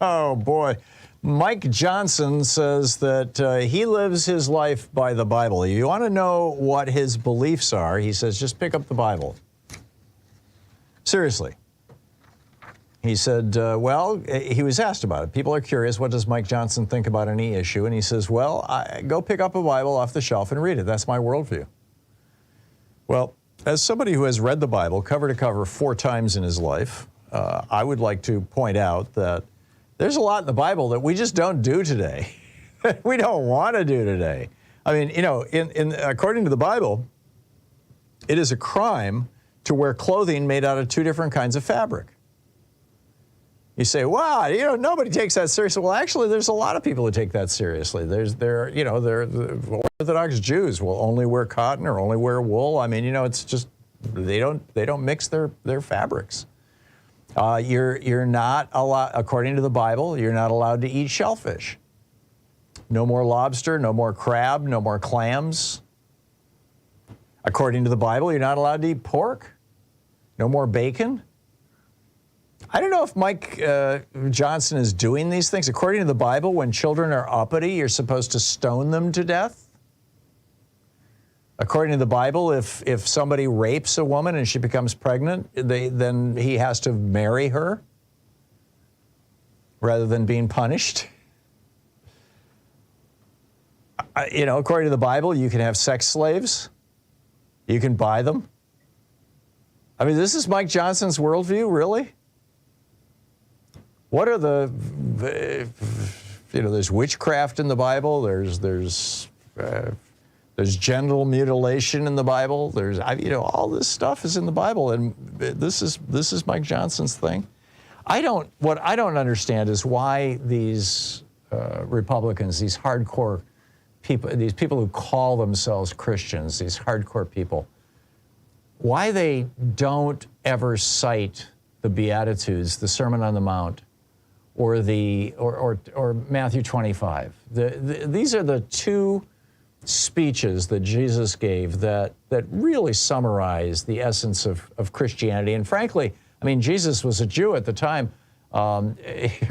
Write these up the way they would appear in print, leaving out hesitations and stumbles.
Oh, boy. Mike Johnson says that he lives his life by the Bible. You want to know what his beliefs are, he says, just pick up the Bible. Seriously. He said, he was asked about it. People are curious, what does Mike Johnson think about any issue? And he says, go pick up a Bible off the shelf and read it. That's my worldview. Well, as somebody who has read the Bible cover to cover 4 times in his life, I would like to point out that there's a lot in the Bible that we just don't do today. We don't want to do today. I mean, you know, according to the Bible, it is a crime to wear clothing made out of 2 different kinds of fabric. You say, wow, you know, nobody takes that seriously. Well, actually, there's a lot of people who take that seriously. The Orthodox Jews will only wear cotton or only wear wool. I mean, you know, it's just, they don't mix their fabrics. You're not allowed, according to the Bible, you're not allowed to eat shellfish. No more lobster, no more crab, no more clams. According to the Bible, you're not allowed to eat pork. No more bacon. I don't know if Mike Johnson is doing these things. According to the Bible, when children are uppity, you're supposed to stone them to death. According to the Bible, if somebody rapes a woman and she becomes pregnant, then he has to marry her rather than being punished. You know, according to the Bible, you can have sex slaves. You can buy them. I mean, this is Mike Johnson's worldview, really? What are there's witchcraft in the Bible. There's genital mutilation in the Bible. All this stuff is in the Bible, and this is Mike Johnson's thing. What I don't understand is why these Republicans, these hardcore people, these people who call themselves Christians, these hardcore people, why they don't ever cite the Beatitudes, the Sermon on the Mount, or Matthew 25. These are the 2 speeches that Jesus gave that really summarize the essence of Christianity. And frankly, I mean, Jesus was a Jew at the time.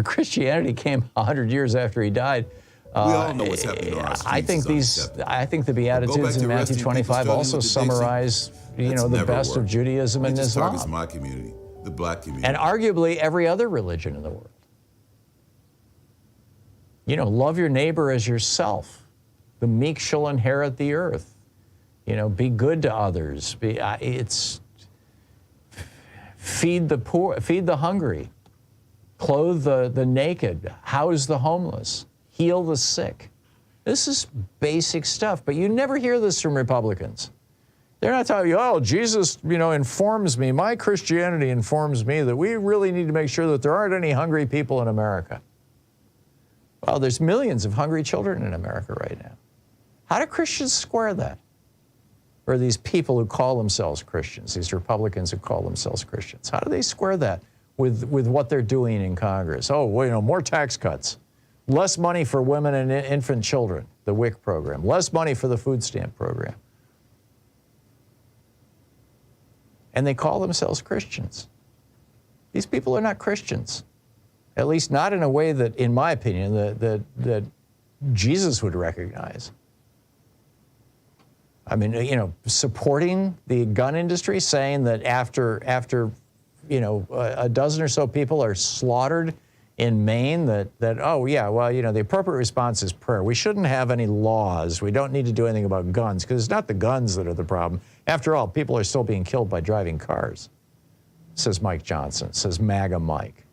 Christianity came 100 years after he died. We all know what's happening on our streets. I think the Beatitudes in Matthew 25 also summarize, the best of Judaism and Islam. Targets my community, the black community. And arguably every other religion in the world. You know, love your neighbor as yourself. The meek shall inherit the earth. You know, be good to others. Feed the poor, feed the hungry, clothe the naked, house the homeless, heal the sick. This is basic stuff, but you never hear this from Republicans. They're not telling you, Jesus, informs me, my Christianity informs me that we really need to make sure that there aren't any hungry people in America. Well, there's millions of hungry children in America right now. How do Christians square that? Or these people who call themselves Christians, these Republicans who call themselves Christians, how do they square that with what they're doing in Congress? More tax cuts, less money for women and infant children, the WIC program, less money for the food stamp program. And they call themselves Christians. These people are not Christians. At least not in a way that, in my opinion, that Jesus would recognize. I mean, supporting the gun industry, saying that after a dozen or so people are slaughtered in Maine, the appropriate response is prayer. We shouldn't have any laws. We don't need to do anything about guns, because it's not the guns that are the problem. After all, people are still being killed by driving cars, says Mike Johnson, says MAGA Mike.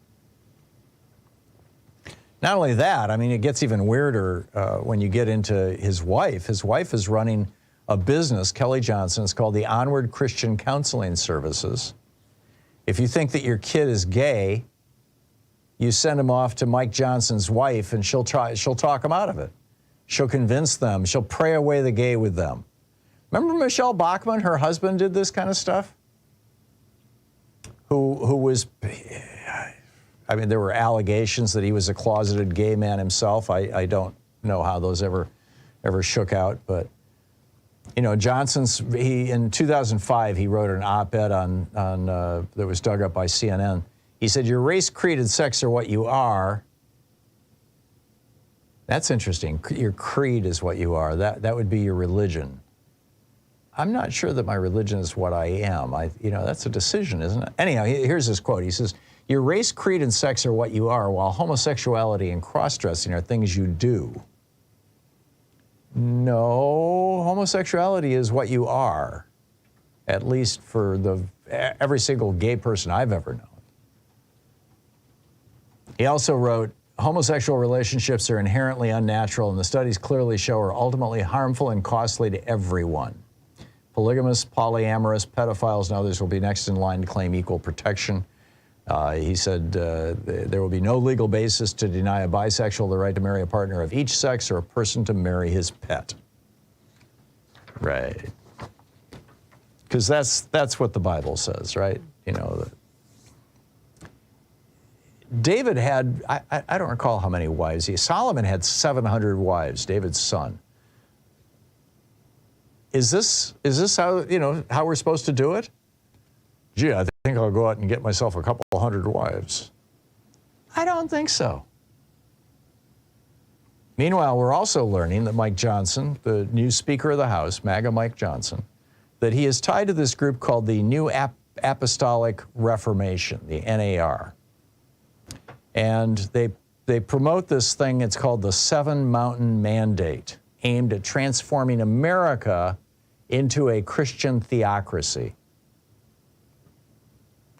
Not only that, I mean, it gets even weirder when you get into his wife. His wife is running a business, Kelly Johnson. It's called the Onward Christian Counseling Services. If you think that your kid is gay, you send him off to Mike Johnson's wife, and she'll talk him out of it. She'll convince them. She'll pray away the gay with them. Remember Michelle Bachmann, her husband, did this kind of stuff? Who was... I mean, there were allegations that he was a closeted gay man himself. I don't know how those ever shook out, but Johnson's, in 2005, he wrote an op-ed on that was dug up by CNN. He said, your race, creed, and sex are what you are. That's interesting. Your creed is what you are. That would be your religion. I'm not sure that my religion is what I am. That's a decision, isn't it? Anyhow, here's his quote. He says, your race, creed, and sex are what you are, while homosexuality and cross-dressing are things you do. No, homosexuality is what you are, at least for every single gay person I've ever known. He also wrote, homosexual relationships are inherently unnatural, and the studies clearly show are ultimately harmful and costly to everyone. Polygamists, polyamorous, pedophiles, and others will be next in line to claim equal protection. He said there will be no legal basis to deny a bisexual the right to marry a partner of each sex or a person to marry his pet. Right. Because that's what the Bible says, right? David had, I don't recall how many wives. Solomon had 700 wives, David's son. Is this how, how we're supposed to do it? Gee, I think I'll go out and get myself a couple hundred wives. I don't think so. Meanwhile, we're also learning that Mike Johnson, the new Speaker of the House, MAGA Mike Johnson, that he is tied to this group called the New Apostolic Reformation, the NAR. And they promote this thing, it's called the Seven Mountain Mandate, aimed at transforming America into a Christian theocracy.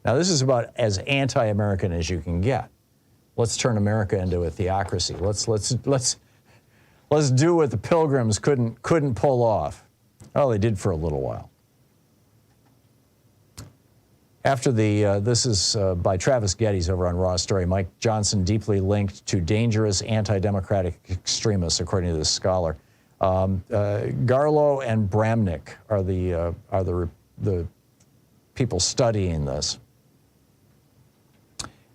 Now, this is about as anti-American as you can get. Let's turn America into a theocracy. Let's do what the Pilgrims couldn't pull off. Well, they did for a little while. After this is by Travis Geddes over on Raw Story. Mike Johnson deeply linked to dangerous anti-democratic extremists, according to this scholar. Garlow and Bramnick are the people studying this.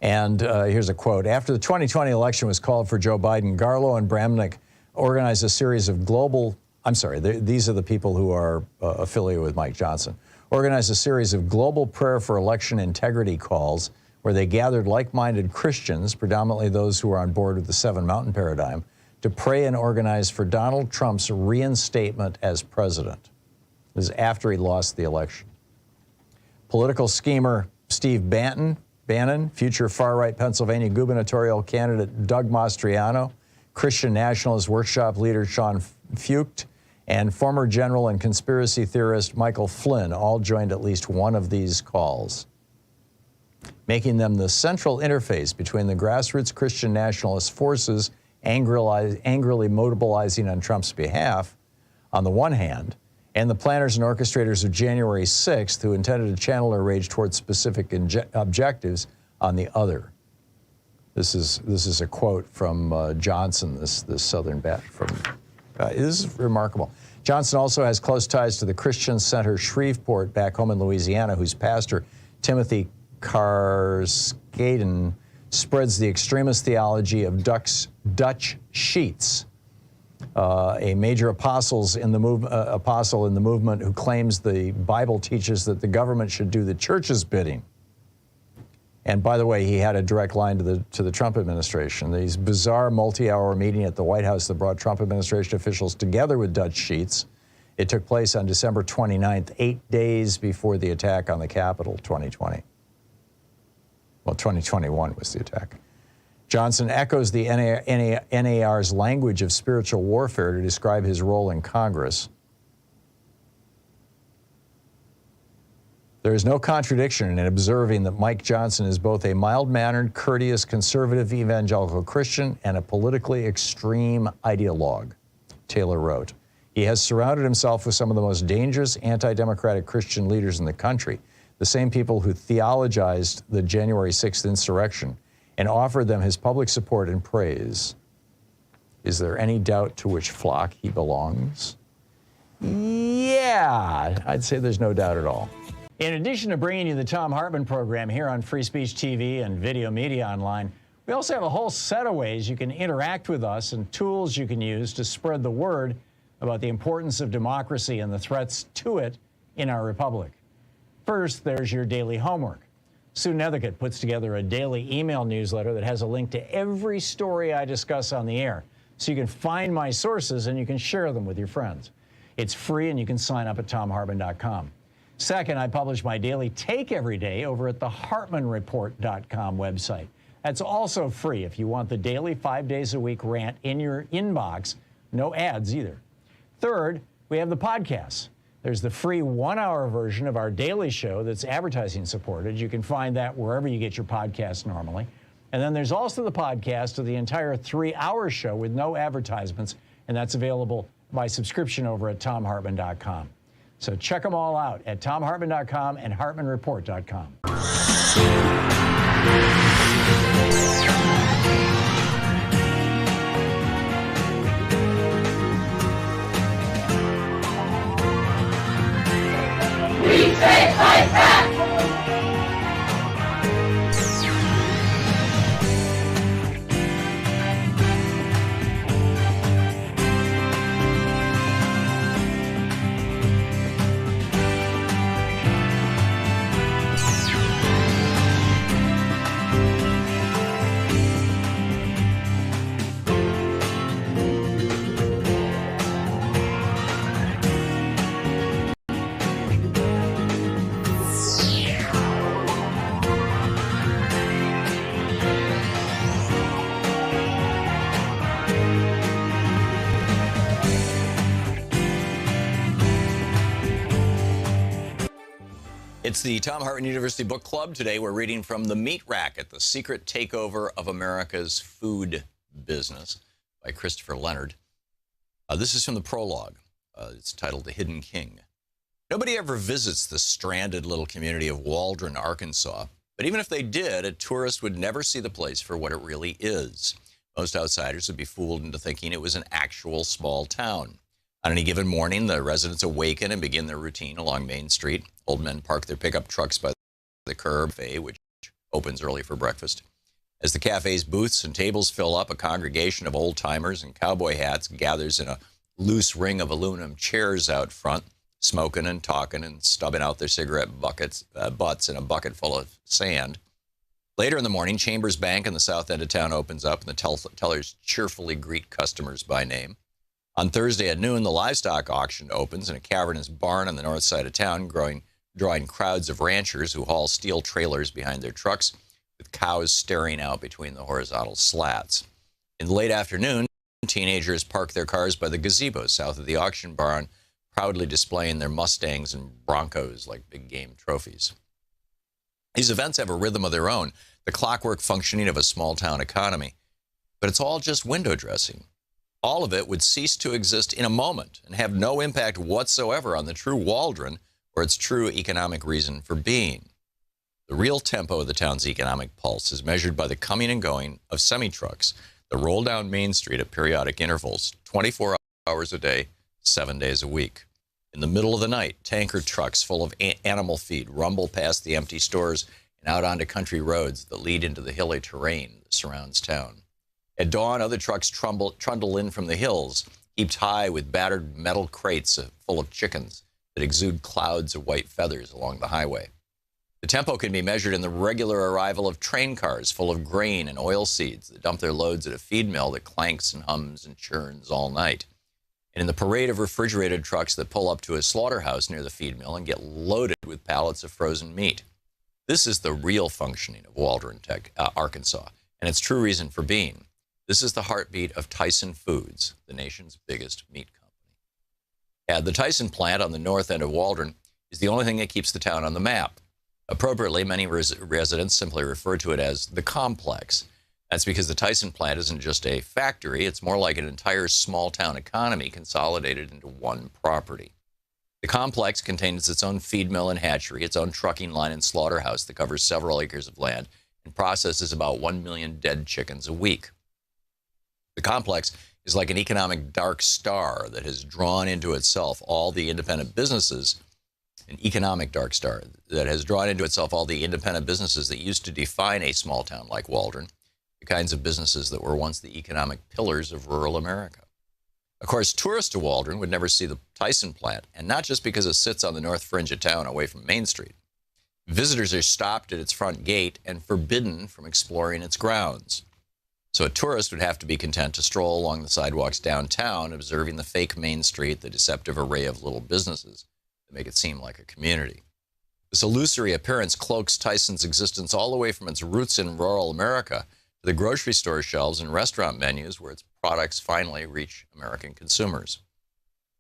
And here's a quote. After the 2020 election was called for Joe Biden, Garlow and Bramnick organized a series of these are the people who are affiliated with Mike Johnson, organized a series of global prayer for election integrity calls where they gathered like-minded Christians, predominantly those who are on board with the Seven Mountain paradigm, to pray and organize for Donald Trump's reinstatement as president. This is after he lost the election. Political schemer Steve Bannon, future far-right Pennsylvania gubernatorial candidate Doug Mastriano, Christian nationalist workshop leader Sean Fucht, and former general and conspiracy theorist Michael Flynn all joined at least one of these calls, making them the central interface between the grassroots Christian nationalist forces angrily mobilizing on Trump's behalf, on the one hand, and the planners and orchestrators of January 6th who intended to channel their rage towards specific objectives on the other. This is a quote from Johnson, this Southern bat from. This is remarkable. Johnson also has close ties to the Christian Center Shreveport back home in Louisiana, whose pastor, Timothy Karskaden, spreads the extremist theology of Dutch sheets, a major apostle in the movement who claims the Bible teaches that the government should do the church's bidding. And by the way, he had a direct line to the Trump administration. These bizarre multi-hour meeting at the White House that brought Trump administration officials together with Dutch sheets. It took place on December 29th, 8 days before the attack on the Capitol, 2020. Well, 2021 was the attack. Johnson echoes the NAR's language of spiritual warfare to describe his role in Congress. There is no contradiction in observing that Mike Johnson is both a mild-mannered, courteous, conservative evangelical Christian and a politically extreme ideologue, Taylor wrote. He has surrounded himself with some of the most dangerous anti-democratic Christian leaders in the country, the same people who theologized the January 6th insurrection and offered them his public support and praise. Is there any doubt to which flock he belongs? Yeah, I'd say there's no doubt at all. In addition to bringing you the Thom Hartmann Program here on Free Speech TV and Video Media Online, we also have a whole set of ways you can interact with us and tools you can use to spread the word about the importance of democracy and the threats to it in our republic. First, there's your daily homework. Sue Nethercutt puts together a daily email newsletter that has a link to every story I discuss on the air, so you can find my sources and you can share them with your friends. It's free and you can sign up at thomhartmann.com. Second, I publish my daily take every day over at the hartmannreport.com website. That's also free if you want the daily 5 days a week rant in your inbox. No ads either. Third, we have the podcasts. There's the free 1-hour version of our daily show that's advertising supported. You can find that wherever you get your podcasts normally. And then there's also the podcast of the entire 3-hour show with no advertisements, and that's available by subscription over at thomhartmann.com. So check them all out at thomhartmann.com and hartmannreport.com. We say fight back! It's the Thom Hartmann University Book Club. Today we're reading from The Meat Racket, The Secret Takeover of America's Food Business by Christopher Leonard. This is from the prologue. It's titled The Hidden King. Nobody ever visits the stranded little community of Waldron, Arkansas. But even if they did, a tourist would never see the place for what it really is. Most outsiders would be fooled into thinking it was an actual small town. On any given morning, the residents awaken and begin their routine along Main Street. Old men park their pickup trucks by the curb, which opens early for breakfast. As the cafe's booths and tables fill up, a congregation of old-timers in cowboy hats gathers in a loose ring of aluminum chairs out front, smoking and talking and stubbing out their cigarette butts in a bucket full of sand. Later in the morning, Chambers Bank in the south end of town opens up, and the tellers cheerfully greet customers by name. On Thursday at noon, the livestock auction opens in a cavernous barn on the north side of town, drawing crowds of ranchers who haul steel trailers behind their trucks, with cows staring out between the horizontal slats. In the late afternoon, teenagers park their cars by the gazebo south of the auction barn, proudly displaying their Mustangs and Broncos like big game trophies. These events have a rhythm of their own, the clockwork functioning of a small-town economy. But it's all just window dressing. All of it would cease to exist in a moment and have no impact whatsoever on the true Waldron or its true economic reason for being. The real tempo of the town's economic pulse is measured by the coming and going of semi-trucks that roll down Main Street at periodic intervals, 24 hours a day, 7 days a week. In the middle of the night, tanker trucks full of animal feed rumble past the empty stores and out onto country roads that lead into the hilly terrain that surrounds town. At dawn, other trucks trundle in from the hills, heaped high with battered metal crates full of chickens that exude clouds of white feathers along the highway. The tempo can be measured in the regular arrival of train cars full of grain and oil seeds that dump their loads at a feed mill that clanks and hums and churns all night. And in the parade of refrigerated trucks that pull up to a slaughterhouse near the feed mill and get loaded with pallets of frozen meat. This is the real functioning of Waldron, Arkansas, and its true reason for being. This is the heartbeat of Tyson Foods, the nation's biggest meat company. The Tyson plant on the north end of Waldron is the only thing that keeps the town on the map. Appropriately, many residents simply refer to it as the complex. That's because the Tyson plant isn't just a factory, it's more like an entire small-town economy consolidated into one property. The complex contains its own feed mill and hatchery, its own trucking line and slaughterhouse that covers several acres of land and processes about 1 million dead chickens a week. The complex is like an economic dark star that has drawn into itself all the independent businesses, an economic dark star that has drawn into itself all the independent businesses that used to define a small town like Waldron, the kinds of businesses that were once the economic pillars of rural America. Of course, tourists to Waldron would never see the Tyson plant, and not just because it sits on the north fringe of town away from Main Street. Visitors are stopped at its front gate and forbidden from exploring its grounds. So a tourist would have to be content to stroll along the sidewalks downtown, observing the fake Main Street, the deceptive array of little businesses that make it seem like a community. This illusory appearance cloaks Tyson's existence all the way from its roots in rural America to the grocery store shelves and restaurant menus where its products finally reach American consumers.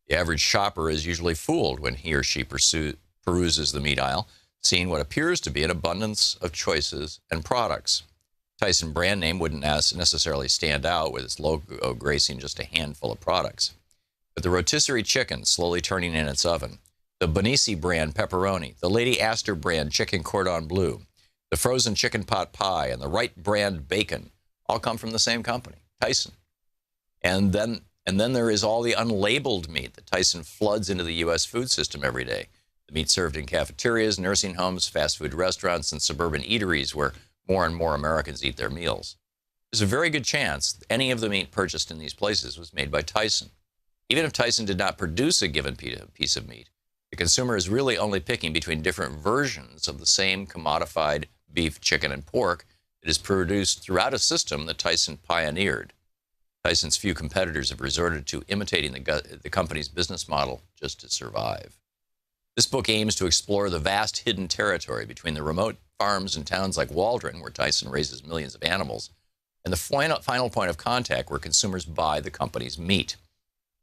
The average shopper is usually fooled when he or she peruses the meat aisle, seeing what appears to be an abundance of choices and products. Tyson brand name wouldn't necessarily stand out with its logo gracing just a handful of products. But the rotisserie chicken slowly turning in its oven, the Bonisi brand pepperoni, the Lady Astor brand chicken cordon bleu, the frozen chicken pot pie, and the Wright brand bacon all come from the same company, Tyson. And then there is all the unlabeled meat that Tyson floods into the U.S. food system every day. The meat served in cafeterias, nursing homes, fast food restaurants, and suburban eateries where more and more Americans eat their meals. There's a very good chance any of the meat purchased in these places was made by Tyson. Even if Tyson did not produce a given piece of meat, the consumer is really only picking between different versions of the same commodified beef, chicken, and pork that is produced throughout a system that Tyson pioneered. Tyson's few competitors have resorted to imitating the company's business model just to survive. This book aims to explore the vast hidden territory between the remote farms and towns like Waldron, where Tyson raises millions of animals, and the final point of contact where consumers buy the company's meat.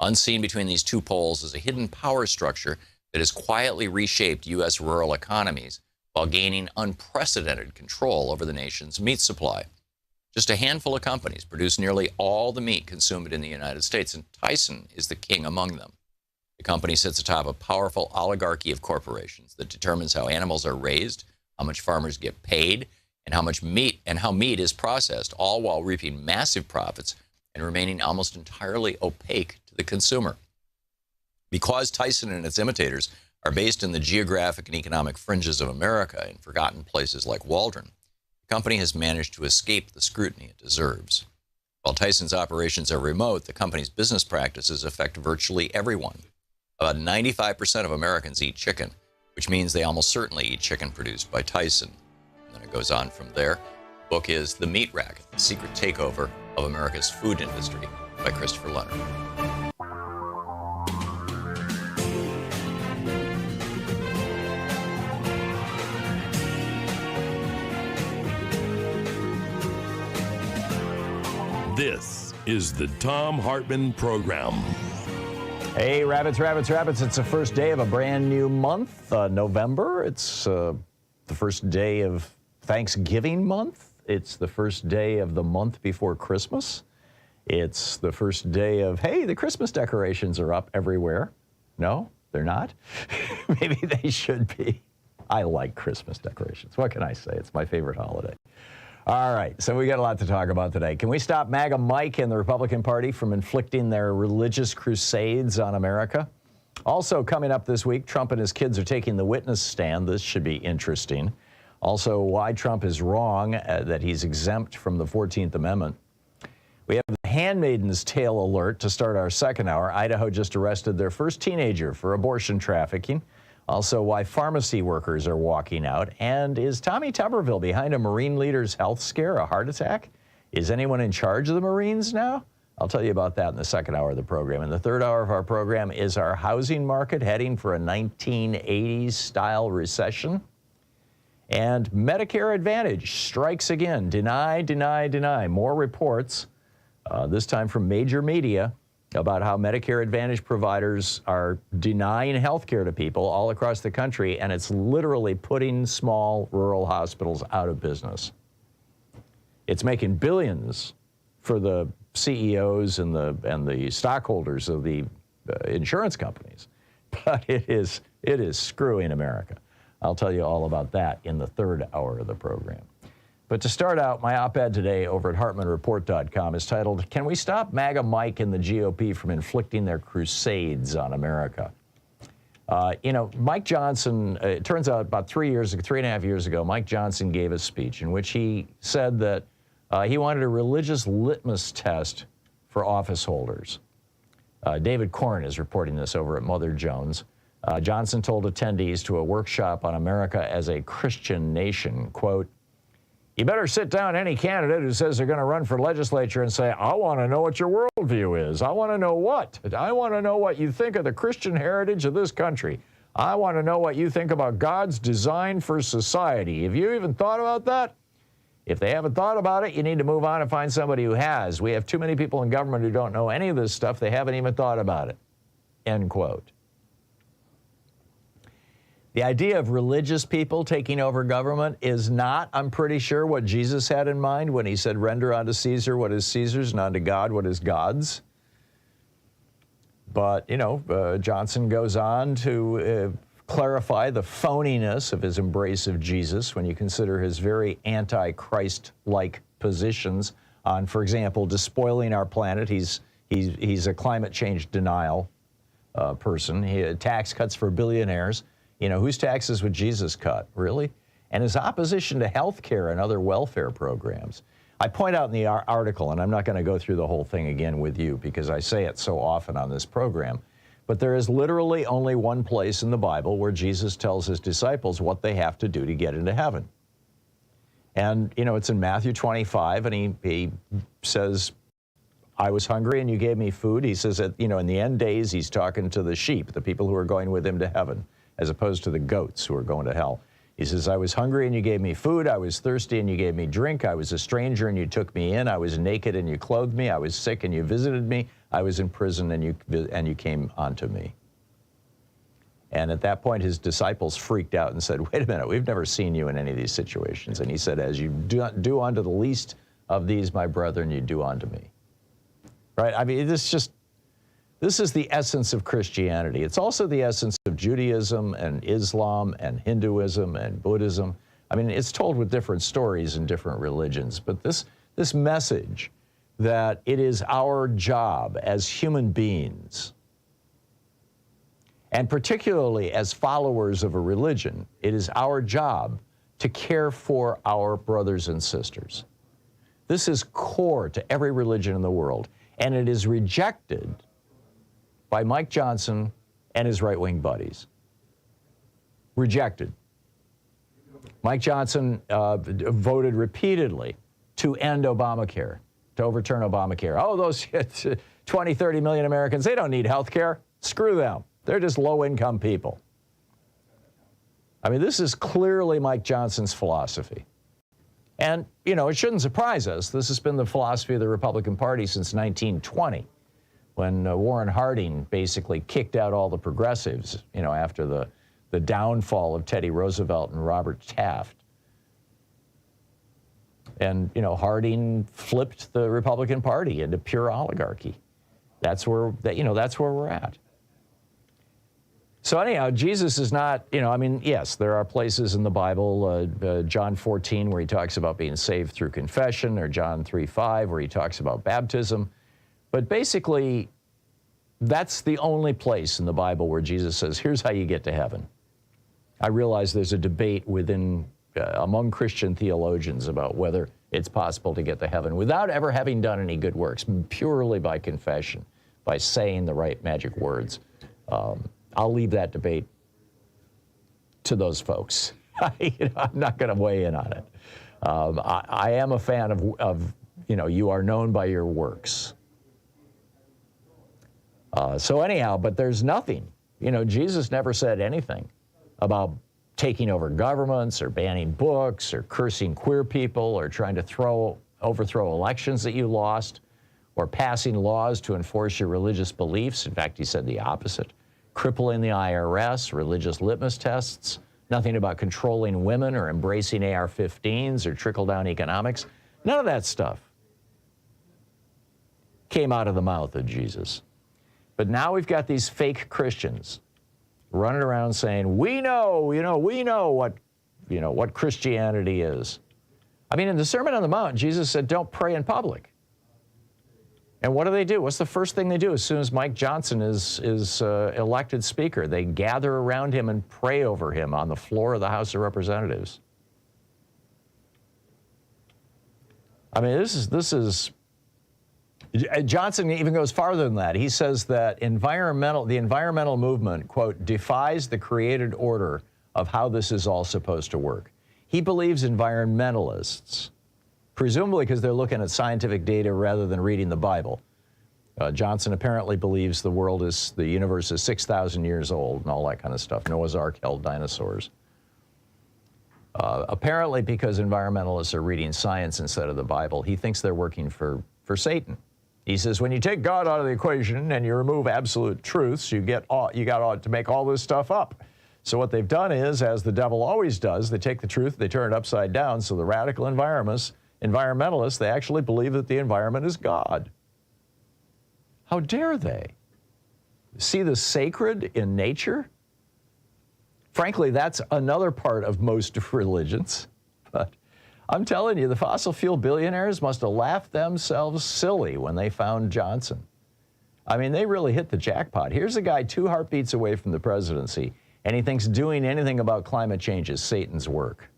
Unseen between these two poles is a hidden power structure that has quietly reshaped U.S. rural economies while gaining unprecedented control over the nation's meat supply. Just a handful of companies produce nearly all the meat consumed in the United States, and Tyson is the king among them. The company sits atop a powerful oligarchy of corporations that determines how animals are raised, how much farmers get paid, and how meat is processed, all while reaping massive profits and remaining almost entirely opaque to the consumer. Because Tyson and its imitators are based in the geographic and economic fringes of America in forgotten places like Waldron, the company has managed to escape the scrutiny it deserves. While Tyson's operations are remote, the company's business practices affect virtually everyone. About 95% of Americans eat chicken, which means they almost certainly eat chicken produced by Tyson. And then it goes on from there. The book is The Meat Racket, The Secret Takeover of America's Food Industry by Christopher Leonard. This is the Thom Hartmann Program. Hey, rabbits. It's the first day of a brand new month, November. It's the first day of Thanksgiving month. It's the first day of the month before Christmas. It's the first day of, hey, the Christmas decorations are up everywhere. No, they're not. Maybe they should be. I like Christmas decorations. What can I say? It's my favorite holiday. All right, so we got a lot to talk about today. Can we stop MAGA Mike and the Republican Party from inflicting their religious crusades on America? Also coming up this week, Trump and his kids are taking the witness stand. This should be interesting. Also, why Trump is wrong that he's exempt from the 14th Amendment. We have the Handmaiden's Tale alert to start our second hour. Idaho just arrested their first teenager for abortion trafficking. Also, why pharmacy workers are walking out. And is Tommy Tuberville behind a Marine leader's health scare, a heart attack? Is anyone in charge of the Marines now? I'll tell you about that in the second hour of the program. In the third hour of our program, is our housing market heading for a 1980s-style recession? And Medicare Advantage strikes again. Deny. More reports, this time from major media, about how Medicare Advantage providers are denying health care to people all across the country, and it's literally putting small rural hospitals out of business. It's making billions for the CEOs and the stockholders of the insurance companies, but it is screwing America. I'll tell you all about that in the third hour of the program. But to start out, my op-ed today over at HartmannReport.com is titled, Can We Stop MAGA Mike and the GOP from Inflicting Their Crusades on America? Mike Johnson, it turns out about 3.5 years ago, Mike Johnson gave a speech in which he said that he wanted a religious litmus test for office holders. David Corn is reporting this over at Mother Jones. Johnson told attendees to a workshop on America as a Christian nation, quote, "You better sit down any candidate who says they're going to run for legislature and say, I want to know what your worldview is. I want to know what. I want to know what you think of the Christian heritage of this country. I want to know what you think about God's design for society. Have you even thought about that? If they haven't thought about it, you need to move on and find somebody who has. We have too many people in government who don't know any of this stuff. They haven't even thought about it." End quote. The idea of religious people taking over government is not, I'm pretty sure, what Jesus had in mind when he said, "Render unto Caesar what is Caesar's and unto God what is God's." But, Johnson goes on to clarify the phoniness of his embrace of Jesus when you consider his very anti-Christ-like positions on, for example, despoiling our planet. He's a climate change denial person. He had tax cuts for billionaires. Whose taxes would Jesus cut, really? And his opposition to health care and other welfare programs. I point out in the article, and I'm not going to go through the whole thing again with you because I say it so often on this program, but there is literally only one place in the Bible where Jesus tells his disciples what they have to do to get into heaven. And, it's in Matthew 25, and he says, "I was hungry and you gave me food." He says that, in the end days, he's talking to the sheep, the people who are going with him to heaven, as opposed to the goats who are going to hell. He says, "I was hungry and you gave me food. I was thirsty and you gave me drink. I was a stranger and you took me in. I was naked and you clothed me. I was sick and you visited me. I was in prison and you came unto me." And at that point, his disciples freaked out and said, "Wait a minute, we've never seen you in any of these situations." And he said, "As you do unto the least of these, my brethren, you do unto me." Right? I mean, this is the essence of Christianity. It's also the essence of Judaism and Islam and Hinduism and Buddhism. I mean, it's told with different stories in different religions, but this message that it is our job as human beings, and particularly as followers of a religion, it is our job to care for our brothers and sisters. This is core to every religion in the world, and it is rejected by Mike Johnson and his right-wing buddies. Rejected. Mike Johnson voted repeatedly to end Obamacare, to overturn Obamacare. Oh, those 20, 30 million Americans, they don't need health care. Screw them. They're just low-income people. I mean, this is clearly Mike Johnson's philosophy. And, it shouldn't surprise us. This has been the philosophy of the Republican Party since 1920. When Warren Harding basically kicked out all the progressives, after the downfall of Teddy Roosevelt and Robert Taft. And, Harding flipped the Republican Party into pure oligarchy. That's where we're at. So anyhow, Jesus is not, yes, there are places in the Bible, John 14, where he talks about being saved through confession, or John 3:5, where he talks about baptism. But basically, that's the only place in the Bible where Jesus says, here's how you get to heaven. I realize there's a debate among Christian theologians about whether it's possible to get to heaven without ever having done any good works, purely by confession, by saying the right magic words. I'll leave that debate to those folks. I'm not going to weigh in on it. I am a fan of you are known by your works. So anyhow, but there's nothing. Jesus never said anything about taking over governments or banning books or cursing queer people or trying to overthrow elections that you lost or passing laws to enforce your religious beliefs. In fact, he said the opposite. Crippling the IRS, religious litmus tests, nothing about controlling women or embracing AR-15s or trickle-down economics. None of that stuff came out of the mouth of Jesus. But now we've got these fake Christians running around saying, we know what Christianity is. I mean, in the Sermon on the Mount, Jesus said, don't pray in public. And what do? What's the first thing they do as soon as Mike Johnson is elected speaker? They gather around him and pray over him on the floor of the House of Representatives. I mean, this is Johnson even goes farther than that. He says that the environmental movement, quote, defies the created order of how this is all supposed to work. He believes environmentalists, presumably because they're looking at scientific data rather than reading the Bible. Johnson apparently believes the universe is 6,000 years old and all that kind of stuff. Noah's Ark held dinosaurs. Apparently because environmentalists are reading science instead of the Bible, he thinks they're working for Satan. He says, when you take God out of the equation and you remove absolute truths, you got to make all this stuff up. So what they've done is, as the devil always does, they take the truth, they turn it upside down. So the radical environmentalists, they actually believe that the environment is God. How dare they? See the sacred in nature? Frankly, that's another part of most religions. But I'm telling you, the fossil fuel billionaires must have laughed themselves silly when they found Johnson. I mean, they really hit the jackpot. Here's a guy 2 heartbeats away from the presidency, and he thinks doing anything about climate change is Satan's work.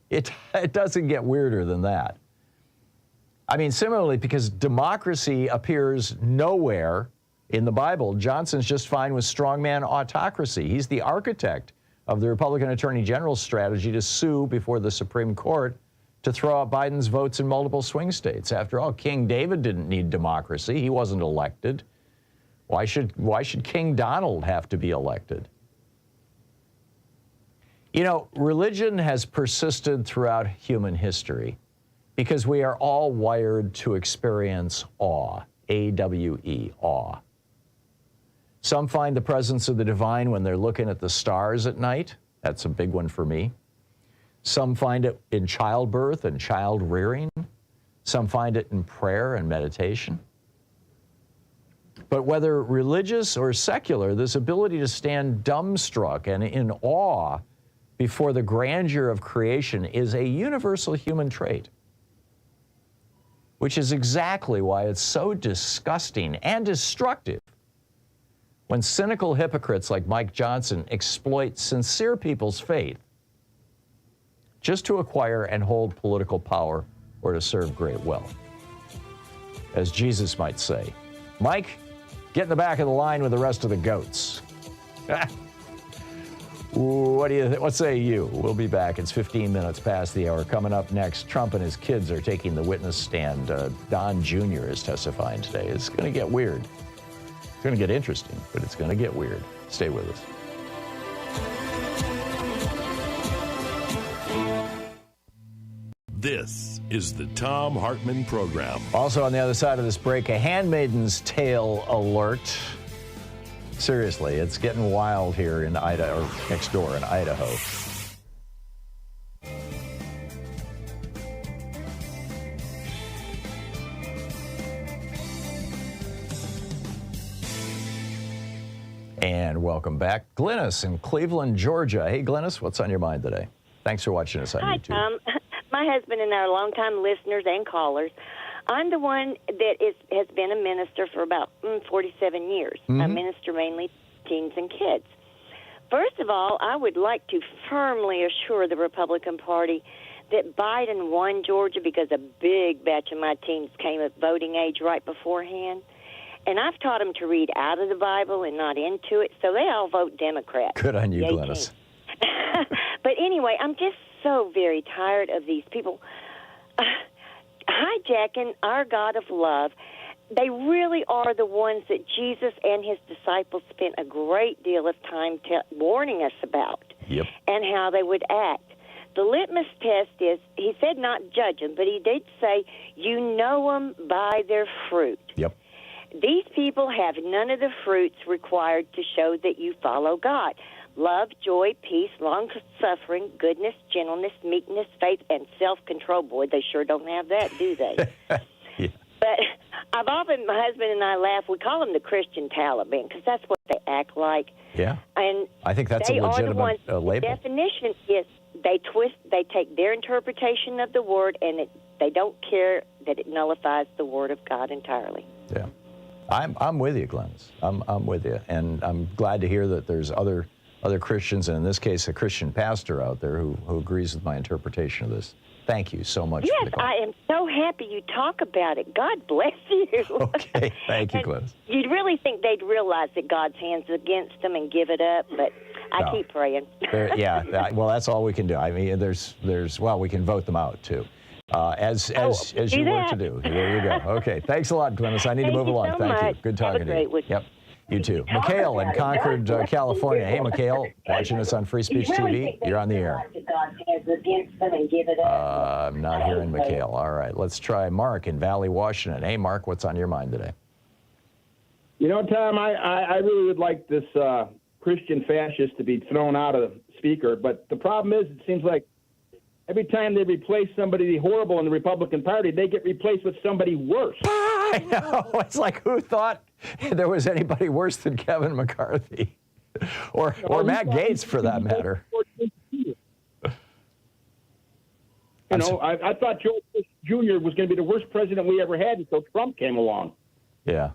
It doesn't get weirder than that. I mean, similarly, because democracy appears nowhere in the Bible, Johnson's just fine with strongman autocracy. He's the architect of the Republican Attorney General's strategy to sue before the Supreme Court to throw out Biden's votes in multiple swing states. After all, King David didn't need democracy. He wasn't elected. Why should King Donald have to be elected? You know, religion has persisted throughout human history because we are all wired to experience awe, A-W-E, awe. Some find the presence of the divine when they're looking at the stars at night. That's a big one for me. Some find it in childbirth and child rearing. Some find it in prayer and meditation. But whether religious or secular, this ability to stand dumbstruck and in awe before the grandeur of creation is a universal human trait, which is exactly why it's so disgusting and destructive when cynical hypocrites like Mike Johnson exploit sincere people's faith just to acquire and hold political power or to serve great wealth. As Jesus might say, Mike, get in the back of the line with the rest of the goats. What say you? We'll be back. It's 15 minutes past the hour. Coming up next, Trump and his kids are taking the witness stand. Don Jr. is testifying today. It's going to get weird. It's going to get interesting, but it's going to get weird. Stay with us. This is the Thom Hartmann Program. Also on the other side of this break, a Handmaiden's Tale alert. Seriously, it's getting wild here in Idaho, or next door in Idaho. And welcome back. Glynis in Cleveland, Georgia. Hey, Glynis, what's on your mind today? Thanks for watching us on YouTube. Hi, Tom. My husband and I are longtime listeners and callers. I'm the one that has been a minister for about 47 years. I minister mainly to teens and kids. First of all, I would like to firmly assure the Republican Party that Biden won Georgia because a big batch of my teens came at voting age right beforehand. And I've taught them to read out of the Bible and not into it, so they all vote Democrat. Good on you, Glynis. But anyway, I'm just so very tired of these people hijacking our God of love. They really are the ones that Jesus and his disciples spent a great deal of time warning us about, and how they would act. The litmus test is, he said not judge them, but he did say, you know them by their fruit. Yep. These people have none of the fruits required to show that you follow God. Love, joy, peace, long-suffering, goodness, gentleness, meekness, faith, and self-control. Boy, they sure don't have that, do they? Yeah. But I've often, my husband and I laugh, we call them the Christian Taliban, because that's what they act like. Yeah. And I think that's a legitimate label. The definition is they take their interpretation of the word, and they don't care that it nullifies the word of God entirely. Yeah. I'm with you, Glenn. I'm with you, and I'm glad to hear that there's other other Christians, and in this case, a Christian pastor out there who agrees with my interpretation of this. Thank you so much for the call. I am so happy you talk about it. God bless you. Okay, thank you, Glennis. You'd really think they'd realize that God's hand's against them and give it up, but I keep praying. Well, that's all we can do. I mean, we can vote them out, too. As you were to do. There you go. Okay, thanks a lot, Glennis. I need to move along. Thank you. Good talking to you. Yep. You too. Mikhail in Concord, California. Hey, Mikhail, watching us on Free Speech TV. You're on the air. I'm not hearing Mikhail. All right, let's try Mark in Valley, Washington. Hey, Mark, what's on your mind today? You know, Tom, I really would like this Christian fascist to be thrown out of the speaker, but the problem is it seems like every time they replace somebody horrible in the Republican Party, they get replaced with somebody worse. I know. It's like, who thought there was anybody worse than Kevin McCarthy? or Matt Gaetz, for that matter. I thought George Bush Jr. was going to be the worst president we ever had until Trump came along. Yeah.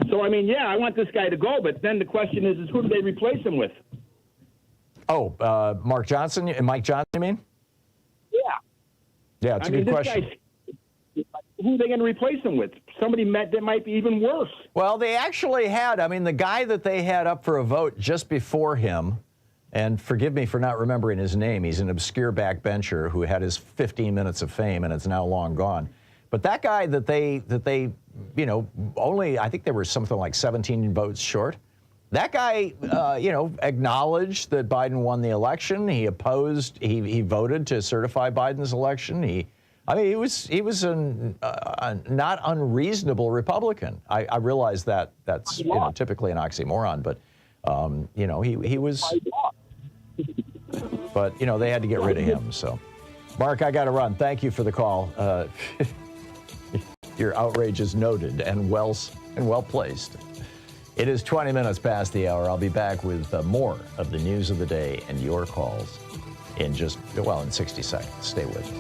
So, I mean, I want this guy to go, but then the question is who do they replace him with? Oh, Mike Johnson, you mean? Yeah. Yeah, it's a good question. Who are they going to replace him with? Somebody that might be even worse. Well, they actually had, the guy that they had up for a vote just before him, and forgive me for not remembering his name, he's an obscure backbencher who had his 15 minutes of fame and it's now long gone. But that guy that they only, I think there were something like 17 votes short. That guy, acknowledged that Biden won the election. He opposed, he voted to certify Biden's election. He was a not unreasonable Republican. I realize that that's typically an oxymoron, but he was. But they had to get rid of him. So, Mark, I got to run. Thank you for the call. Your outrage is noted and well placed. It is 20 minutes past the hour. I'll be back with more of the news of the day and your calls in in 60 seconds. Stay with us.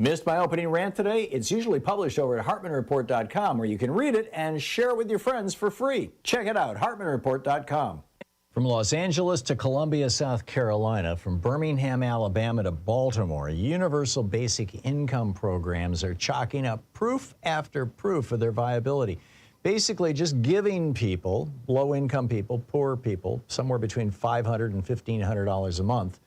Missed my opening rant today? It's usually published over at HartmannReport.com, where you can read it and share it with your friends for free. Check it out, HartmannReport.com. From Los Angeles to Columbia, South Carolina, from Birmingham, Alabama to Baltimore, universal basic income programs are chalking up proof after proof of their viability. Basically just giving people, low-income people, poor people, somewhere between $500 and $1,500 a month,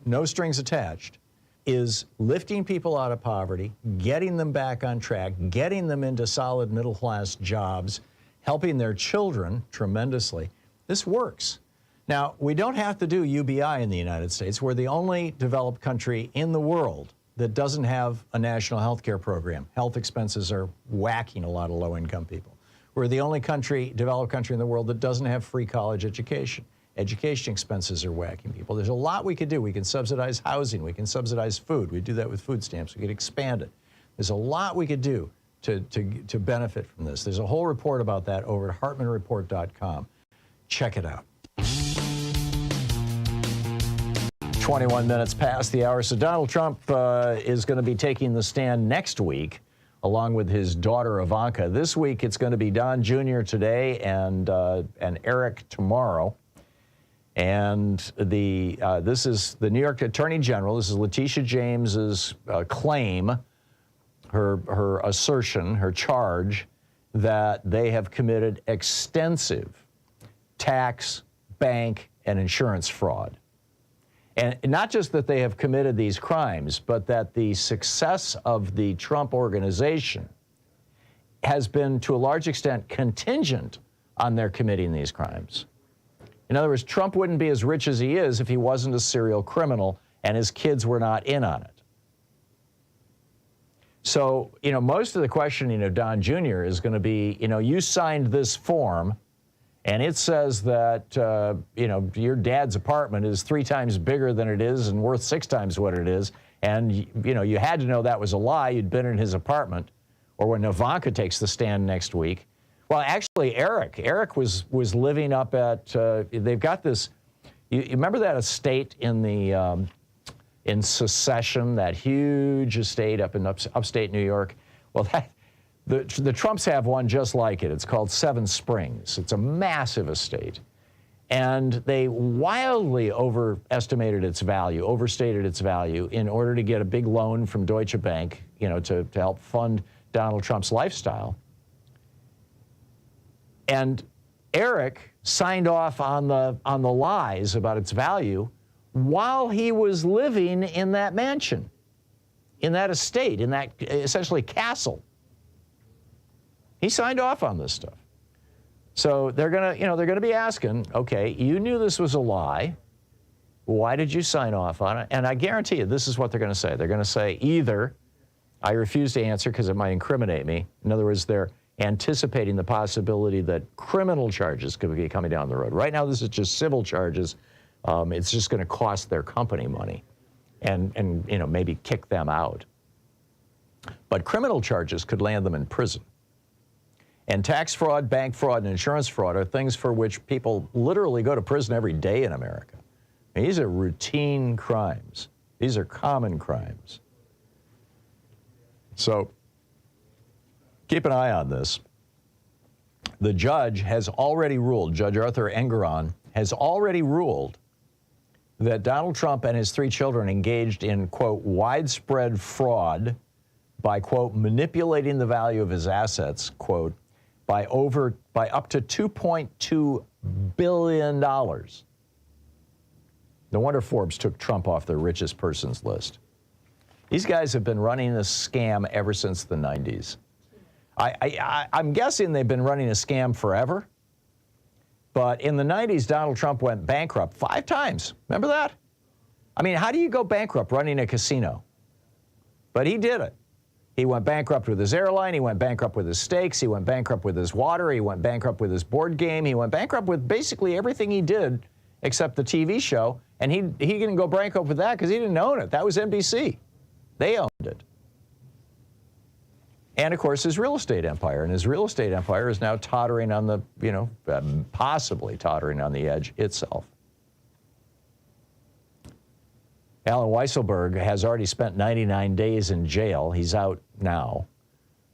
no strings attached, is lifting people out of poverty, getting them back on track, getting them into solid middle-class jobs, helping their children tremendously. This works. Now, we don't have to do UBI in the United States. We're the only developed country in the world that doesn't have a national health care program. Health expenses are whacking a lot of low-income people. We're the only developed country in the world that doesn't have free college education. Education expenses are whacking people. There's a lot we could do. We can subsidize housing. We can subsidize food. We do that with food stamps. We could expand it. There's a lot we could do to benefit from this. There's a whole report about that over at HartmannReport.com. Check it out. 21 minutes past the hour. So Donald Trump is going to be taking the stand next week, along with his daughter Ivanka. This week it's going to be Don Jr. today and Eric tomorrow. And this is the New York Attorney General. This is Letitia James's claim, her assertion, her charge that they have committed extensive tax, bank, and insurance fraud. And not just that they have committed these crimes, but that the success of the Trump organization has been, to a large extent, contingent on their committing these crimes. In other words, Trump wouldn't be as rich as he is if he wasn't a serial criminal and his kids were not in on it. So, most of the questioning of Don Jr. is going to be, you signed this form and it says that, your dad's apartment is 3 times bigger than it is and worth 6 times what it is. And, you had to know that was a lie. You'd been in his apartment. or when Ivanka takes the stand next week. Well, actually, Eric was living up at, they've got this, you remember that estate in the, in Secession, that huge estate up in upstate New York? Well, the Trumps have one just like it. It's called Seven Springs. It's a massive estate. And they wildly overstated its value in order to get a big loan from Deutsche Bank, you know, to help fund Donald Trump's lifestyle. And Eric signed off on the lies about its value while he was living in that mansion, in that estate, in that essentially castle. He signed off on this stuff. So they're gonna be asking, okay, you knew this was a lie. Why did you sign off on it? And I guarantee you, this is what they're gonna say. They're gonna say either, I refuse to answer because it might incriminate me. In other words, they're anticipating the possibility that criminal charges could be coming down the road. Right now, this is just civil charges. It's just gonna cost their company money and you know, maybe kick them out. But criminal charges could land them in prison. And tax fraud, bank fraud, and insurance fraud are things for which people literally go to prison every day in America. I mean, these are routine crimes. These are common crimes. So keep an eye on this. The judge has already ruled, Judge Arthur Engeron has already ruled that Donald Trump and his 3 children engaged in, quote, widespread fraud by, quote, manipulating the value of his assets, quote, by up to $2.2 billion. No wonder Forbes took Trump off the richest persons list. These guys have been running this scam ever since the 90s. I'm guessing they've been running a scam forever. But in the 90s, Donald Trump went bankrupt 5 times. Remember that? I mean, how do you go bankrupt running a casino? But he did it. He went bankrupt with his airline, he went bankrupt with his steaks, he went bankrupt with his water, he went bankrupt with his board game, he went bankrupt with basically everything he did except the TV show, and he didn't go bankrupt with that because he didn't own it. That was NBC. They owned it. And of course, his real estate empire, and his real estate empire is now tottering on the, you know, possibly tottering on the edge itself. Alan Weisselberg has already spent 99 days in jail. He's out now.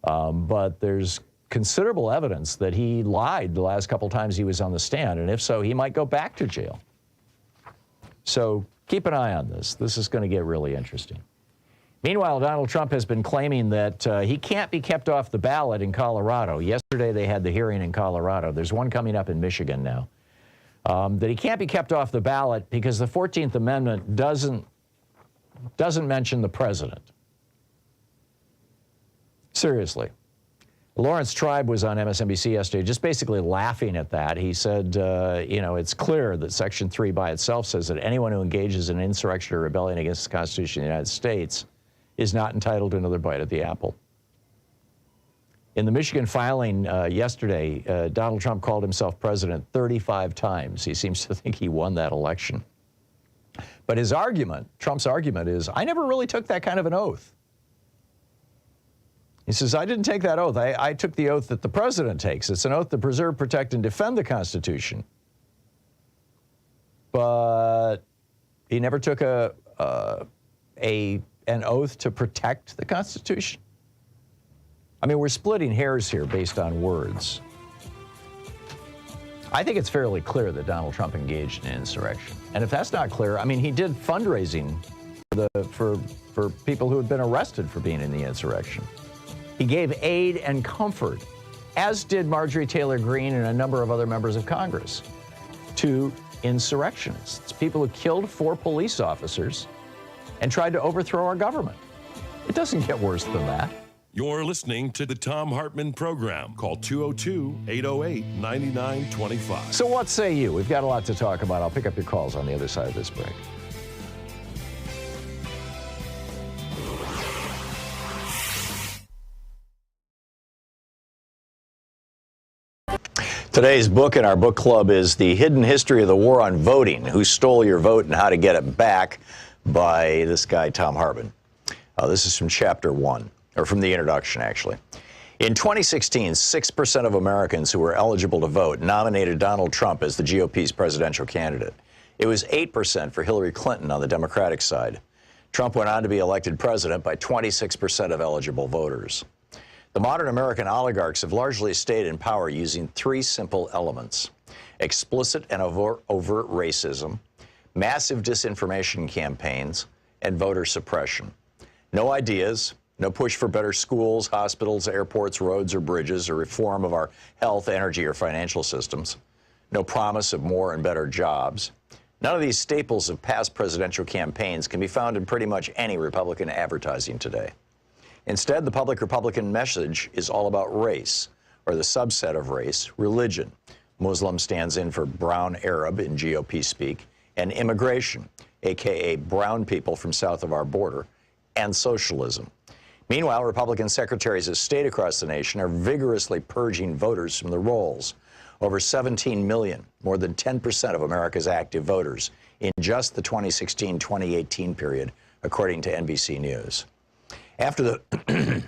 But there's considerable evidence that he lied the last couple times he was on the stand, and if so, he might go back to jail. So keep an eye on this. This is going to get really interesting. Meanwhile, Donald Trump has been claiming that he can't be kept off the ballot in Colorado. Yesterday, they had the hearing in Colorado. There's one coming up in Michigan now. That he can't be kept off the ballot because the 14th Amendment doesn't mention the president. Seriously. Lawrence Tribe was on MSNBC yesterday just basically laughing at that. He said, you know, it's clear that Section 3 by itself says that anyone who engages in insurrection or rebellion against the Constitution of the United States is not entitled to another bite at the apple. In the Michigan filing yesterday, Donald Trump called himself president 35 times. He seems to think he won that election. But his argument, Trump's argument is, I never really took that kind of an oath. He says, I didn't take that oath. I took the oath that the president takes. It's an oath to preserve, protect, and defend the Constitution. But he never took an oath to protect the Constitution. I mean, we're splitting hairs here based on words. I think it's fairly clear that Donald Trump engaged in insurrection. And if that's not clear, I mean, he did fundraising for people who had been arrested for being in the insurrection. He gave aid and comfort, as did Marjorie Taylor Greene and a number of other members of Congress, to insurrectionists, people who killed 4 police officers and tried to overthrow our government. It doesn't get worse than that. You're listening to the Thom Hartmann Program. Call 202-808-9925. So what say you? We've got a lot to talk about. I'll pick up your calls on the other side of this break. Today's book in our book club is The Hidden History of the War on Voting, Who Stole Your Vote and How to Get It Back, by this guy, Thom Hartmann. This is from chapter 1, or from the introduction, actually. In 2016, 6% of Americans who were eligible to vote nominated Donald Trump as the GOP's presidential candidate. It was 8% for Hillary Clinton on the Democratic side. Trump went on to be elected president by 26% of eligible voters. The modern American oligarchs have largely stayed in power using three simple elements: explicit and overt racism, massive disinformation campaigns, and voter suppression. No ideas, no push for better schools, hospitals, airports, roads, or bridges, or reform of our health, energy, or financial systems. No promise of more and better jobs. None of these staples of past presidential campaigns can be found in pretty much any Republican advertising today. Instead, the public Republican message is all about race, or the subset of race, religion. Muslim stands in for brown Arab in GOP speak, and immigration, aka brown people from south of our border, and socialism. Meanwhile, Republican secretaries of state across the nation are vigorously purging voters from the rolls. Over 17 million, more than 10% of America's active voters, in just the 2016-2018 period, according to NBC News. After the,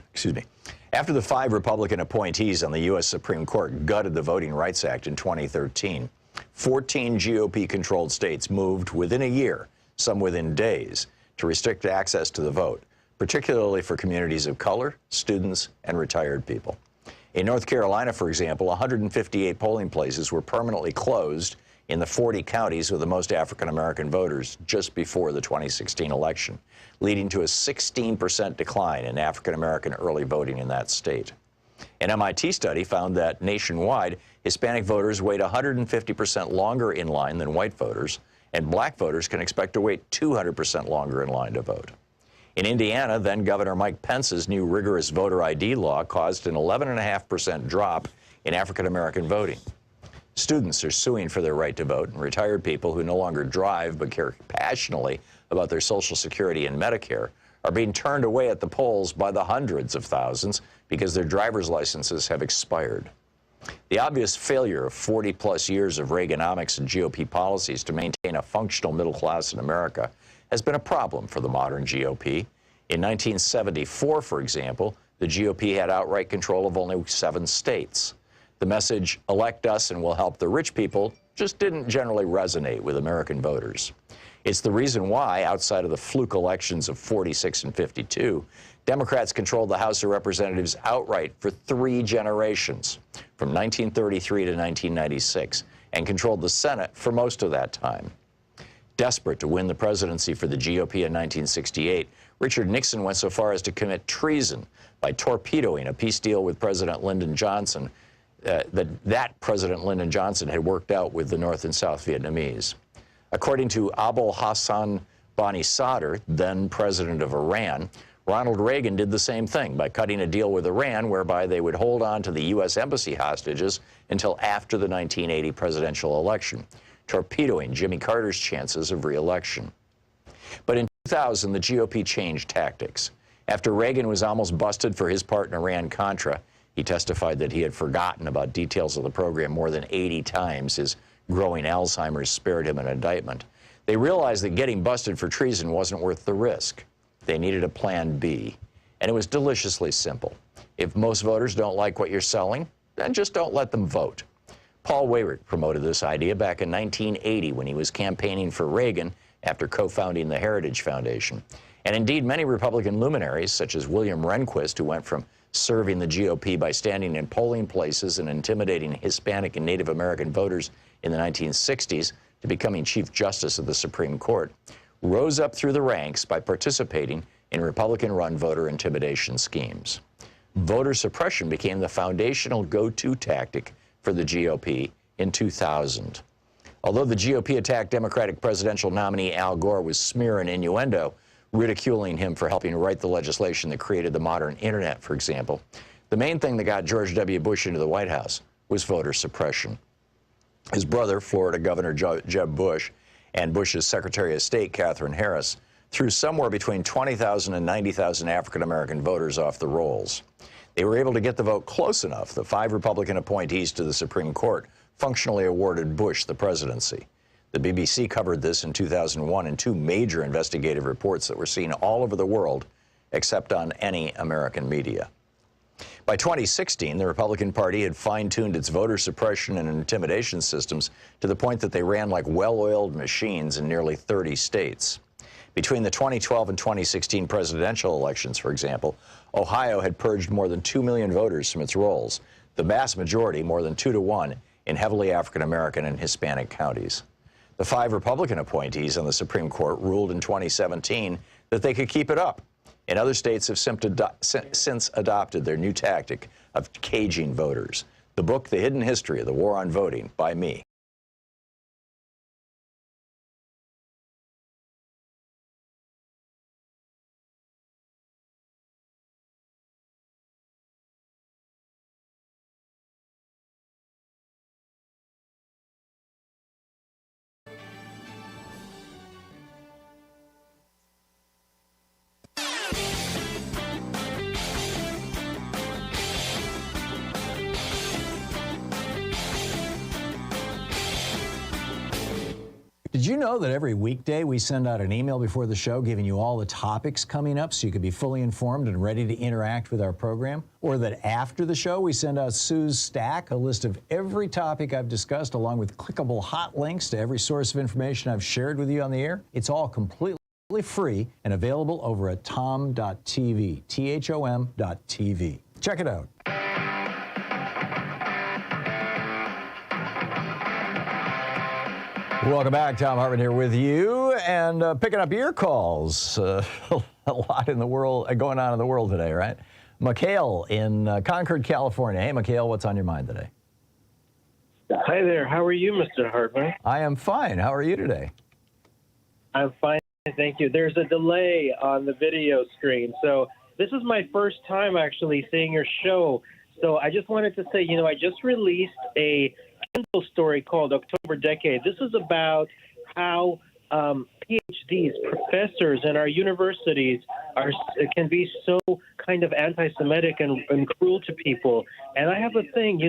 after the 5 Republican appointees on the U.S. Supreme Court gutted the Voting Rights Act in 2013, 14 GOP-controlled states moved within a year, some within days, to restrict access to the vote, particularly for communities of color, students, and retired people. In North Carolina, for example, 158 polling places were permanently closed in the 40 counties with the most African-American voters just before the 2016 election, leading to a 16% decline in African-American early voting in that state. An MIT study found that nationwide, Hispanic voters wait 150% longer in line than white voters, and black voters can expect to wait 200% longer in line to vote. In Indiana, then-Governor Mike Pence's new rigorous voter ID law caused an 11.5% drop in African-American voting. Students are suing for their right to vote, and retired people who no longer drive but care passionately about their Social Security and Medicare are being turned away at the polls by the hundreds of thousands because their driver's licenses have expired. The obvious failure of 40-plus years of Reaganomics and GOP policies to maintain a functional middle class in America has been a problem for the modern GOP. In 1974, for example, the GOP had outright control of only 7 states. The message, elect us and we'll help the rich people, just didn't generally resonate with American voters. It's the reason why, outside of the fluke elections of 46 and 52, Democrats controlled the House of Representatives outright for 3 generations, from 1933 to 1996, and controlled the Senate for most of that time. Desperate to win the presidency for the GOP in 1968, Richard Nixon went so far as to commit treason by torpedoing a peace deal with President Lyndon Johnson that President Lyndon Johnson had worked out with the North and South Vietnamese. According to Abul Hassan Bani Sadr, then president of Iran, Ronald Reagan did the same thing by cutting a deal with Iran whereby they would hold on to the U.S. embassy hostages until after the 1980 presidential election, torpedoing Jimmy Carter's chances of re-election. But in 2000, the GOP changed tactics. After Reagan was almost busted for his part in Iran-Contra, he testified that he had forgotten about details of the program more than 80 times. His growing Alzheimer's spared him an indictment. They realized that getting busted for treason wasn't worth the risk. They needed a plan B, and it was deliciously simple. If most voters don't like what you're selling, then just don't let them vote. Paul Weyrich promoted this idea back in 1980 when he was campaigning for Reagan after co-founding the Heritage Foundation. And indeed, many Republican luminaries, such as William Rehnquist, who went from serving the GOP by standing in polling places and intimidating Hispanic and Native American voters in the 1960s to becoming Chief Justice of the Supreme Court, rose up through the ranks by participating in Republican-run voter intimidation schemes. Voter suppression became the foundational go-to tactic for the GOP in 2000. Although the GOP attacked Democratic presidential nominee Al Gore with smear and innuendo, ridiculing him for helping write the legislation that created the modern internet, for example, the main thing that got George W. Bush into the White House was voter suppression. His brother, Florida Governor Jeb Bush, and Bush's Secretary of State, Katherine Harris, threw somewhere between 20,000 and 90,000 African-American voters off the rolls. They were able to get the vote close enough that 5 Republican appointees to the Supreme Court functionally awarded Bush the presidency. The BBC covered this in 2001 in 2 major investigative reports that were seen all over the world, except on any American media. By 2016, the Republican Party had fine-tuned its voter suppression and intimidation systems to the point that they ran like well-oiled machines in nearly 30 states. Between the 2012 and 2016 presidential elections, for example, Ohio had purged more than 2 million voters from its rolls, the vast majority, more than 2 to 1, in heavily African-American and Hispanic counties. The 5 Republican appointees on the Supreme Court ruled in 2017 that they could keep it up. And other states have since adopted their new tactic of caging voters. The book, The Hidden History of the War on Voting, by me. Did you know that every weekday we send out an email before the show giving you all the topics coming up so you can be fully informed and ready to interact with our program? Or that after the show we send out Sue's Stack, a list of every topic I've discussed along with clickable hot links to every source of information I've shared with you on the air? It's all completely free and available over at thom.tv, THOM.tv. Check it out. Welcome back. Thom Hartmann here with you, and picking up your calls. A lot in the world going on in the world today, right? Mikhail in Concord, California. Hey, Mikhail, what's on your mind today? Hi there. How are you, Mr. Hartmann? I am fine. How are you today? I'm fine, thank you. There's a delay on the video screen, so this is my first time actually seeing your show. So I just wanted to say, I just released a Kindle story called October Decade. This is about how PhDs, professors in our universities can be so kind of anti-Semitic and cruel to people. And I have a thing,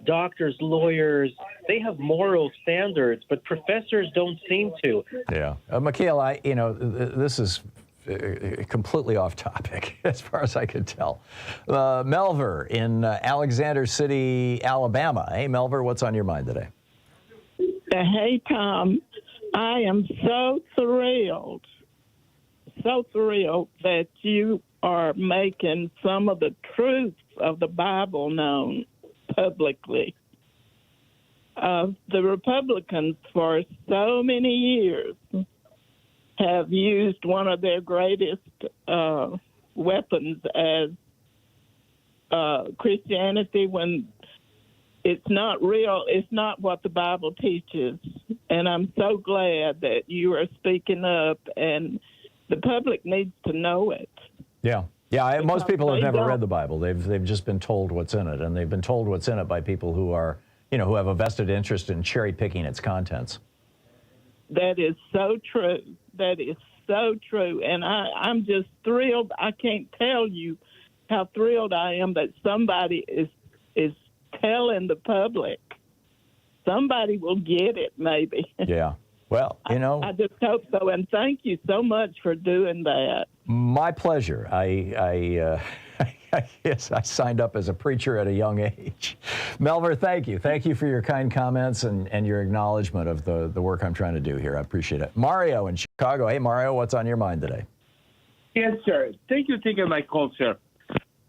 doctors, lawyers, they have moral standards, but professors don't seem to. Yeah. Mikhail, this is completely off topic as far as I could tell. Melver in Alexander City, Alabama. Hey, Melver, what's on your mind today? Hey, Tom. I am so thrilled that you are making some of the truths of the Bible known publicly. The Republicans for so many years have used one of their greatest weapons as Christianity when it's not real, it's not what the Bible teaches. And I'm so glad that you are speaking up, and the public needs to know it. Yeah. Yeah, most people have never read the Bible. They've just been told what's in it, and they've been told what's in it by people who are, who have a vested interest in cherry-picking its contents. That is so true. That is so true. And I'm just thrilled. I can't tell you how thrilled I am that somebody is telling the public. Somebody will get it, maybe. Yeah. Well, I just hope so. And thank you so much for doing that. My pleasure. I guess I signed up as a preacher at a young age. Melver, thank you. Thank you for your kind comments and your acknowledgement of the work I'm trying to do here. I appreciate it. Mario in Chicago. Hey, Mario, what's on your mind today? Yes, sir. Thank you for taking my call, sir.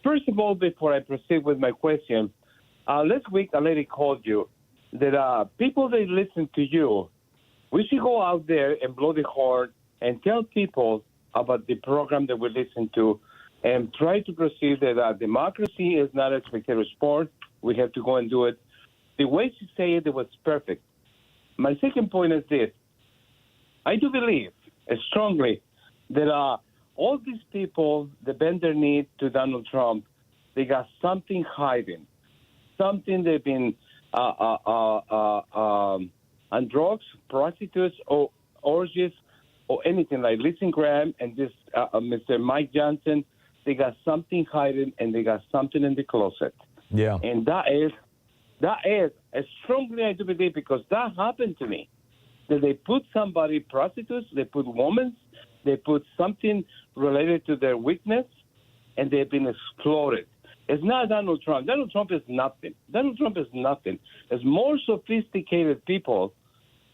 First of all, before I proceed with my question, last week a lady called you that people that listen to you, we should go out there and blow the horn and tell people about the program that we listen to and try to proceed that democracy is not a spectator sport. We have to go and do it. The way she said it was perfect. My second point is this. I do believe strongly that all these people that bend their knee to Donald Trump, they got something hiding, something they've been on drugs, prostitutes, or orgies, or anything like Lizzie Graham and this Mr. Mike Johnson. They got something hiding, and they got something in the closet. Yeah. And that is as strongly I do believe, because that happened to me. That they put somebody, prostitutes, they put women, they put something related to their weakness, and they've been exploded. It's not Donald Trump. Donald Trump is nothing. Donald Trump is nothing. There's more sophisticated people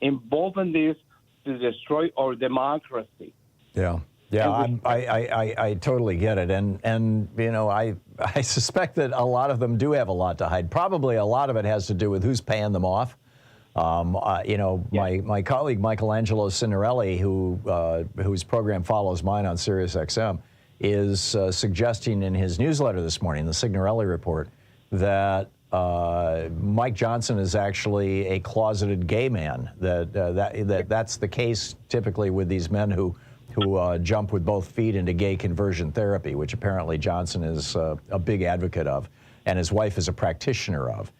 involved in this to destroy our democracy. Yeah. Yeah, I totally get it, and you know, I suspect that a lot of them do have a lot to hide. Probably a lot of it has to do with who's paying them off. You know, my colleague Michelangelo Signorelli, whose program follows mine on Sirius XM, is suggesting in his newsletter this morning, the Signorelli Report, that Mike Johnson is actually a closeted gay man. That's the case typically with these men who jump with both feet into gay conversion therapy, which apparently Johnson is a big advocate of, and his wife is a practitioner of.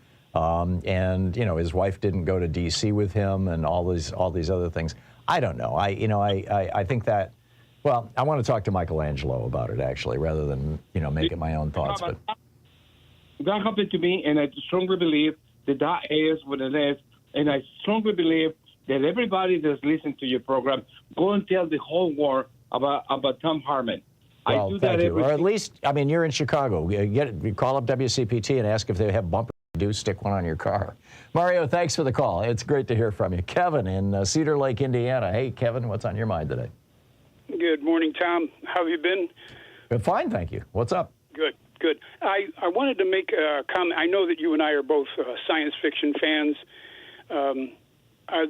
And you know, his wife didn't go to D.C. with him, and all these other things. I don't know. I think that. Well, I want to talk to Michelangelo about it actually, rather than make it my own thoughts. But that happened to me, and I strongly believe that is what it is, and I strongly believe that everybody that's listening to your program go and tell the whole world about Thom Hartmann. Well, I do that every or at least, I mean, you're in Chicago. Call up WCPT and ask if they have bumpers. Do stick one on your car. Mario, thanks for the call. It's great to hear from you. Kevin in Cedar Lake, Indiana. Hey, Kevin, what's on your mind today? Good morning, Tom. How have you been? Fine, thank you. What's up? Good, good. I wanted to make a comment. I know that you and I are both science fiction fans.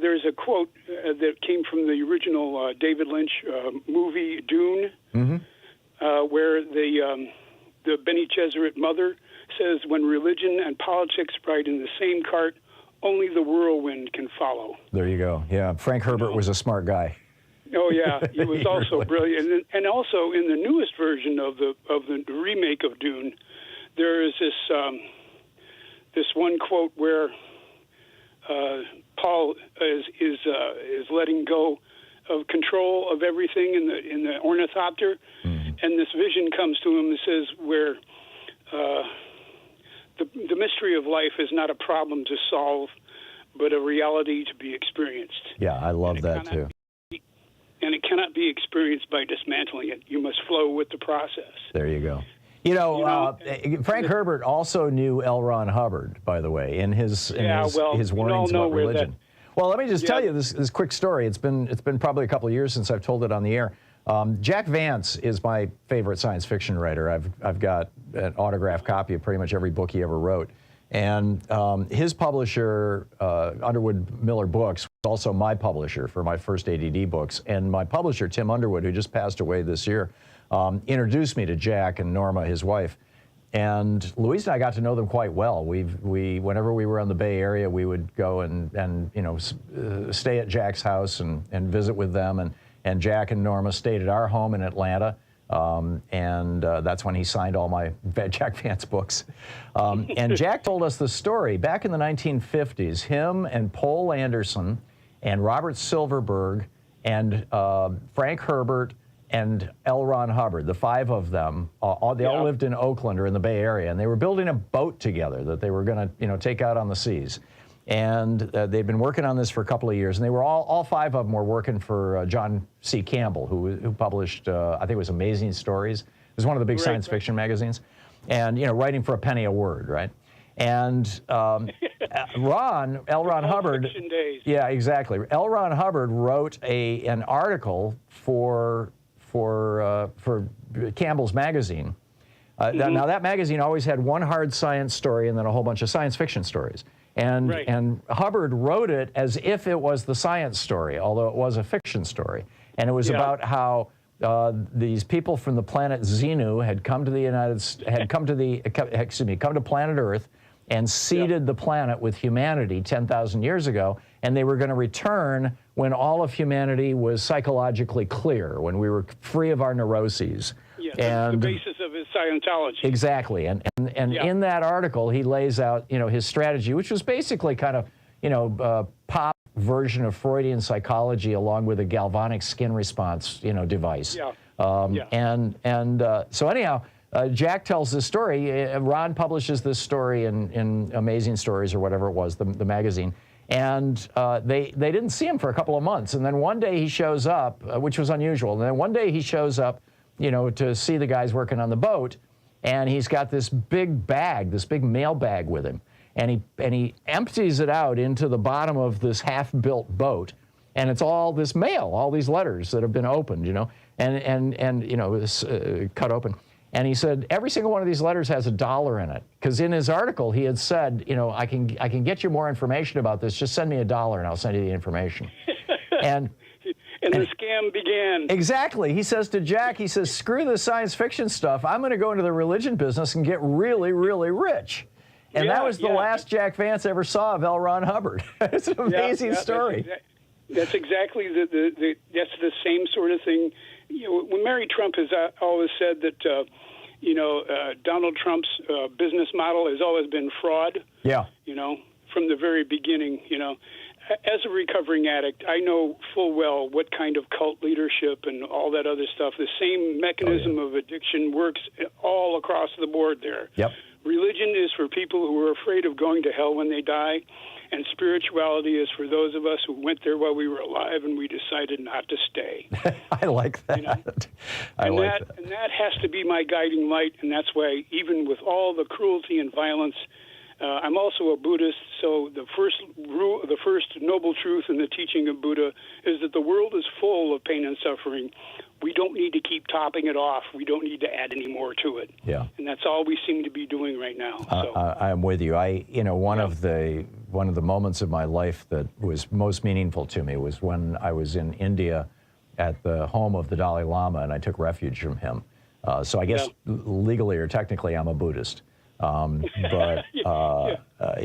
There's a quote that came from the original David Lynch movie Dune, where the Bene Gesserit mother says, "When religion and politics ride in the same cart, only the whirlwind can follow." There you go. Yeah, Frank Herbert was a smart guy. Oh yeah, he was also really brilliant. And also in the newest version of the remake of Dune, there is this one quote where Paul is letting go of control of everything in the ornithopter, and this vision comes to him that says where the mystery of life is not a problem to solve, but a reality to be experienced. Yeah, I love that too. And it cannot be experienced by dismantling it. You must flow with the process. There you go. Frank Herbert also knew L. Ron Hubbard, by the way, in his warnings about religion. Well, let me just tell you this quick story. It's been probably a couple of years since I've told it on the air. Jack Vance is my favorite science fiction writer. I've got an autographed copy of pretty much every book he ever wrote. And his publisher, Underwood Miller Books, was also my publisher for my first ADD books. And my publisher, Tim Underwood, who just passed away this year, introduced me to Jack and Norma, his wife. And Louise and I got to know them quite well. Whenever we were in the Bay Area, we would go and stay at Jack's house and visit with them. And Jack and Norma stayed at our home in Atlanta. That's when he signed all my Jack Vance books. And Jack told us the story. Back in the 1950s, him and Poul Anderson and Robert Silverberg and Frank Herbert and L. Ron Hubbard, the five of them, they all lived in Oakland or in the Bay Area, and they were building a boat together that they were going to take out on the seas. And they'd been working on this for a couple of years, and they were all five of them were working for John C. Campbell, who published, I think it was Amazing Stories. It was one of the big science fiction magazines, and writing for a penny a word, right? And L. Ron Hubbard, yeah, exactly. L. Ron Hubbard wrote an article for Campbell's magazine. Now that magazine always had one hard science story and then a whole bunch of science fiction stories. And Hubbard wrote it as if it was the science story, although it was a fiction story. And it was about how these people from the planet Xenu had come to planet Earth and seeded the planet with humanity 10,000 years ago, and they were going to return when all of humanity was psychologically clear, when we were free of our neuroses. Yeah, that's the basis of his Scientology. Exactly, and in that article, he lays out, his strategy, which was basically kind of, pop version of Freudian psychology, along with a galvanic skin response, device. So anyhow, Jack tells this story. Ron publishes this story in Amazing Stories or whatever it was, the magazine. And they didn't see him for a couple of months. And then one day he shows up, which was unusual. And then one day he shows up, to see the guys working on the boat. and he's got this big bag, this big mail bag with him, and he empties it out into the bottom of this half-built boat, and it's all this mail, all these letters that have been opened, you know, and you know, cut open. And he said every single one of these letters has $1 in it, because in his article he had said, you know, I can get you more information about this. Just send me $1 and I'll send you the information. And the scam began. Exactly. He says to Jack, he says, screw the science fiction stuff. I'm going to go into the religion business and get really, really rich. And that was the last Jack Vance ever saw of L. Ron Hubbard. It's an amazing story. That's exactly that's the same sort of thing. You know, when Mary Trump has always said that, you know, Donald Trump's business model has always been fraud. Yeah. You know, from the very beginning, you know. As a recovering addict, I know full well what kind of cult leadership and all that other stuff. The same mechanism of addiction works all across the board there. Yep. Religion is for people who are afraid of going to hell when they die, and spirituality is for those of us who went there while we were alive and we decided not to stay. I like that. You know? And that has to be my guiding light, and that's why even with all the cruelty and violence, I'm also a Buddhist, so the first noble truth in the teaching of Buddha is that the world is full of pain and suffering. We don't need to keep topping it off. We don't need to add any more to it. Yeah. And that's all we seem to be doing right now. So. I'm with you. One of the moments of my life that was most meaningful to me was when I was in India at the home of the Dalai Lama, and I took refuge from him. So I guess legally or technically I'm a Buddhist. But you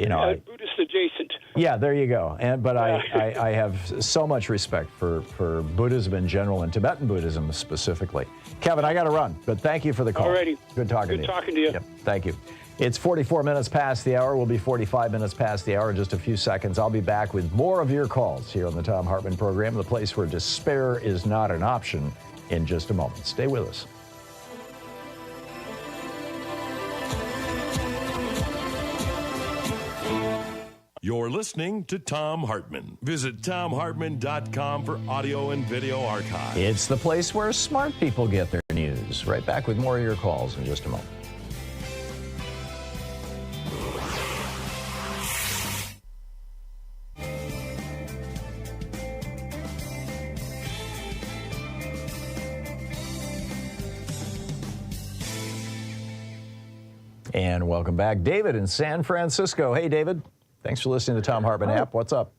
know, Buddhist adjacent. Yeah, there you go. But I have so much respect for Buddhism in general and Tibetan Buddhism specifically. Kevin, I got to run, but thank you for the call. Alrighty. Good talking to you. Good talking to you. Yep, thank you. It's 44 minutes past the hour. We'll be 45 minutes past the hour in just a few seconds. I'll be back with more of your calls here on the Thom Hartmann Program, the place where despair is not an option, in just a moment. Stay with us. You're listening to Thom Hartmann. Visit thomhartmann.com for audio and video archives. It's the place where smart people get their news. Right back with more of your calls in just a moment. And welcome back. David in San Francisco. Hey, David. Thanks for listening to the Thom Hartmann app. What's up?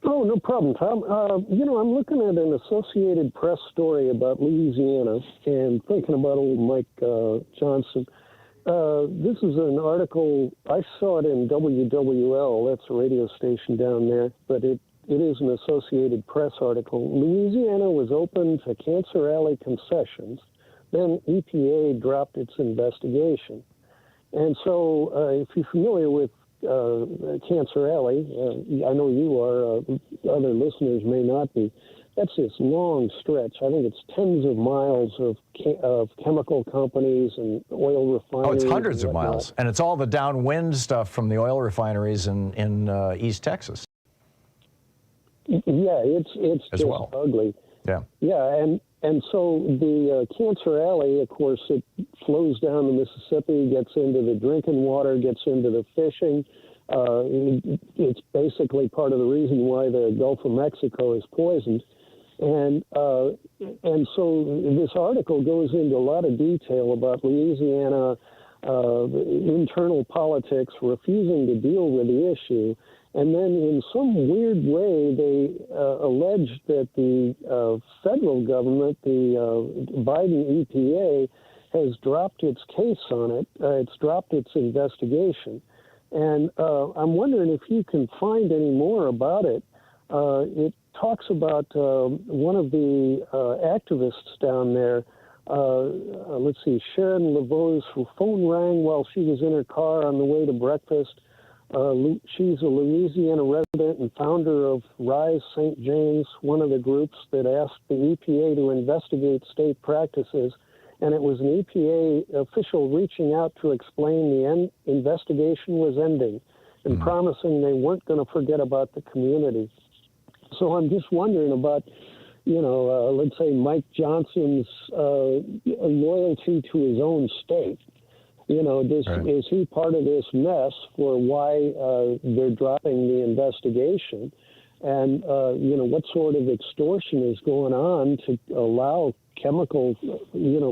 Oh, no problem, Tom. You know, I'm looking at an Associated Press story about Louisiana and thinking about old Mike Johnson. This is an article, I saw it in WWL, that's a radio station down there, but it is an Associated Press article. Louisiana was open to Cancer Alley concessions, then EPA dropped its investigation. And so if you're familiar with Cancer Alley, I know you are, other listeners may not be. That's this long stretch. I think it's tens of miles of chemical companies and oil refineries. Oh, it's hundreds of miles. And it's all the downwind stuff from the oil refineries in East Texas. Yeah, it's just ugly. Yeah. Yeah, and so the Cancer Alley, of course, it flows down the Mississippi, gets into the drinking water, gets into the fishing. It's basically part of the reason why the Gulf of Mexico is poisoned. And so this article goes into a lot of detail about Louisiana internal politics refusing to deal with the issue. And then in some weird way, they allege that the federal government, the Biden EPA, has dropped its case on it. It's dropped its investigation. And I'm wondering if you can find any more about it. It talks about one of the activists down there. Let's see, Sharon Laveau's phone rang while she was in her car on the way to breakfast. She's a Louisiana resident and founder of Rise St. James, one of the groups that asked the EPA to investigate state practices. And it was an EPA official reaching out to explain the investigation was ending and promising they weren't going to forget about the community. So I'm just wondering about, let's say Mike Johnson's loyalty to his own state. Is he part of this mess for why they're dropping the investigation? And, what sort of extortion is going on to allow chemical,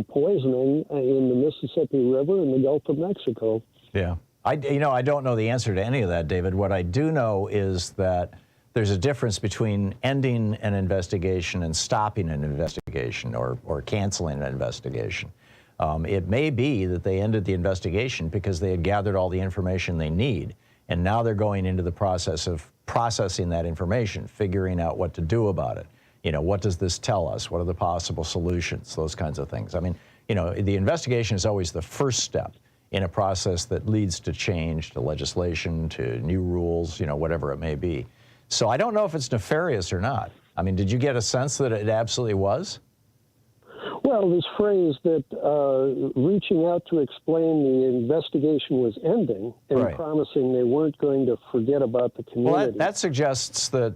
poisoning in the Mississippi River and the Gulf of Mexico? Yeah. I don't know the answer to any of that, David. What I do know is that there's a difference between ending an investigation and stopping an investigation or canceling an investigation. It may be that they ended the investigation because they had gathered all the information they need, and now they're going into the process of processing that information, figuring out what to do about it. What does this tell us? What are the possible solutions? Those kinds of things. I mean, the investigation is always the first step in a process that leads to change, to legislation, to new rules, whatever it may be. So I don't know if it's nefarious or not. I mean, did you get a sense that it absolutely was? Well, this phrase that reaching out to explain the investigation was ending and promising they weren't going to forget about the community. Well, that suggests that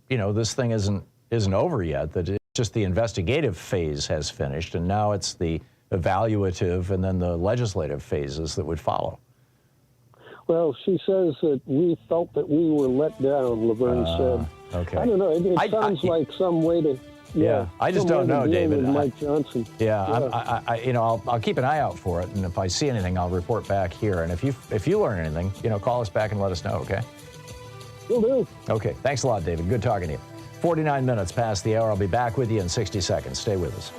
this thing isn't over yet, that it's just the investigative phase has finished, and now it's the evaluative and then the legislative phases that would follow. Well, she says that we felt that we were let down, Laverne said. Okay. I don't know. It sounds like some way to... Yeah, I just don't know, David. Mike Johnson. Yeah, I'll keep an eye out for it, and if I see anything, I'll report back here. And if you learn anything, call us back and let us know, okay? Will do. Okay, thanks a lot, David. Good talking to you. 49 minutes past the hour. I'll be back with you in 60 seconds. Stay with us.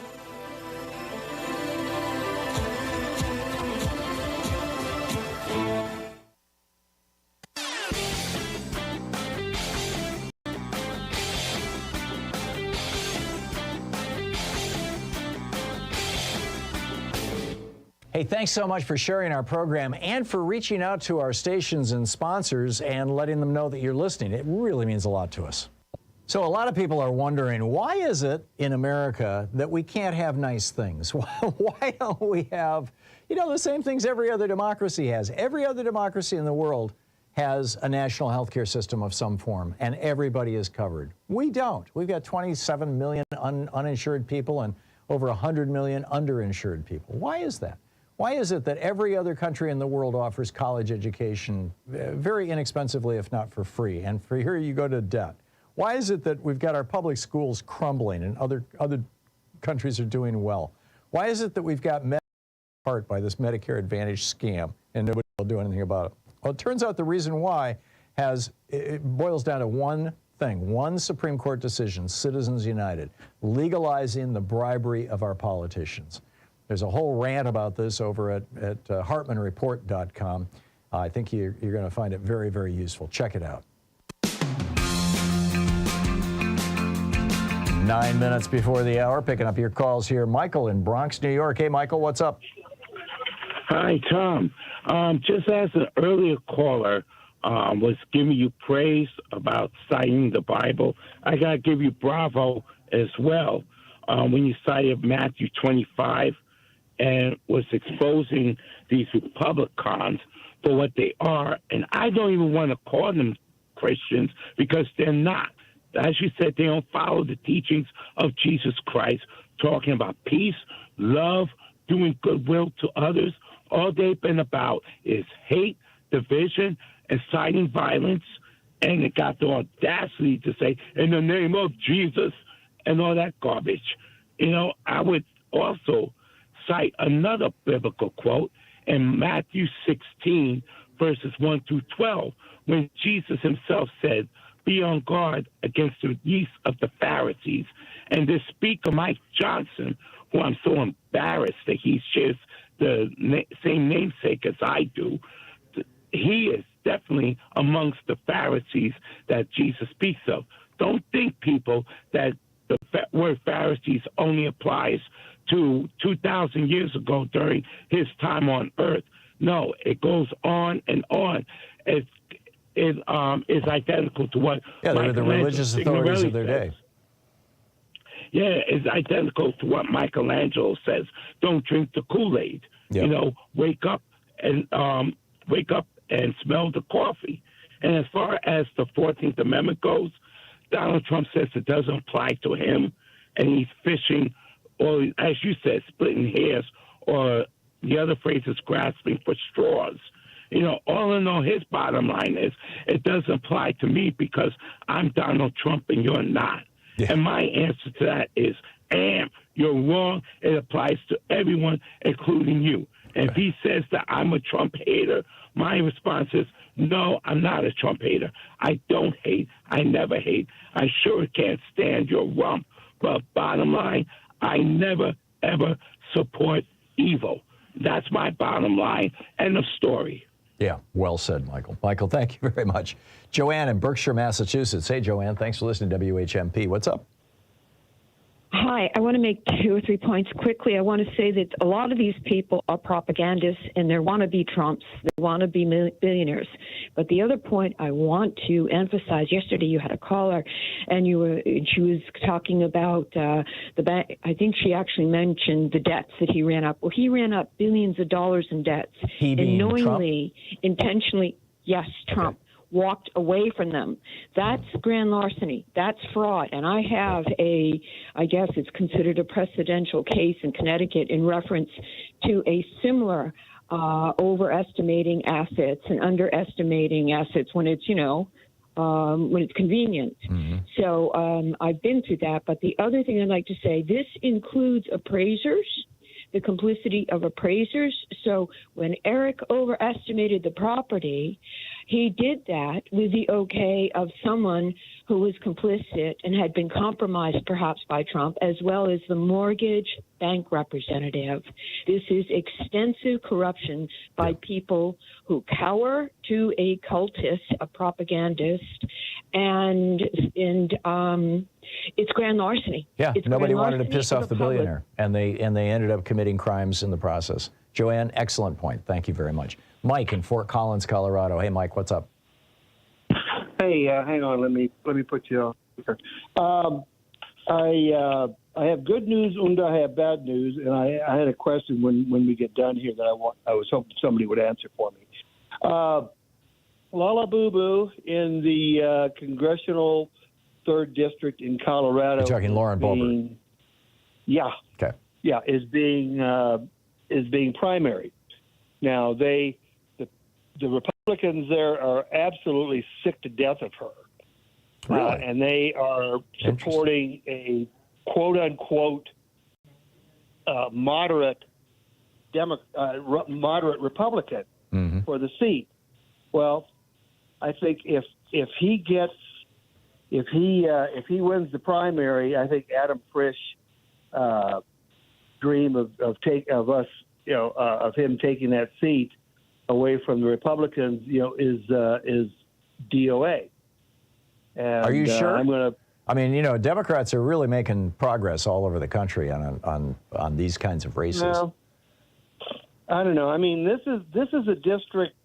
Hey, thanks so much for sharing our program and for reaching out to our stations and sponsors and letting them know that you're listening. It really means a lot to us. So a lot of people are wondering, why is it in America that we can't have nice things? Why don't we have, the same things every other democracy has? Every other democracy in the world has a national health care system of some form, and everybody is covered. We don't. We've got 27 million uninsured people and over 100 million underinsured people. Why is that? Why is it that every other country in the world offers college education very inexpensively, if not for free, and for here you go to debt? Why is it that we've got our public schools crumbling and other countries are doing well? Why is it that we've got Medicare part by this Medicare Advantage scam and nobody will do anything about it? Well, it turns out the reason why it boils down to one thing, one Supreme Court decision, Citizens United, legalizing the bribery of our politicians. There's a whole rant about this over at HartmannReport.com. I think you're going to find it very, very useful. Check it out. 9 minutes before the hour, picking up your calls here. Michael in Bronx, New York. Hey, Michael, what's up? Hi, Tom. Just as an earlier caller was giving you praise about citing the Bible, I got to give you bravo as well when you cited Matthew 25 and was exposing these Republicans for what they are. And I don't even want to call them Christians because they're not. As you said, they don't follow the teachings of Jesus Christ, talking about peace, love, doing goodwill to others. All they've been about is hate, division, inciting violence, and it got the audacity to say, in the name of Jesus, and all that garbage. I would also cite another biblical quote in Matthew 16, verses 1 through 12, when Jesus himself said, be on guard against the yeast of the Pharisees. And this speaker, Mike Johnson, who I'm so embarrassed that he shares the same namesake as I do, he is definitely amongst the Pharisees that Jesus speaks of. Don't think, people, that the word Pharisees only applies to 2,000 years ago during his time on earth. No, it goes on and on. It is identical to what they were the religious authorities of their day. Yeah, it's identical to what Michelangelo says. Don't drink the Kool-Aid. Yep. Wake up and smell the coffee. And as far as the 14th Amendment goes, Donald Trump says it doesn't apply to him, and he's fishing, or as you said, splitting hairs, or The other phrase is grasping for straws. You know, all in all, his bottom line is it doesn't apply to me because I'm Donald Trump and you're not. Yeah. And my answer to that is, you're wrong. It applies to everyone, including you. And if he says that I'm a Trump hater, my response is, no, I'm not a Trump hater. I don't hate. I never hate. I sure can't stand your rump. But bottom line, I never, ever support evil. That's my bottom line. End of story. Yeah, well said, Michael. Michael, thank you very much. Joanne in Berkshire, Massachusetts. Hey, Joanne, thanks for listening to WHMP. What's up? Hi, I want to make 2 or 3 points quickly. I want to say that a lot of these people are propagandists and they want to be Trumps. They want to be billionaires. But the other point I want to emphasize, yesterday you had a caller and she was talking about the bank. I think she actually mentioned the debts that he ran up. Well, he ran up billions of dollars in debts. He being knowingly, Trump? Intentionally, yes, Trump. Okay. Walked away from them. That's grand larceny. That's fraud. And I have I guess it's considered a precedential case in Connecticut in reference to a similar overestimating assets and underestimating assets when it's, when it's convenient. Mm-hmm. So I've been through that. But the other thing I'd like to say, this includes appraisers, the complicity of appraisers. So when Eric overestimated the property, he did that with the okay of someone who was complicit and had been compromised perhaps by Trump, as well as the mortgage bank representative. This is extensive corruption by people who cower to a cultist, a propagandist, and it's grand larceny. Yeah, it's nobody wanted to piss off the billionaire, and they ended up committing crimes in the process. Joanne, excellent point. Thank you very much. Mike in Fort Collins, Colorado. Hey, Mike, what's up? Hey, hang on. Let me put you on. I have good news and I have bad news, and I had a question when we get done here that I was hoping somebody would answer for me. Lala Boo Boo in the congressional 3rd district in Colorado. You're talking Lauren Boebert. Yeah. Okay. Yeah, is being primaried. Now the Republicans there are absolutely sick to death of her. Really? And they are supporting a quote-unquote moderate Republican for the seat. Well, I think if he wins the primary, I think Adam Frisch dream of him taking that seat away from the Republicans, is DOA. And, are you sure? Democrats are really making progress all over the country on these kinds of races. Well, I don't know. I mean, this is a district,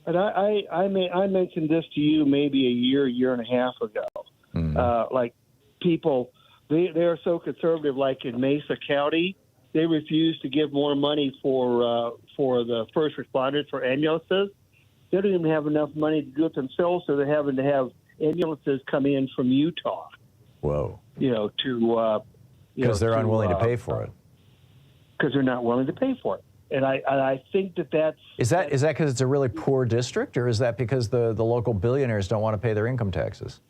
and I mentioned this to you maybe a year and a half ago. Mm-hmm. Like people, they are so conservative. Like in Mesa County, they refuse to give more money for the first responders for ambulances. They don't even have enough money to do it themselves, so they're having to have ambulances come in from Utah. Whoa. Because they're unwilling to pay for it. Because they're not willing to pay for it. And I think that's... Is that because it's a really poor district, or is that because the local billionaires don't want to pay their income taxes?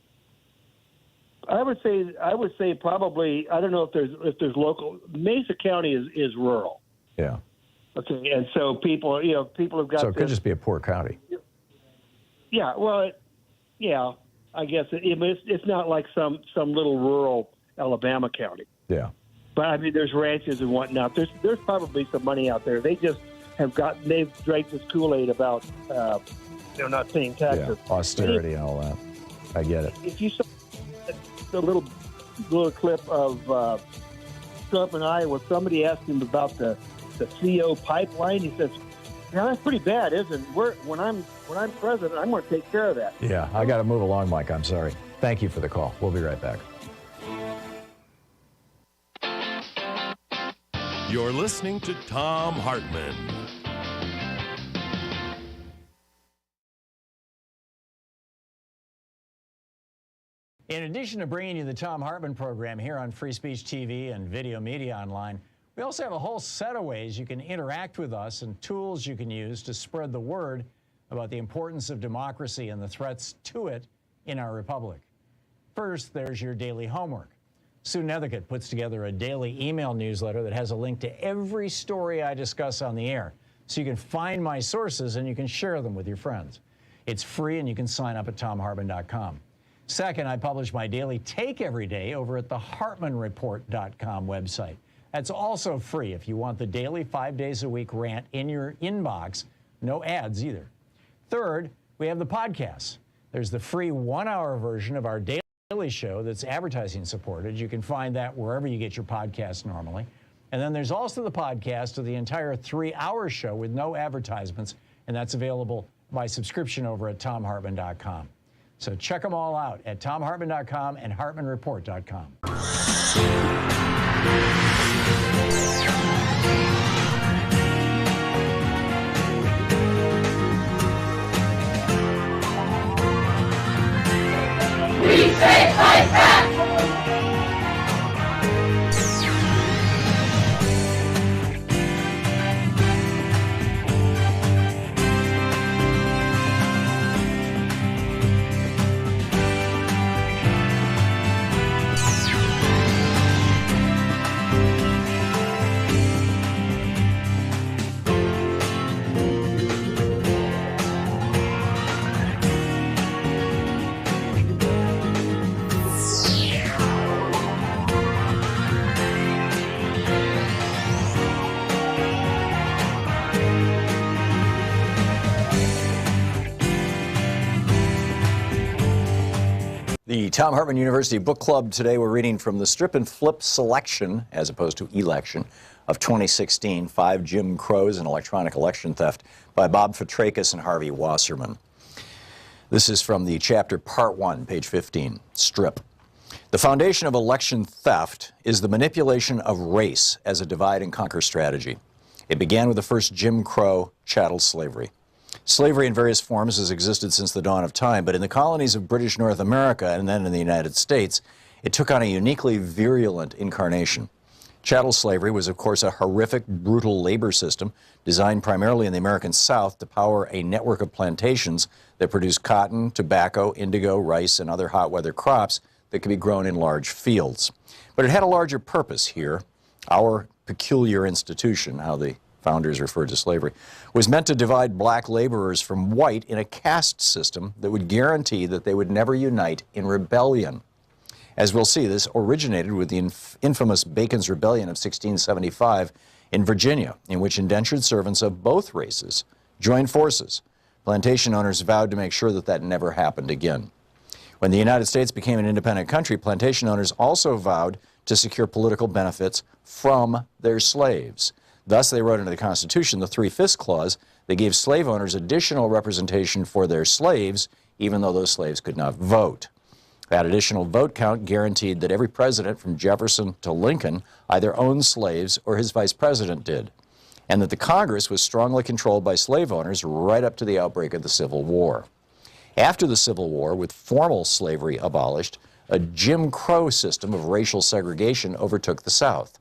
I would say probably, I don't know if there's local. Mesa County is rural. Yeah. Okay, and so people have got. So it could just be a poor county. Yeah. Well, I guess it's not like some little rural Alabama county. Yeah. But I mean, there's ranches and whatnot. There's probably some money out there. They just they've drank this Kool-Aid about not paying taxes. Yeah, austerity and all that. I get it. If you saw the little clip of Trump in Iowa, somebody asked him about the CO pipeline. He says, "Yeah, that's pretty bad, isn't it? When I'm president, I'm going to take care of that." Yeah, I got to move along, Mike. I'm sorry. Thank you for the call. We'll be right back. You're listening to Thom Hartmann. In addition to bringing you the Thom Hartmann Program here on Free Speech TV and Video Media Online, We also have a whole set of ways you can interact with us and tools you can use to spread the word about the importance of democracy and the threats to it in our republic. First, there's your daily homework. Sue Nethercutt puts together a daily email newsletter that has a link to every story I discuss on the air, so you can find my sources and you can share them with your friends. It's free and you can sign up at thomhartmann.com. Second, I publish my daily take every day over at the hartmannreport.com website. That's also free if you want the daily 5 days a week rant in your inbox. No ads either. Third, we have the podcasts. There's the free 1-hour version of our daily show that's advertising supported. You can find that wherever you get your podcasts normally. And then there's also the podcast of the entire 3-hour show with no advertisements, and that's available by subscription over at thomhartmann.com. So check them all out at thomhartmann.com and hartmannreport.com. We say fight back! The Thom Hartmann University Book Club today, we're reading from the Strip and Flip Selection, as opposed to Election, of 2016, 5 Jim Crows and Electronic Election Theft by Bob Fitrakis and Harvey Wasserman. This is from the chapter Part 1, page 15, Strip. The foundation of election theft is the manipulation of race as a divide and conquer strategy. It began with the first Jim Crow chattel slavery. Slavery in various forms has existed since the dawn of time, but in the colonies of British North America and then in the United States, it took on a uniquely virulent incarnation. Chattel slavery was, of course, a horrific, brutal labor system designed primarily in the American South to power a network of plantations that produced cotton, tobacco, indigo, rice, and other hot weather crops that could be grown in large fields. But it had a larger purpose here. Our peculiar institution, how the founders referred to slavery, was meant to divide black laborers from white in a caste system that would guarantee that they would never unite in rebellion. As we'll see, this originated with the infamous Bacon's Rebellion of 1675 in Virginia, in which indentured servants of both races joined forces. Plantation owners vowed to make sure that that never happened again. When the United States became an independent country, plantation owners also vowed to secure political benefits from their slaves. Thus, they wrote into the Constitution the 3/5 clause that gave slave owners additional representation for their slaves, even though those slaves could not vote. That additional vote count guaranteed that every president from Jefferson to Lincoln either owned slaves or his vice president did, and that the Congress was strongly controlled by slave owners right up to the outbreak of the Civil War. After the Civil War, with formal slavery abolished, a Jim Crow system of racial segregation overtook the South.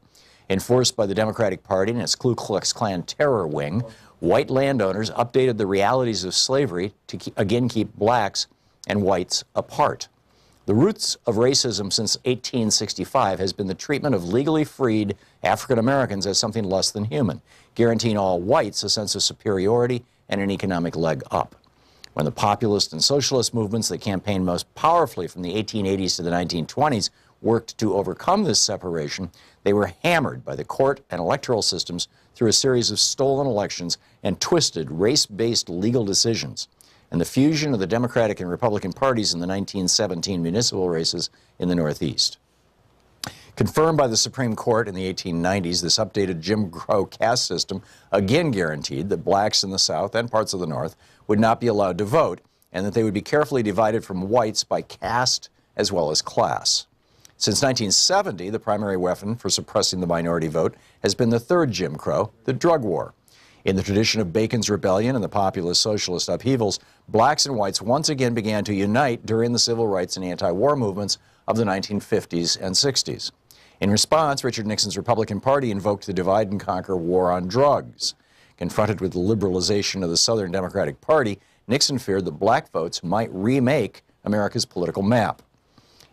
Enforced by the Democratic Party and its Ku Klux Klan terror wing, white landowners updated the realities of slavery to again keep blacks and whites apart. The roots of racism since 1865 has been the treatment of legally freed African Americans as something less than human, guaranteeing all whites a sense of superiority and an economic leg up. When the populist and socialist movements that campaigned most powerfully from the 1880s to the 1920s worked to overcome this separation, they were hammered by the court and electoral systems through a series of stolen elections and twisted race-based legal decisions, and the fusion of the Democratic and Republican parties in the 1917 municipal races in the Northeast. Confirmed by the Supreme Court in the 1890s, this updated Jim Crow caste system again guaranteed that blacks in the South and parts of the North would not be allowed to vote, and that they would be carefully divided from whites by caste as well as class. Since 1970, the primary weapon for suppressing the minority vote has been the third Jim Crow, the drug war. In the tradition of Bacon's Rebellion and the populist socialist upheavals, blacks and whites once again began to unite during the civil rights and anti-war movements of the 1950s and 60s. In response, Richard Nixon's Republican Party invoked the divide and conquer war on drugs. Confronted with the liberalization of the Southern Democratic Party, Nixon feared that black votes might remake America's political map.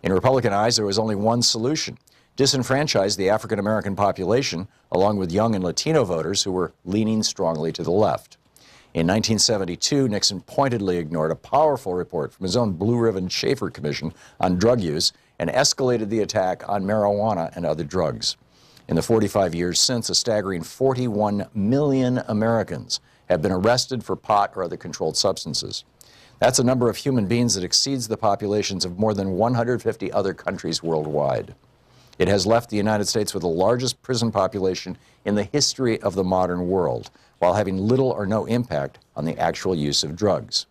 In Republican eyes, there was only one solution: disenfranchise the African American population, along with young and Latino voters who were leaning strongly to the left. In 1972, Nixon pointedly ignored a powerful report from his own Blue Ribbon Schaefer Commission on drug use and escalated the attack on marijuana and other drugs. In the 45 years since, a staggering 41 million Americans have been arrested for pot or other controlled substances. That's a number of human beings that exceeds the populations of more than 150 other countries worldwide. It has left the United States with the largest prison population in the history of the modern world, while having little or no impact on the actual use of drugs.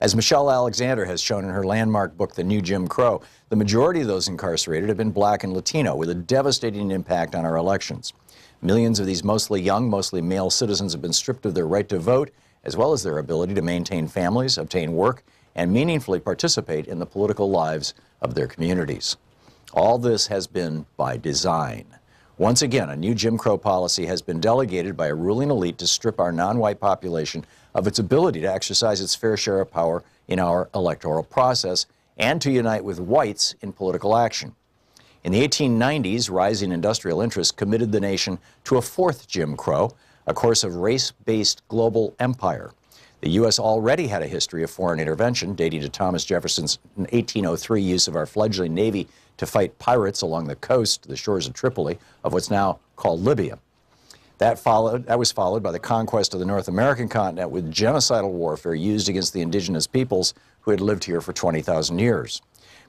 As Michelle Alexander has shown in her landmark book, The New Jim Crow, the majority of those incarcerated have been black and Latino, with a devastating impact on our elections. Millions of these mostly young, mostly male citizens have been stripped of their right to vote, as well as their ability to maintain families, obtain work, and meaningfully participate in the political lives of their communities. All this has been by design. Once again, a new Jim Crow policy has been delegated by a ruling elite to strip our non-white population of its ability to exercise its fair share of power in our electoral process and to unite with whites in political action. In the 1890s, rising industrial interests committed the nation to a fourth Jim Crow, a course of race-based global empire. The U.S. already had a history of foreign intervention, dating to Thomas Jefferson's 1803 use of our fledgling Navy to fight pirates along the coast, the shores of Tripoli, of what's now called Libya. That was followed by the conquest of the North American continent with genocidal warfare used against the indigenous peoples who had lived here for 20,000 years.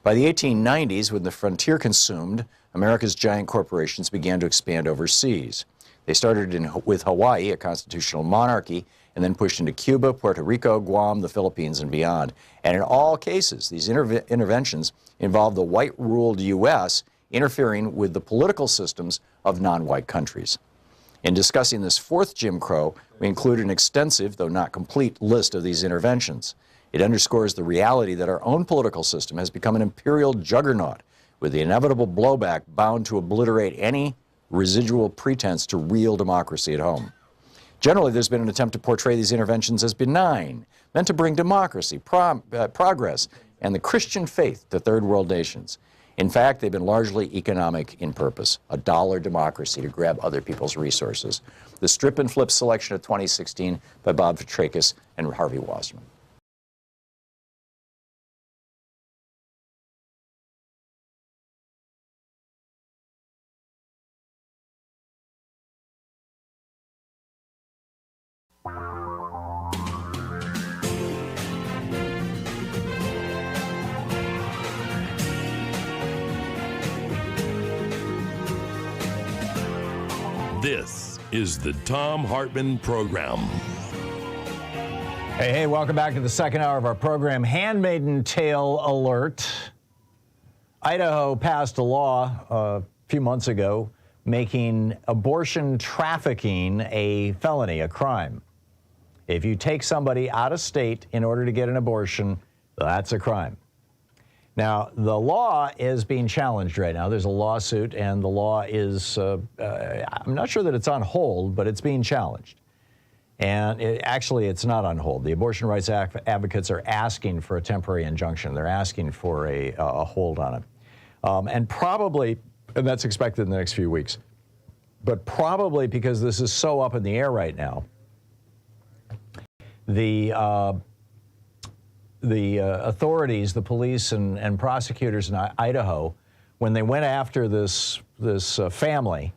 By the 1890s, when the frontier consumed, America's giant corporations began to expand overseas. They started with Hawaii, a constitutional monarchy, and then pushed into Cuba, Puerto Rico, Guam, the Philippines, and beyond. And in all cases, these interventions involved the white-ruled U.S. interfering with the political systems of non-white countries. In discussing this fourth Jim Crow, we include an extensive, though not complete, list of these interventions. It underscores the reality that our own political system has become an imperial juggernaut, with the inevitable blowback bound to obliterate any residual pretense to real democracy at home. Generally, there's been an attempt to portray these interventions as benign, meant to bring democracy, progress, and the Christian faith to third world nations. In fact, they've been largely economic in purpose, a dollar democracy to grab other people's resources. The strip and flip selection of 2016 by Bob Petrakis and Harvey Wasserman. This is the Thom Hartmann Program. Hey, welcome back to the second hour of our program. Handmaiden tale alert. Idaho passed a law a few months ago making abortion trafficking a felony, a crime. If you take somebody out of state in order to get an abortion, that's a crime. Now, the law is being challenged right now. There's a lawsuit, and the law is, I'm not sure that it's on hold, but it's being challenged. And actually, it's not on hold. The abortion rights advocates are asking for a temporary injunction. They're asking for a hold on it. And probably, and that's expected in the next few weeks, but probably because this is so up in the air right now, the authorities, the police and prosecutors in Idaho, when they went after this family,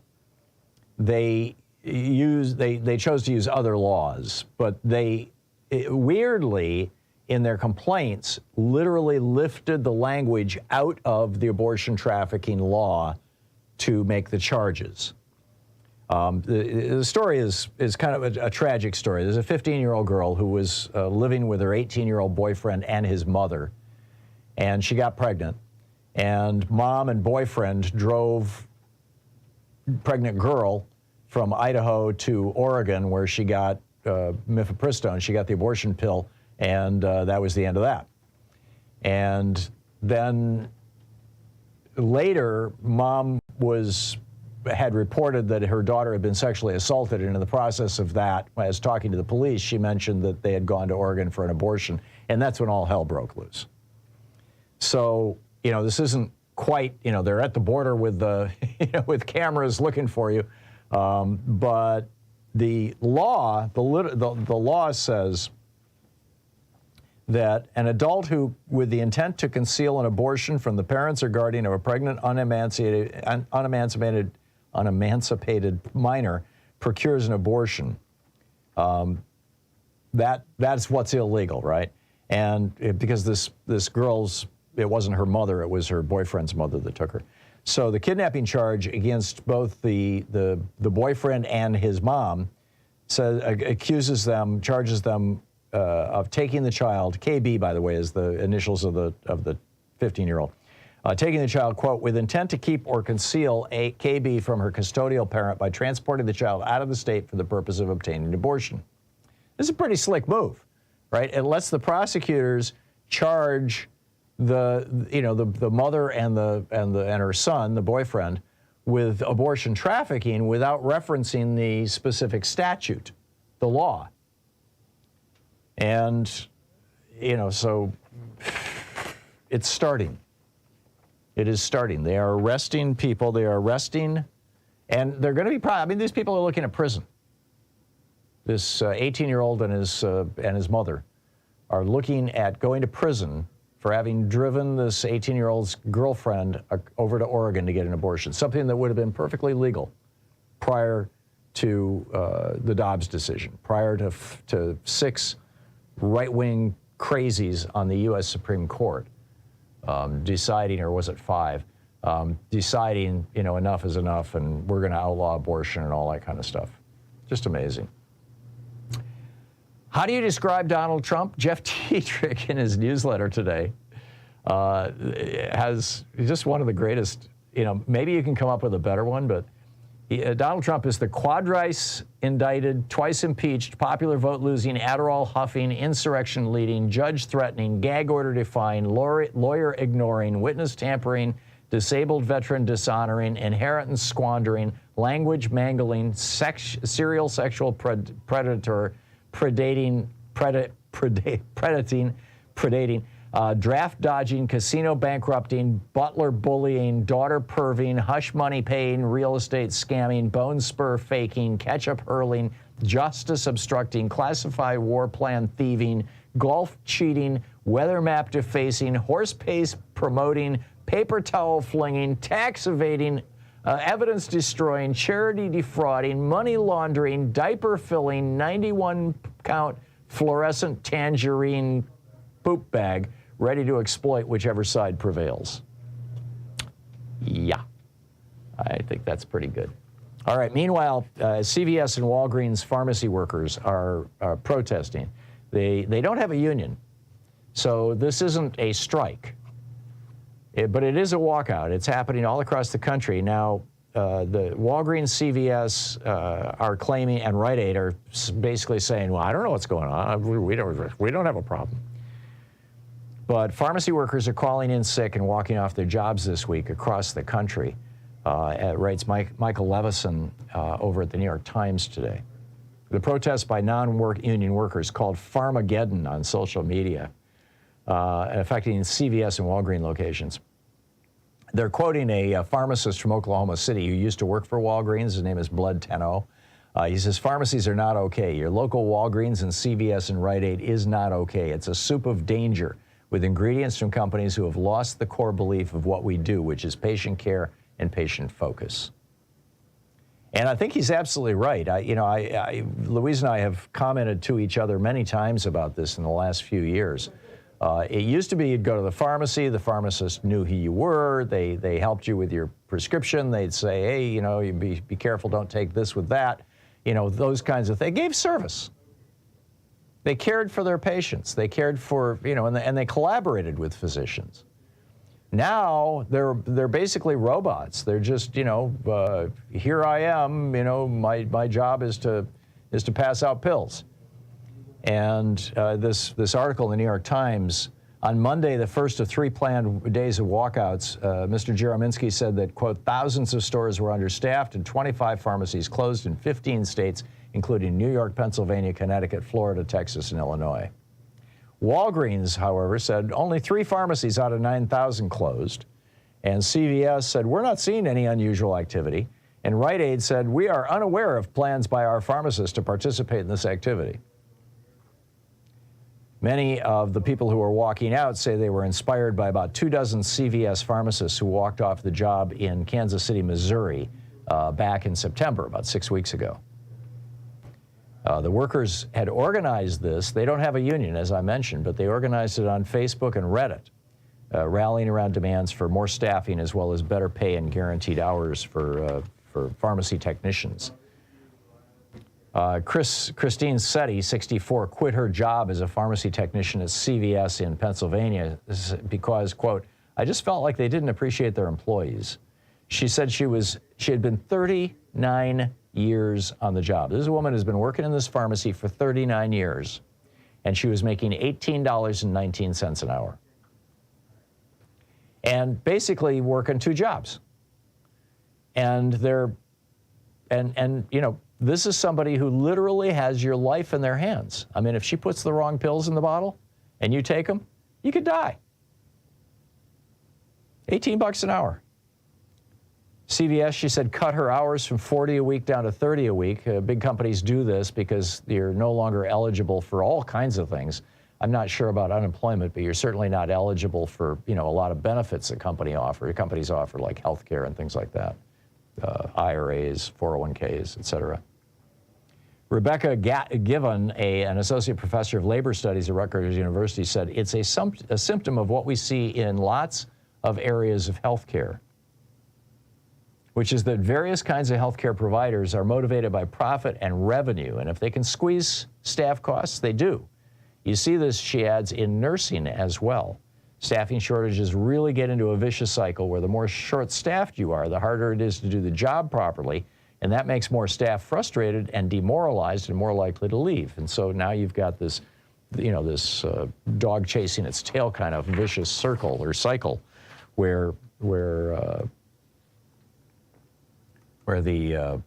they chose to use other laws, but they weirdly in their complaints literally lifted the language out of the abortion trafficking law to make the charges. The story is kind of a tragic story. There's a 15-year-old girl who was living with her 18-year-old boyfriend and his mother, and she got pregnant. And mom and boyfriend drove pregnant girl from Idaho to Oregon, where she got mifepristone. She got the abortion pill, and that was the end of that. And then later, mom had reported that her daughter had been sexually assaulted, and in the process of that, as talking to the police, she mentioned that they had gone to Oregon for an abortion, and that's when all hell broke loose. So, this isn't quite, they're at the border with the, with cameras looking for you, but the law, the law says that an adult who, with the intent to conceal an abortion from the parents or guardian of a pregnant, unemancipated minor procures an abortion. That's what's illegal, right? And because this girl's, it wasn't her mother, it was her boyfriend's mother that took her. So the kidnapping charge against both the boyfriend and his mom charges them of taking the child. KB, by the way, is the initials of the 15-year-old. Taking the child, quote, with intent to keep or conceal a KB from her custodial parent by transporting the child out of the state for the purpose of obtaining an abortion. This is a pretty slick move, right? It lets the prosecutors charge the mother and her son, the boyfriend, with abortion trafficking without referencing the specific statute, the law. And, so it's starting. It is starting. They are arresting people. They are arresting, and they're going to be these people are looking at prison. This 18-year-old and his mother are looking at going to prison for having driven this 18-year-old's girlfriend over to Oregon to get an abortion, something that would have been perfectly legal prior to the Dobbs decision, prior to 6 right-wing crazies on the U.S. Supreme Court. Deciding, or was it 5, deciding, enough is enough and we're going to outlaw abortion and all that kind of stuff. Just amazing. How do you describe Donald Trump? Jeff Dietrich, in his newsletter today, has just one of the greatest, maybe you can come up with a better one, but Donald Trump is the quadrice indicted, twice impeached, popular vote losing, Adderall huffing, insurrection leading, judge threatening, gag order defying, lawyer ignoring, witness tampering, disabled veteran dishonoring, inheritance squandering, language mangling, serial sexual predator, predating, draft dodging, casino bankrupting, butler bullying, daughter perving, hush money paying, real estate scamming, bone spur faking, ketchup hurling, justice obstructing, classified war plan thieving, golf cheating, weather map defacing, horse pace promoting, paper towel flinging, tax evading, evidence destroying, charity defrauding, money laundering, diaper filling, 91-count fluorescent tangerine poop bag, ready to exploit whichever side prevails. Yeah, I think that's pretty good. All right, meanwhile, CVS and Walgreens pharmacy workers are protesting. They don't have a union, so this isn't a strike. But it is a walkout. It's happening all across the country. Now, the Walgreens, CVS are claiming, and Rite Aid are basically saying, well, I don't know what's going on. We don't have a problem. But pharmacy workers are calling in sick and walking off their jobs this week across the country, writes Michael Levison over at the New York Times today. The protest by non-union workers called Pharmageddon on social media, affecting CVS and Walgreens locations. They're quoting a pharmacist from Oklahoma City who used to work for Walgreens. His name is Blood Tenno. He says, pharmacies are not okay. Your local Walgreens and CVS and Rite Aid is not okay. It's a soup of danger with ingredients from companies who have lost the core belief of what we do, which is patient care and patient focus. And I think he's absolutely right. Louise and I have commented to each other many times about this in the last few years. It used to be you'd go to the pharmacy, the pharmacist knew who you were, they helped you with your prescription, they'd say, hey, you be careful, don't take this with that, those kinds of things. They gave service. They cared for their patients. They cared for, and they collaborated with physicians. Now they're basically robots. They're just, here I am, my job is to pass out pills. And this article in the New York Times On Monday, the first of 3 planned days of walkouts, Mr. Jerominski said that, quote, thousands of stores were understaffed and 25 pharmacies closed in 15 states, including New York, Pennsylvania, Connecticut, Florida, Texas, and Illinois. Walgreens, however, said only 3 pharmacies out of 9,000 closed. And CVS said, we're not seeing any unusual activity. And Rite Aid said, we are unaware of plans by our pharmacists to participate in this activity. Many of the people who are walking out say they were inspired by about 24 CVS pharmacists who walked off the job in Kansas City, Missouri, back in September, about 6 weeks ago. The workers had organized this. They don't have a union, as I mentioned, but they organized it on Facebook and Reddit, rallying around demands for more staffing as well as better pay and guaranteed hours for pharmacy technicians. Christine Setti, 64, quit her job as a pharmacy technician at CVS in Pennsylvania because, quote, I just felt like they didn't appreciate their employees. She said she had been 39 years on the job. This is a woman who's been working in this pharmacy for 39 years, and she was making $18.19 an hour. And basically working 2 jobs. And you know, this is somebody who literally has your life in their hands. I mean, if she puts the wrong pills in the bottle and you take them, you could die. $18 an hour. CVS, she said, cut her hours from 40 a week down to 30 a week. Big companies do this because you're no longer eligible for all kinds of things. I'm not sure about unemployment, but you're certainly not eligible for, you know, a lot of benefits that companies offer, like health care and things like that. IRAs, 401ks, et cetera. Rebecca Given, an associate professor of labor studies at Rutgers University, said it's a symptom of what we see in lots of areas of healthcare, which is that various kinds of healthcare providers are motivated by profit and revenue, and if they can squeeze staff costs, they do. You see this, she adds, in nursing as well. Staffing shortages really get into a vicious cycle where the more short-staffed you are, the harder it is to do the job properly, and that makes more staff frustrated and demoralized and more likely to leave. And so now you've got this, you know, this dog chasing its tail kind of vicious circle or cycle where the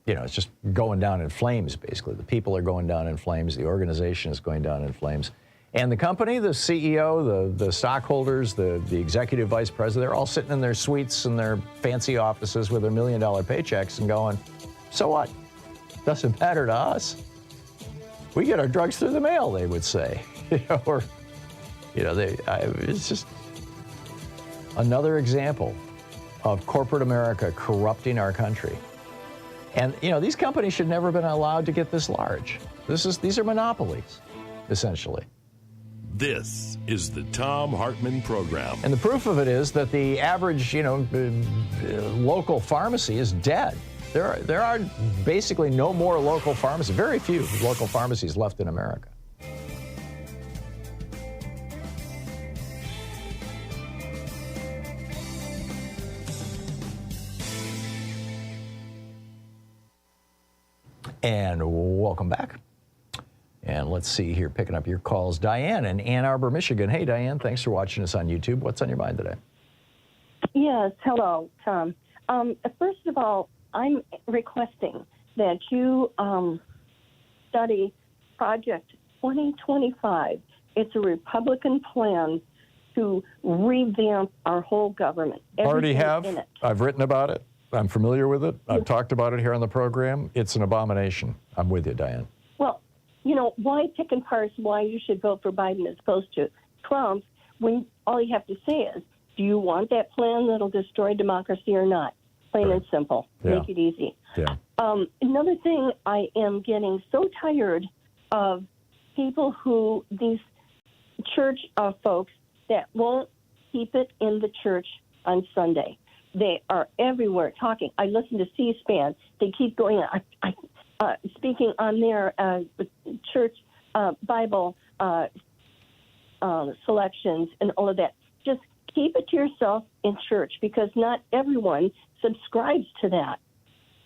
you know, it's just going down in flames, basically. The people are going down in flames. The organization is going down in flames. And the company, the CEO, the stockholders, the executive vice president, they're all sitting in their suites and their fancy offices with their $1 million paychecks and going, so what? Doesn't matter to us. We get our drugs through the mail, they would say. Or, you know, it's just another example of corporate America corrupting our country. And, you know, these companies should never have been allowed to get this large. These are monopolies, essentially. This is the Thom Hartmann Program. And the proof of it is that the average, you know, local pharmacy is dead. There are basically no more local pharmacies, very few local pharmacies left in America. And welcome back. And let's see here, picking up your calls. Diane in Ann Arbor, Michigan. Hey, Diane, thanks for watching us on YouTube. What's on your mind today? Yes, hello, Tom. First of all, I'm requesting that you study Project 2025. It's a Republican plan to revamp our whole government. Already have. In it. I've written about it. I'm familiar with it. I've talked about it here on the program. It's an abomination. I'm with you, Diane. Well, you know, why pick and parse why you should vote for Biden as opposed to Trump when all you have to say is, do you want that plan that'll destroy democracy or not? Plain and simple. Yeah. Make it easy. Yeah. Another thing, I am getting so tired of people who, these church folks that won't keep it in the church on Sunday. They are everywhere talking. I listen to C-SPAN. They keep going, speaking on their church Bible selections and all of that. Just keep it to yourself in church because not everyone subscribes to that.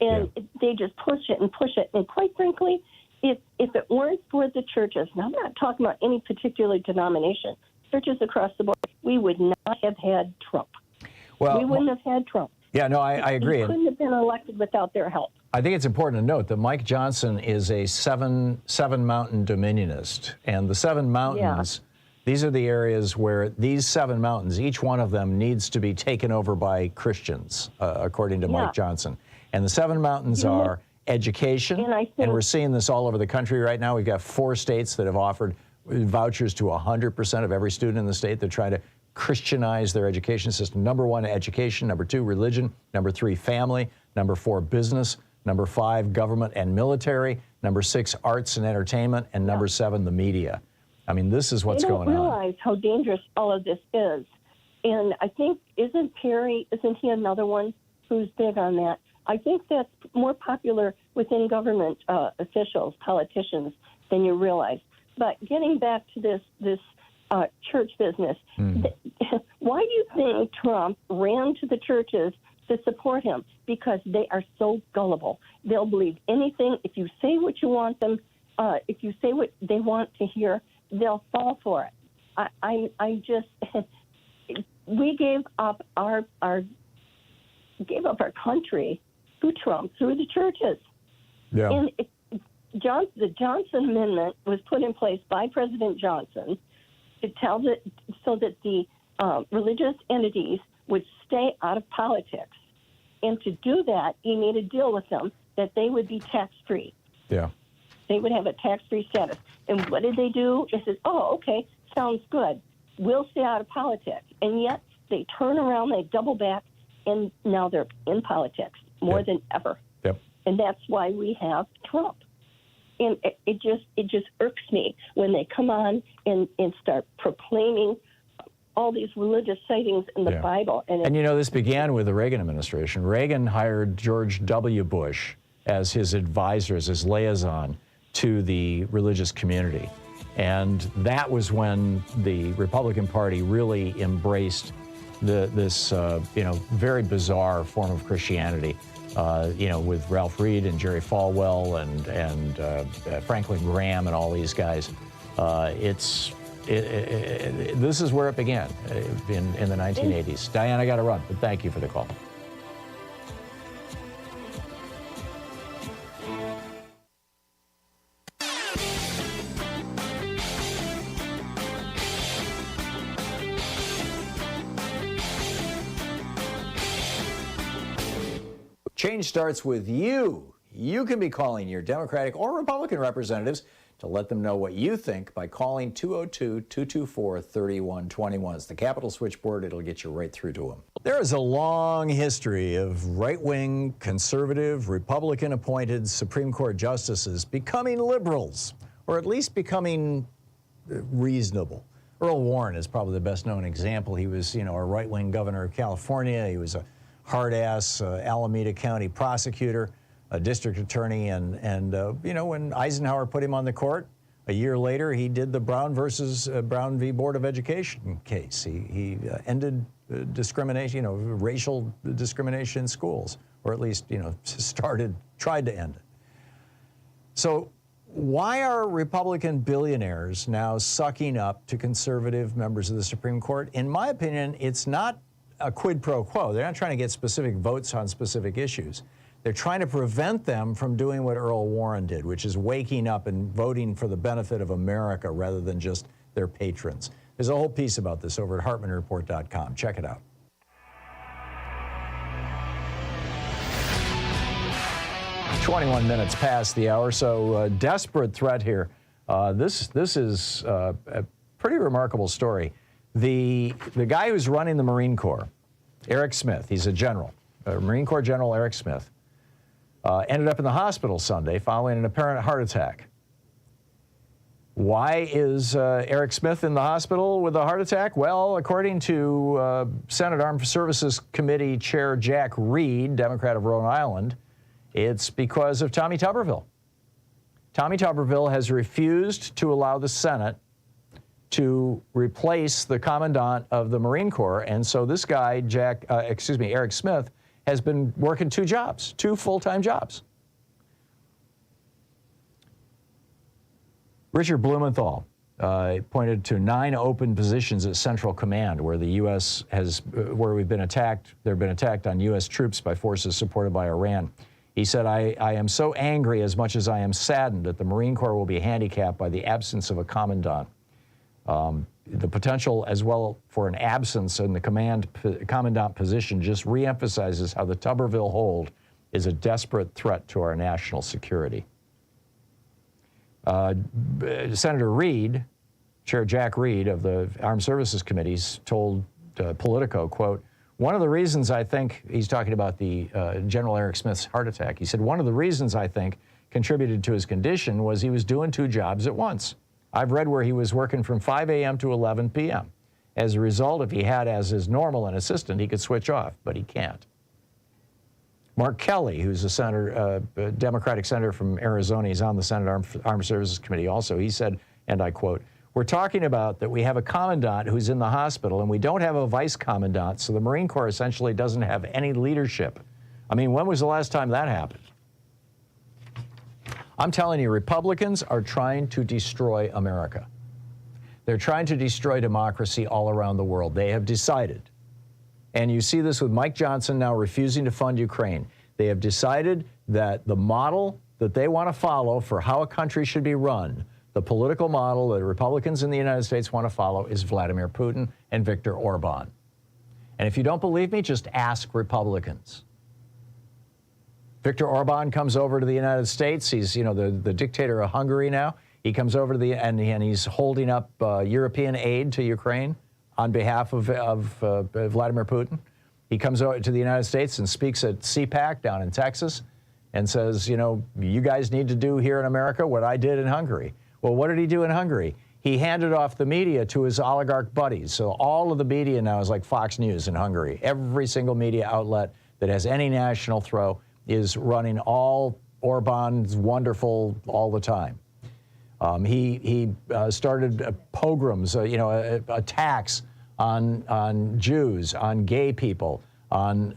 And they just push it and push it. And quite frankly, if it weren't for the churches, and I'm not talking about any particular denomination, churches across the board, we would not have had Trump. Well, we wouldn't have had Trump. Yeah, no, I agree. He couldn't have been elected without their help. I think it's important to note that Mike Johnson is a seven mountain dominionist, and the 7 mountains, these are the areas where these 7 mountains, each one of them needs to be taken over by Christians, according to Mike Johnson. And the 7 mountains are education, and we're seeing this all over the country right now. We've got 4 states that have offered vouchers to 100% of every student in the state. They're trying to Christianize their education system. Number 1, education. Number 2, religion. Number 3, family. Number 4, business. Number 5, government and military. Number 6, arts and entertainment. And number 7, the media. I mean, this is what's going on. They don't realize how dangerous all of this is. And I think, isn't he another one who's big on that? I think that's more popular within government officials, politicians, than you realize. But getting back to this church business, why do you think Trump ran to the churches to support him? Because they are so gullible. They'll believe anything. If you say what you want them, if you say what they want to hear, they'll fall for it. I just, we gave up our country to Trump through the churches. Yeah. And the Johnson Amendment was put in place by President Johnson to so that the religious entities would stay out of politics. And to do that, he made a deal with them that they would be tax-free. Yeah. They would have a tax-free status. And what did they do? They said, oh, okay, sounds good. We'll stay out of politics. And yet they turn around, they double back, and now they're in politics more than ever. Yep. And that's why we have Trump. And it just irks me when they come on and start proclaiming all these religious sightings in the Bible. And you know, this began with the Reagan administration. Reagan hired George W. Bush as his advisor, as his liaison to the religious community. And that was when the Republican Party really embraced this very bizarre form of Christianity. With Ralph Reed and Jerry Falwell and Franklin Graham and all these guys. This is where it began in the 1980s. Diane, I got to run, but thank you for the call. Change starts with you. You can be calling your Democratic or Republican representatives to let them know what you think by calling 202-224-3121. It's the Capitol switchboard. It'll get you right through to them. There is a long history of right-wing, conservative, Republican-appointed Supreme Court justices becoming liberals, or at least becoming reasonable. Earl Warren is probably the best-known example. He was, a right-wing governor of California. He was a hard-ass Alameda County prosecutor, a district attorney, and when Eisenhower put him on the court, a year later he did the Brown versus Brown v. Board of Education case. He ended discrimination, racial discrimination in schools, or at least, tried to end it. So why are Republican billionaires now sucking up to conservative members of the Supreme Court? In my opinion, it's not a quid pro quo. They're not trying to get specific votes on specific issues. They're trying to prevent them from doing what Earl Warren did, which is waking up and voting for the benefit of America rather than just their patrons. There's a whole piece about this over at HartmannReport.com. Check it out. "21 minutes past the hour, so desperate threat here. This is a pretty remarkable story. The guy who's running the Marine Corps, Eric Smith, he's a general, Marine Corps General Eric Smith, ended up in the hospital Sunday following an apparent heart attack. Why is Eric Smith in the hospital with a heart attack? Well, according to Senate Armed Services Committee Chair Jack Reed, Democrat of Rhode Island, it's because of Tommy Tuberville. Tommy Tuberville has refused to allow the Senate to replace the commandant of the Marine Corps, and so this guy, Eric Smith, has been working 2 full-time jobs. Richard Blumenthal pointed to 9 open positions at Central Command where the U.S. where we've been attacked. They've been attacked on U.S. troops by forces supported by Iran. He said, I am so angry as much as I am saddened that the Marine Corps will be handicapped by the absence of a commandant. The potential as well for an absence in the commandant position just reemphasizes how the Tuberville hold is a desperate threat to our national security. Senator Reid, Chair Jack Reid of the Armed Services Committees, told Politico, quote, one of the reasons I think, he's talking about the General Eric Smith's heart attack, he said, one of the reasons I think contributed to his condition was he was doing 2 jobs at once. I've read where he was working from 5 a.m. to 11 p.m. As a result, if he had as his normal an assistant, he could switch off, but he can't. Mark Kelly, who's a senator, Democratic senator from Arizona, he's on the Senate Armed Services Committee also, he said, and I quote, we're talking about that we have a commandant who's in the hospital and we don't have a vice commandant, so the Marine Corps essentially doesn't have any leadership. I mean, when was the last time that happened? I'm telling you, Republicans are trying to destroy America. They're trying to destroy democracy all around the world. They have decided, and you see this with Mike Johnson now refusing to fund Ukraine. They have decided that the model that they want to follow for how a country should be run, the political model that Republicans in the United States want to follow, is Vladimir Putin and Viktor Orban. And if you don't believe me, just ask Republicans. Viktor Orban comes over to the United States. He's, you know, the dictator of Hungary now. He comes over to and he's holding up European aid to Ukraine on behalf of Vladimir Putin. He comes over to the United States and speaks at CPAC down in Texas and says, you know, you guys need to do here in America what I did in Hungary. Well, what did he do in Hungary? He handed off the media to his oligarch buddies. So all of the media now is like Fox News in Hungary. Every single media outlet that has any national throw is running all Orban's wonderful all the time. He started pogroms, attacks on Jews, on gay people, on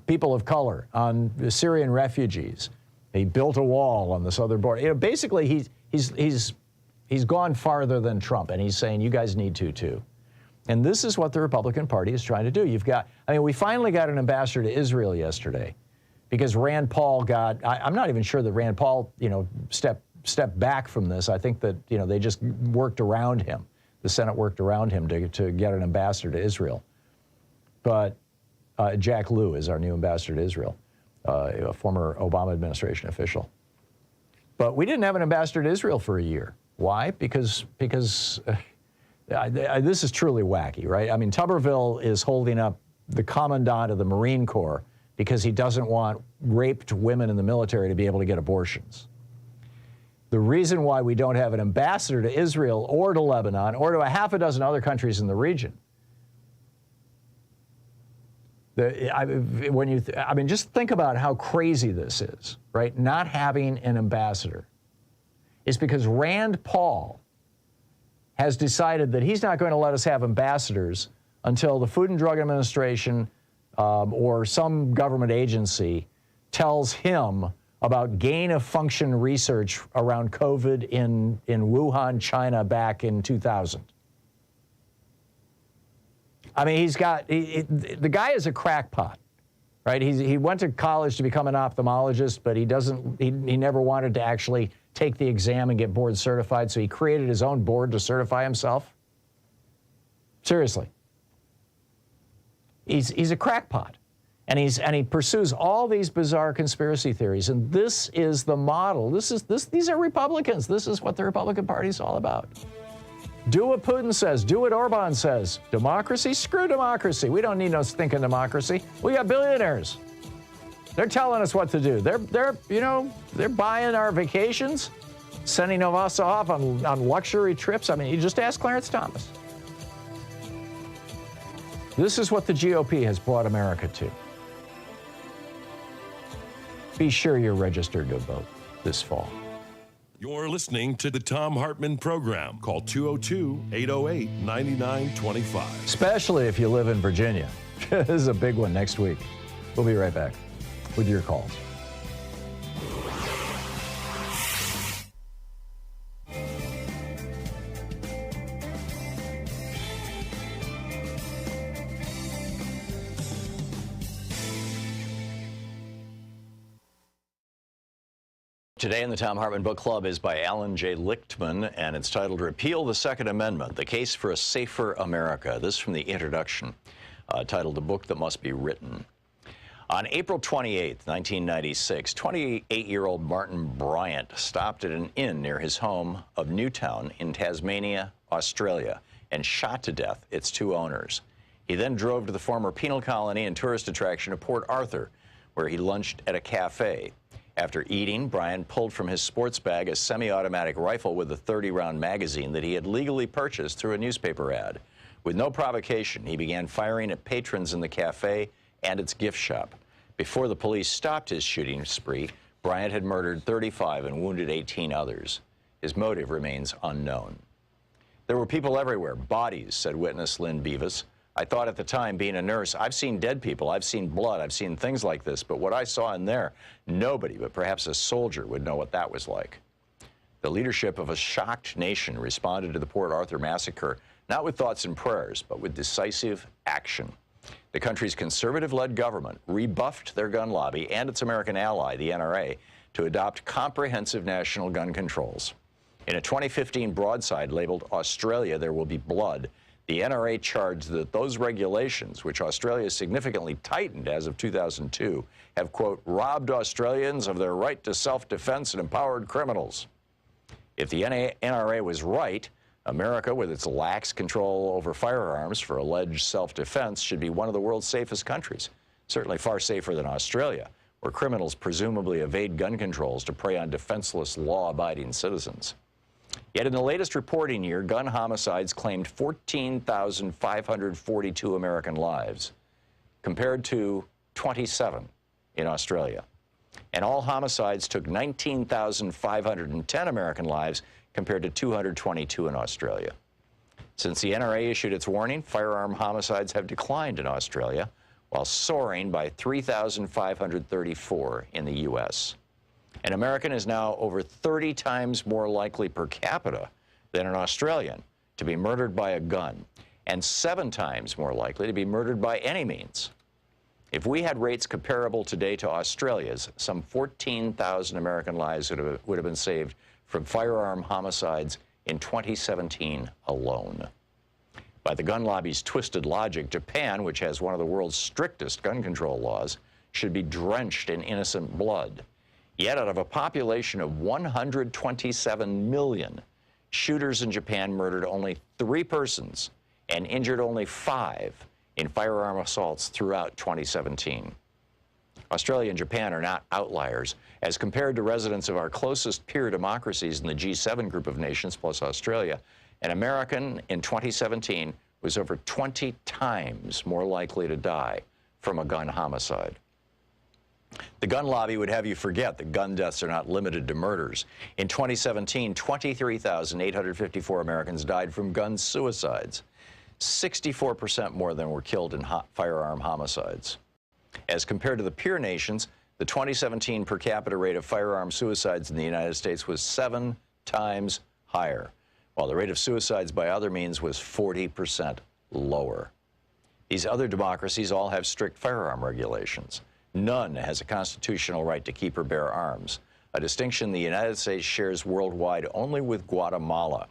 people of color, on Syrian refugees. He built a wall on the southern border. You know, basically, he's gone farther than Trump, and he's saying you guys need to too. And this is what the Republican Party is trying to do. We finally got an ambassador to Israel yesterday because Rand Paul I'm not even sure that Rand Paul, stepped back from this. I think that, they just worked around him. The Senate worked around him to get an ambassador to Israel. But Jack Lew is our new ambassador to Israel, a former Obama administration official. But we didn't have an ambassador to Israel for a year. Why? Because this is truly wacky, right? I mean, Tuberville is holding up the commandant of the Marine Corps because he doesn't want raped women in the military to be able to get abortions. The reason why we don't have an ambassador to Israel or to Lebanon or to a half a dozen other countries in the region, just think about how crazy this is, right? Not having an ambassador is because Rand Paul has decided that he's not going to let us have ambassadors until the Food and Drug Administration or some government agency tells him about gain-of-function research around COVID in Wuhan, China back in 2000. I mean, the guy is a crackpot, right? He went to college to become an ophthalmologist, but he never wanted to actually take the exam and get board certified, so he created his own board to certify himself. Seriously. He's a crackpot. And he pursues all these bizarre conspiracy theories, and this is the model. These are Republicans. This is what the Republican Party is all about. Do what Putin says. Do what Orban says. Democracy? Screw democracy. We don't need no stinking democracy. We got billionaires. They're telling us what to do. They're buying our vacations, sending us off on luxury trips. I mean, you just ask Clarence Thomas. This is what the GOP has brought America to. Be sure you're registered to vote this fall. You're listening to the Thom Hartmann Program. Call 202-808-9925. Especially if you live in Virginia. This is a big one next week. We'll be right back with your calls. Today in the Thom Hartmann Book Club is by Alan J. Lichtman, and it's titled Repeal the Second Amendment, The Case for a Safer America. This from the introduction, titled A Book That Must Be Written. On April 28, 1996, 28-year-old Martin Bryant stopped at an inn near his home of Newtown in Tasmania, Australia, and shot to death its two owners. He then drove to the former penal colony and tourist attraction of Port Arthur, where he lunched at a cafe. After eating, Bryant pulled from his sports bag a semi-automatic rifle with a 30-round magazine that he had legally purchased through a newspaper ad. With no provocation, he began firing at patrons in the cafe and its gift shop. Before the police stopped his shooting spree, Bryant had murdered 35 and wounded 18 others. His motive remains unknown. There were people everywhere, bodies, said witness Lynn Beavis. I thought at the time, being a nurse, I've seen dead people, I've seen blood, I've seen things like this, but what I saw in there, nobody but perhaps a soldier would know what that was like. The leadership of a shocked nation responded to the Port Arthur massacre, not with thoughts and prayers, but with decisive action. The country's conservative-led government rebuffed their gun lobby and its American ally, the NRA, to adopt comprehensive national gun controls. In a 2015 broadside labeled Australia, There Will Be Blood, the NRA charged that those regulations, which Australia significantly tightened as of 2002, have, quote, robbed Australians of their right to self-defense and empowered criminals. If the NRA was right, America, with its lax control over firearms for alleged self-defense, should be one of the world's safest countries, certainly far safer than Australia, where criminals presumably evade gun controls to prey on defenseless, law-abiding citizens. Yet in the latest reporting year, gun homicides claimed 14,542 American lives, compared to 27 in Australia. And all homicides took 19,510 American lives, compared to 222 in Australia. Since the NRA issued its warning, firearm homicides have declined in Australia, while soaring by 3,534 in the U.S. An American is now over 30 times more likely per capita than an Australian to be murdered by a gun, and 7 times more likely to be murdered by any means. If we had rates comparable today to Australia's, some 14,000 American lives would have been saved from firearm homicides in 2017 alone. By the gun lobby's twisted logic, Japan, which has one of the world's strictest gun control laws, should be drenched in innocent blood. Yet out of a population of 127 million, shooters in Japan murdered only 3 persons and injured only 5 in firearm assaults throughout 2017. Australia and Japan are not outliers. As compared to residents of our closest peer democracies in the G7 group of nations plus Australia, an American in 2017 was over 20 times more likely to die from a gun homicide. The gun lobby would have you forget that gun deaths are not limited to murders. In 2017, 23,854 Americans died from gun suicides, 64% more than were killed in firearm homicides. As compared to the peer nations, the 2017 per capita rate of firearm suicides in the United States was 7 times higher, while the rate of suicides by other means was 40% lower. These other democracies all have strict firearm regulations. None has a constitutional right to keep or bear arms, a distinction the United States shares worldwide only with Guatemala,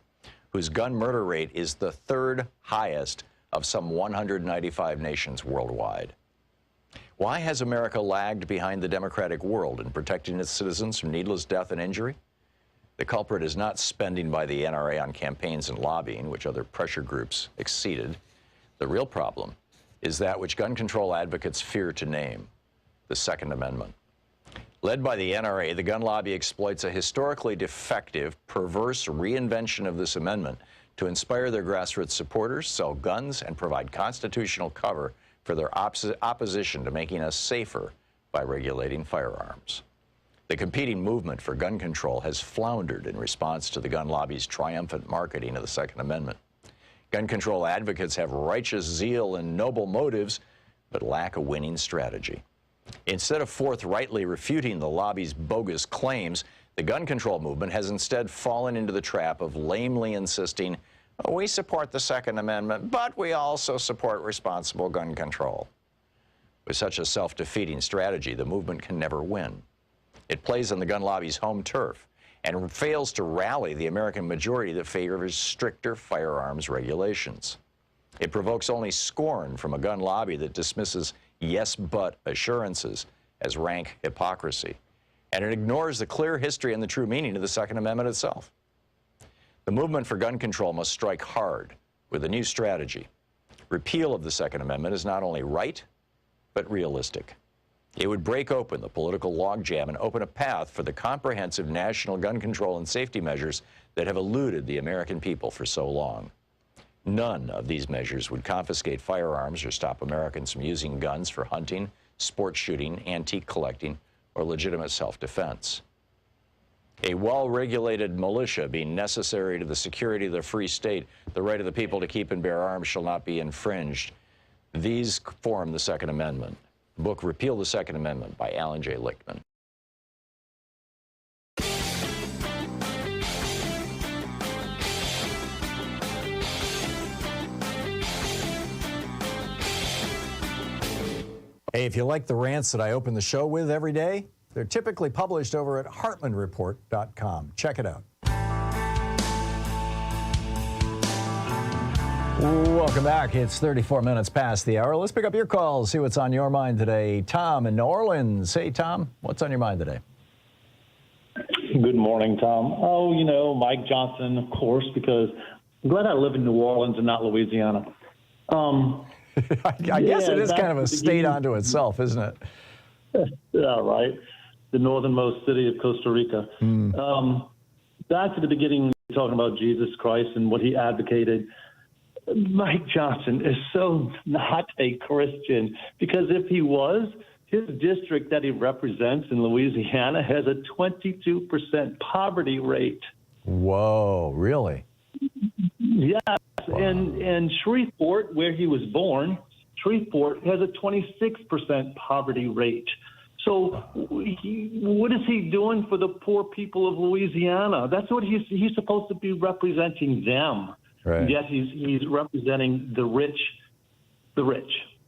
whose gun murder rate is the 3rd highest of some 195 nations worldwide. Why has America lagged behind the democratic world in protecting its citizens from needless death and injury? The culprit is not spending by the NRA on campaigns and lobbying, which other pressure groups exceeded. The real problem is that which gun control advocates fear to name, the Second Amendment. Led by the NRA, the gun lobby exploits a historically defective, perverse reinvention of this amendment to inspire their grassroots supporters, sell guns, and provide constitutional cover for their opposition to making us safer by regulating firearms. The competing movement for gun control has floundered in response to the gun lobby's triumphant marketing of the Second Amendment. Gun control advocates have righteous zeal and noble motives, but lack a winning strategy. Instead of forthrightly refuting the lobby's bogus claims, the gun control movement has instead fallen into the trap of lamely insisting, "Oh, we support the Second Amendment, but we also support responsible gun control." With such a self-defeating strategy, the movement can never win. It plays on the gun lobby's home turf and fails to rally the American majority that favors stricter firearms regulations. It provokes only scorn from a gun lobby that dismisses yes but assurances as rank hypocrisy. And it ignores the clear history and the true meaning of the Second Amendment itself. The movement for gun control must strike hard with a new strategy. Repeal of the Second Amendment is not only right, but realistic. It would break open the political logjam and open a path for the comprehensive national gun control and safety measures that have eluded the American people for so long. None of these measures would confiscate firearms or stop Americans from using guns for hunting, sport shooting, antique collecting, or legitimate self-defense. A well-regulated militia being necessary to the security of the free state, the right of the people to keep and bear arms shall not be infringed. These form the Second Amendment. The book Repeal the Second Amendment by Alan J. Lichtman. Hey, if you like the rants that I open the show with every day, they're typically published over at hartmannreport.com. Check it out. Welcome back. It's 34 minutes past the hour. Let's pick up your calls, see what's on your mind today. Tom in New Orleans. Hey, Tom, what's on your mind today? Good morning, Tom. Oh, you know, Mike Johnson, of course, because I'm glad I live in New Orleans and not Louisiana. I guess it is kind of a state unto itself, isn't it? Yeah, right. The northernmost city of Costa Rica. Back to the beginning, talking about Jesus Christ and what he advocated. Mike Johnson is so not a Christian, because if he was, his district that he represents in Louisiana has a 22% poverty rate. Whoa, really? Yes, wow. And Shreveport, where he was born, Shreveport has a 26% poverty rate. So what is he doing for the poor people of Louisiana? That's what he's supposed to be representing them. Right. Yet he's representing the rich.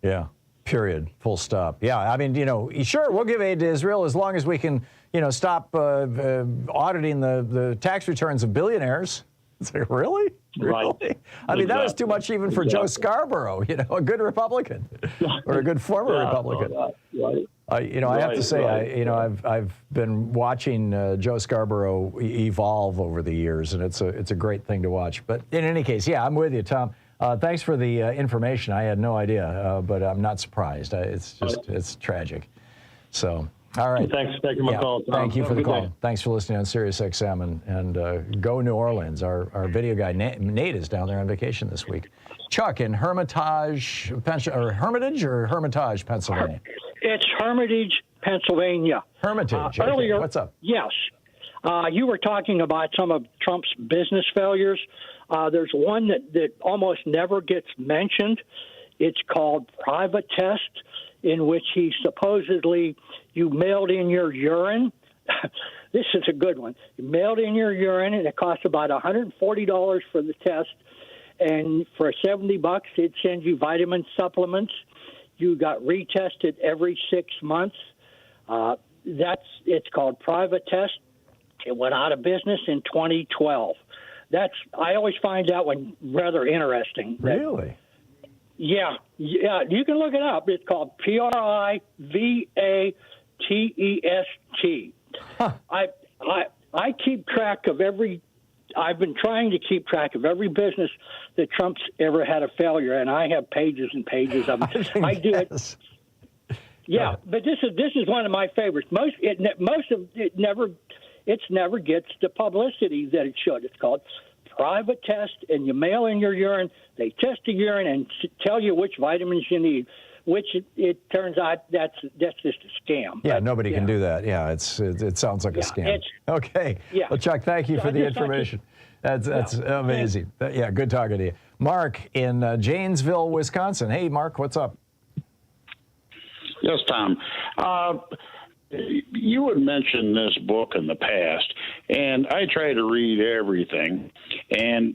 Yeah, period, full stop. Yeah, I mean, you know, sure, we'll give aid to Israel as long as we can, you know, stop auditing the tax returns of billionaires. It's like, really? Right. Really? I mean, that was too much even for Joe Scarborough, you know, a good Republican or a good former Republican. Right. You know, I have to say, I've been watching Joe Scarborough evolve over the years, and it's a great thing to watch. But in any case, yeah, I'm with you, Tom. Thanks for the information. I had no idea, but I'm not surprised. It's tragic. So, all right. Thanks for taking my call, Tom. Thank you for the call. Day. Thanks for listening on Sirius XM, and go New Orleans. Our video guy Nate is down there on vacation this week. Chuck in Hermitage, Pennsylvania. It's Hermitage, Pennsylvania. Hermitage. Earlier, okay. What's up? Yes. You were talking about some of Trump's business failures. There's one that almost never gets mentioned. It's called Private Test, in which he supposedly, you mailed in your urine. This is a good one. You mailed in your urine, and it costs about $140 for the test. And for $70, it'd send you vitamin supplements. You got retested every 6 months. It's called Private Test. It went out of business in 2012. I always find that one rather interesting. Really? Yeah. You can look it up. It's called PRIVATEST. Huh. I keep track of every. I've been trying to keep track of every business that Trump's ever had a failure, and I have pages and pages of them. I do it. Yeah, but this is one of my favorites. It never gets the publicity that it should. It's called Private Test, and you mail in your urine. They test the urine and tell you which vitamins you need. Which it turns out that's just a scam. Yeah, nobody can do that. Yeah, it sounds like a scam. Okay. Yeah. Well, Chuck, thank you for the information. That's amazing. Yeah, good talking to you. Mark in Janesville, Wisconsin. Hey, Mark, what's up? Yes, Tom. you had mentioned this book in the past, and I try to read everything, and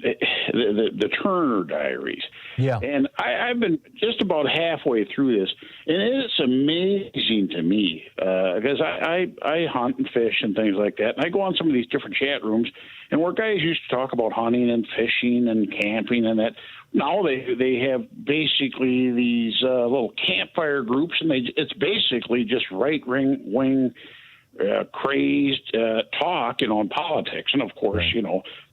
the Turner Diaries. Yeah. And I've been just about halfway through this, and it's amazing to me because I hunt and fish and things like that, and I go on some of these different chat rooms, and where guys used to talk about hunting and fishing and camping and that. Now they have basically these little campfire groups, and it's basically just right-wing crazed talk, on politics. And of course,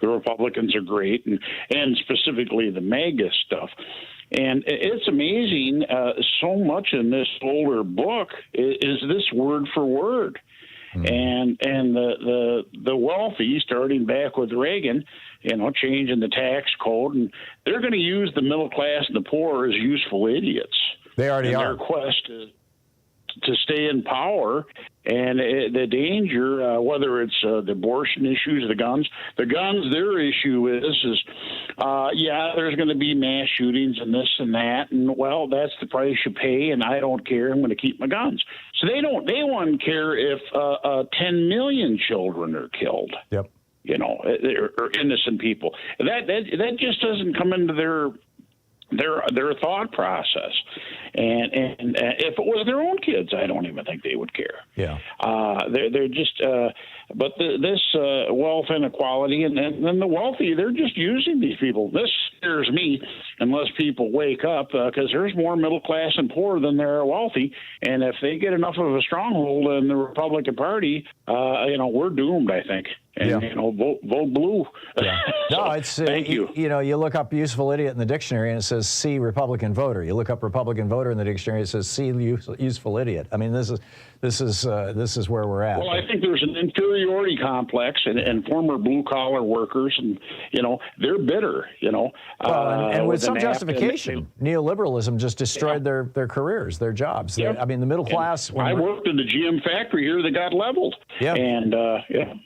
the Republicans are great, and specifically the MAGA stuff. And it's amazing. So much in this older book is this word for word. And the wealthy, starting back with Reagan, changing the tax code, and they're going to use the middle class and the poor as useful idiots. They already are. Their quest to stay in power, and the danger, whether it's the abortion issues, the guns, their issue is there's going to be mass shootings and this and that, and well, that's the price you pay, and I don't care. I'm going to keep my guns. So they wouldn't care if 10 million children are killed. Yep. Or innocent people. That just doesn't come into their thought process. And if it was their own kids, I don't even think they would care. Yeah. They're just, but this wealth inequality, and then the wealthy, they're just using these people. This scares me unless people wake up, because there's more middle class and poor than there are wealthy. And if they get enough of a stronghold in the Republican Party, we're doomed, I think. And, vote blue. Yeah. No, it's, Thank you. You look up useful idiot in the dictionary and it says see Republican voter. You look up Republican voter in the dictionary, it says see useful idiot. I mean, this is where we're at. Well, I think there's an inferiority complex, and former blue collar workers, and they're bitter. Well, and with some justification, neoliberalism just destroyed their careers, their jobs. Yep. I mean, the middle class. I worked in the GM factory here that got leveled. Yeah. And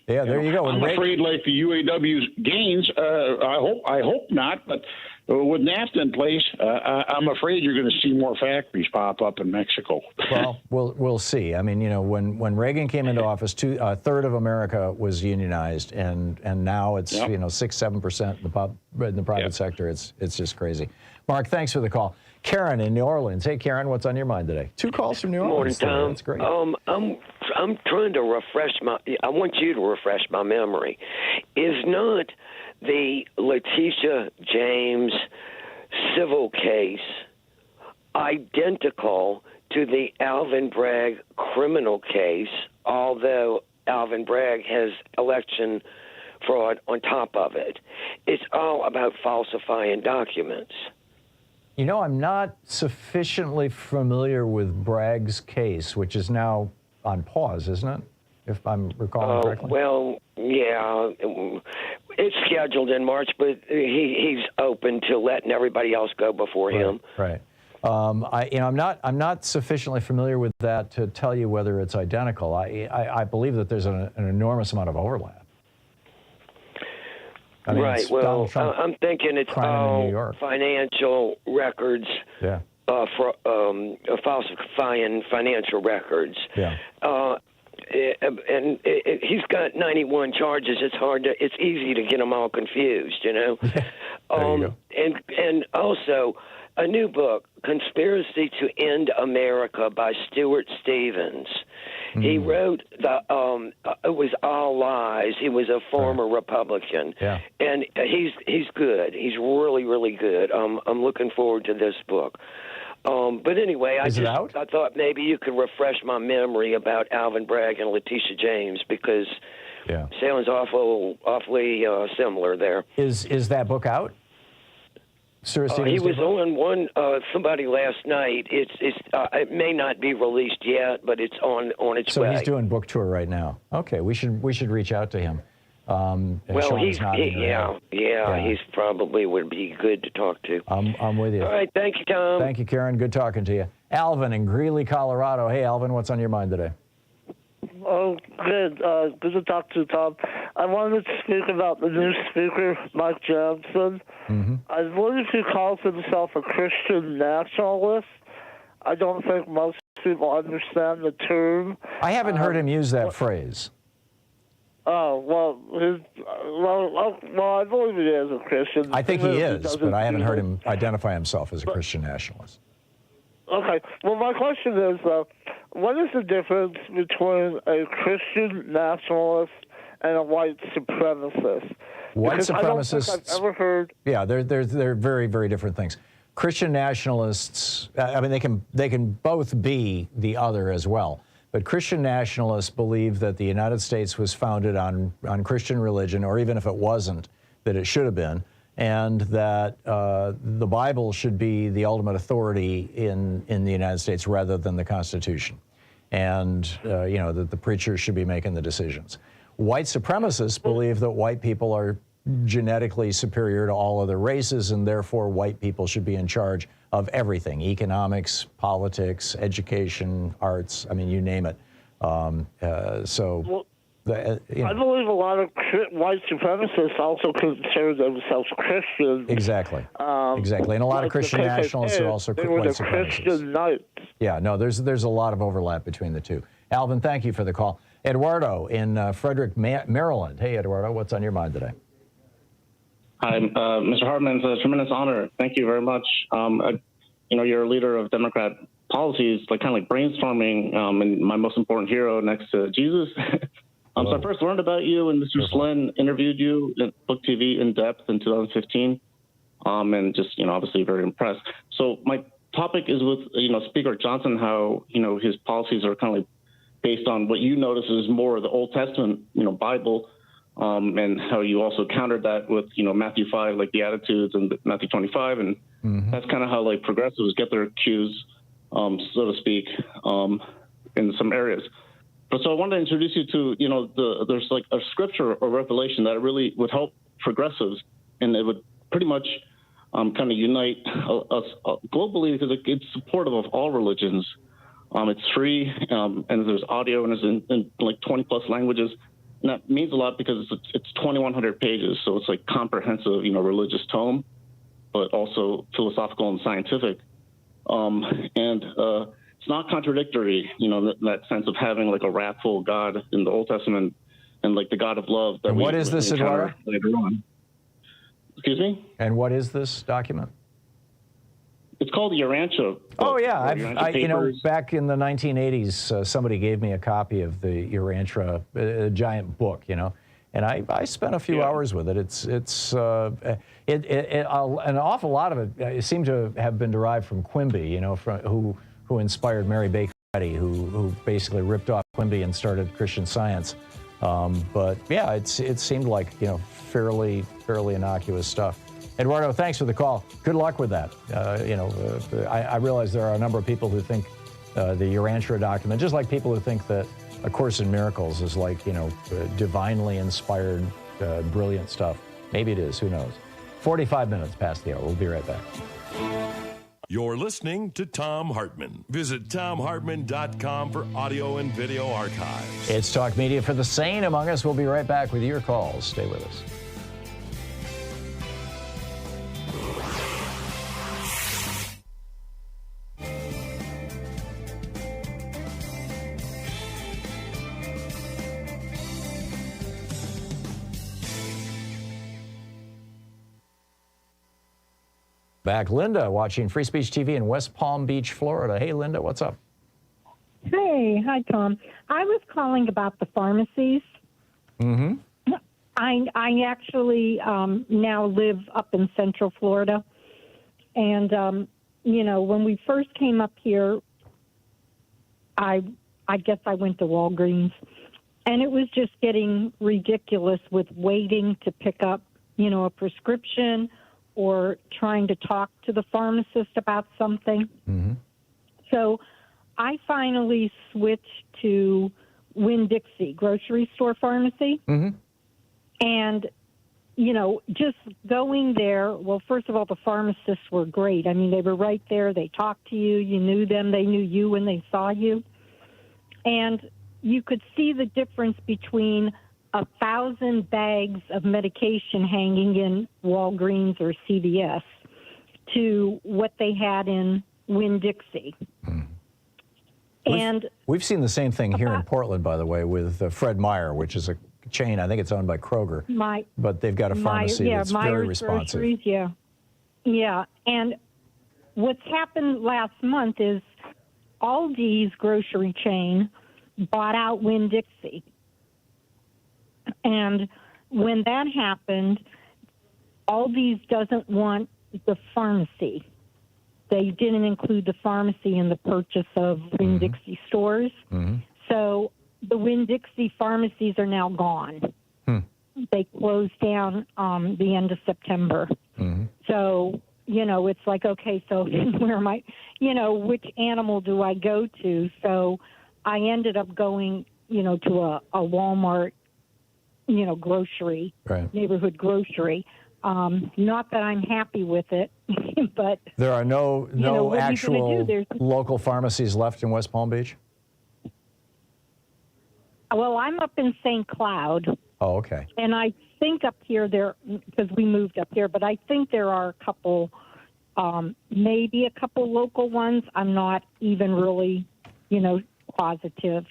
there you go. I'm afraid, like the UAW's gains, I hope not, but with NAFTA in place, I'm afraid you're going to see more factories pop up in Mexico. Well, we'll see. I mean, when Reagan came into office, a third of America was unionized, and now it's 6-7% in the private sector. It's just crazy. Mark, thanks for the call. Karen in New Orleans. Hey, Karen, what's on your mind today? 2 calls from New Orleans. Morning, Tom. That's great. I'm trying to I want you to refresh my memory. Is not the Letitia James civil case identical to the Alvin Bragg criminal case, although Alvin Bragg has election fraud on top of it? It's all about falsifying documents. I'm not sufficiently familiar with Bragg's case, which is now on pause, isn't it? If I'm recalling correctly. Well, yeah, it's scheduled in March, but he's open to letting everybody else go before him. Right. I'm not sufficiently familiar with that to tell you whether it's identical. I believe that there's an enormous amount of overlap. I mean, right. Well, I'm thinking it's all financial records. Yeah. Falsifying financial records. Yeah. And he's got 91 charges. It's easy to get them all confused, There you go. And also a new book, Conspiracy to End America by Stuart Stevens. He wrote it was all lies. He was a former Republican. Yeah. And he's good. He's really, really good. I'm looking forward to this book. But anyway, I thought maybe you could refresh my memory about Alvin Bragg and Letitia James, because sounds awfully similar there. Is that book out? He was on one somebody last night. It may not be released yet, but it's on its way. So he's doing book tour right now. Okay, we should reach out to him. Well, he's probably would be good to talk to. I'm with you. All right, thank you, Tom. Thank you, Karen. Good talking to you. Alvin in Greeley, Colorado. Hey, Alvin, what's on your mind today? Oh, good. Good to talk to you, Tom. I wanted to speak about the new speaker, Mike Johnson. I believe he calls himself a Christian nationalist. I don't think most people understand the term. I haven't heard him use that phrase. Oh, well, I believe he is a Christian. I think he is, but I haven't heard him identify himself as a Christian nationalist. Okay. Well, my question is, what is the difference between a Christian nationalist and a white supremacist? White Because supremacists. I don't think I've ever heard. Yeah, they're very, very different things. Christian nationalists, I mean, they can both be the other as well. But Christian nationalists believe that the United States was founded on Christian religion, or even if it wasn't, that it should have been, and that the Bible should be the ultimate authority in the United States rather than the Constitution, and that the preachers should be making the decisions. White supremacists believe that white people are genetically superior to all other races, and therefore white people should be in charge of everything: economics, politics, education, arts, I mean, you name it. I believe a lot of white supremacists also consider themselves Christians. Exactly. Exactly. And a lot of Christian nationalists are also white supremacists. Christian knights. Yeah, no, there's a lot of overlap between the two. Alvin, thank you for the call. Eduardo in Frederick, Maryland. Hey, Eduardo, what's on your mind today? Hi, Mr. Hartmann. It's a tremendous honor. Thank you very much. You're a leader of Democrat policies, kind of brainstorming, and my most important hero next to Jesus. So I first learned about you when Mr. Slynn interviewed you at Book TV in depth in 2015, and just, obviously very impressed. So my topic is with, Speaker Johnson, how, his policies are kind of based on what you notice is more of the Old Testament, Bible, and how you also countered that with, Matthew 5, like the Attitudes, and Matthew 25. And that's kind of how progressives get their cues, so to speak, in some areas. But so I wanted to introduce you to, there's a scripture or revelation that really would help progressives, and it would pretty much kind of unite us globally, because it's supportive of all religions. It's free, and there's audio, and it's in 20 plus languages. And that means a lot because it's 2,100 pages, so it's comprehensive, religious tome, but also philosophical and scientific. It's not contradictory, that sense of having a wrathful God in the Old Testament, and the God of love. That and what is this, Eduardo? Later on. Excuse me? And what is this document? It's called the Urantia. Oh, yeah. Back in the 1980s, somebody gave me a copy of the Urantia, a giant book, and I spent a few hours with it. An awful lot of it seemed to have been derived from Quimby, who inspired Mary Baker Eddy, who basically ripped off Quimby and started Christian Science. But yeah, it seemed like fairly innocuous stuff. Eduardo, thanks for the call. Good luck with that. I realize there are a number of people who think the Urantia document, just like people who think that A Course in Miracles is divinely inspired, brilliant stuff. Maybe it is, who knows. 45 minutes past the hour. We'll be right back. You're listening to Thom Hartmann. Visit ThomHartmann.com for audio and video archives. It's Talk Media for the sane among us. We'll be right back with your calls. Stay with us. Back, Linda, watching Free Speech TV in West Palm Beach, Florida. Hey, Linda, what's up? Hey, hi, Tom. I was calling about the pharmacies. Mm-hmm. I actually now live up in Central Florida. And, when we first came up here, I guess I went to Walgreens. And it was just getting ridiculous with waiting to pick up, a prescription or trying to talk to the pharmacist about something. Mm-hmm. So I finally switched to Winn-Dixie grocery store pharmacy. Mm-hmm. And, just going there, well, first of all, the pharmacists were great. I mean, they were right there. They talked to you. You knew them. They knew you when they saw you. And you could see the difference between 1,000 bags of medication hanging in Walgreens or CVS to what they had in Winn-Dixie. We've seen the same thing here in Portland, by the way, with Fred Meyer, which is a chain. I think it's owned by Kroger. But they've got a pharmacy that's very responsive. Groceries, yeah. And what's happened last month is Aldi's grocery chain bought out Winn-Dixie. And when that happened, Aldi's doesn't want the pharmacy. They didn't include the pharmacy in the purchase of Winn-Dixie stores. So the Winn-Dixie pharmacies are now gone. They closed down the end of September. So, it's like, okay, so where am I, which animal do I go to? So I ended up going, to a Walmart, grocery, neighborhood grocery. Not that I'm happy with it, but there are no actual local pharmacies left in West Palm Beach? Well, I'm up in St. Cloud. Oh, okay. And I think up here because we moved up here, but I think there are a couple, maybe a couple local ones. I'm not even really, positive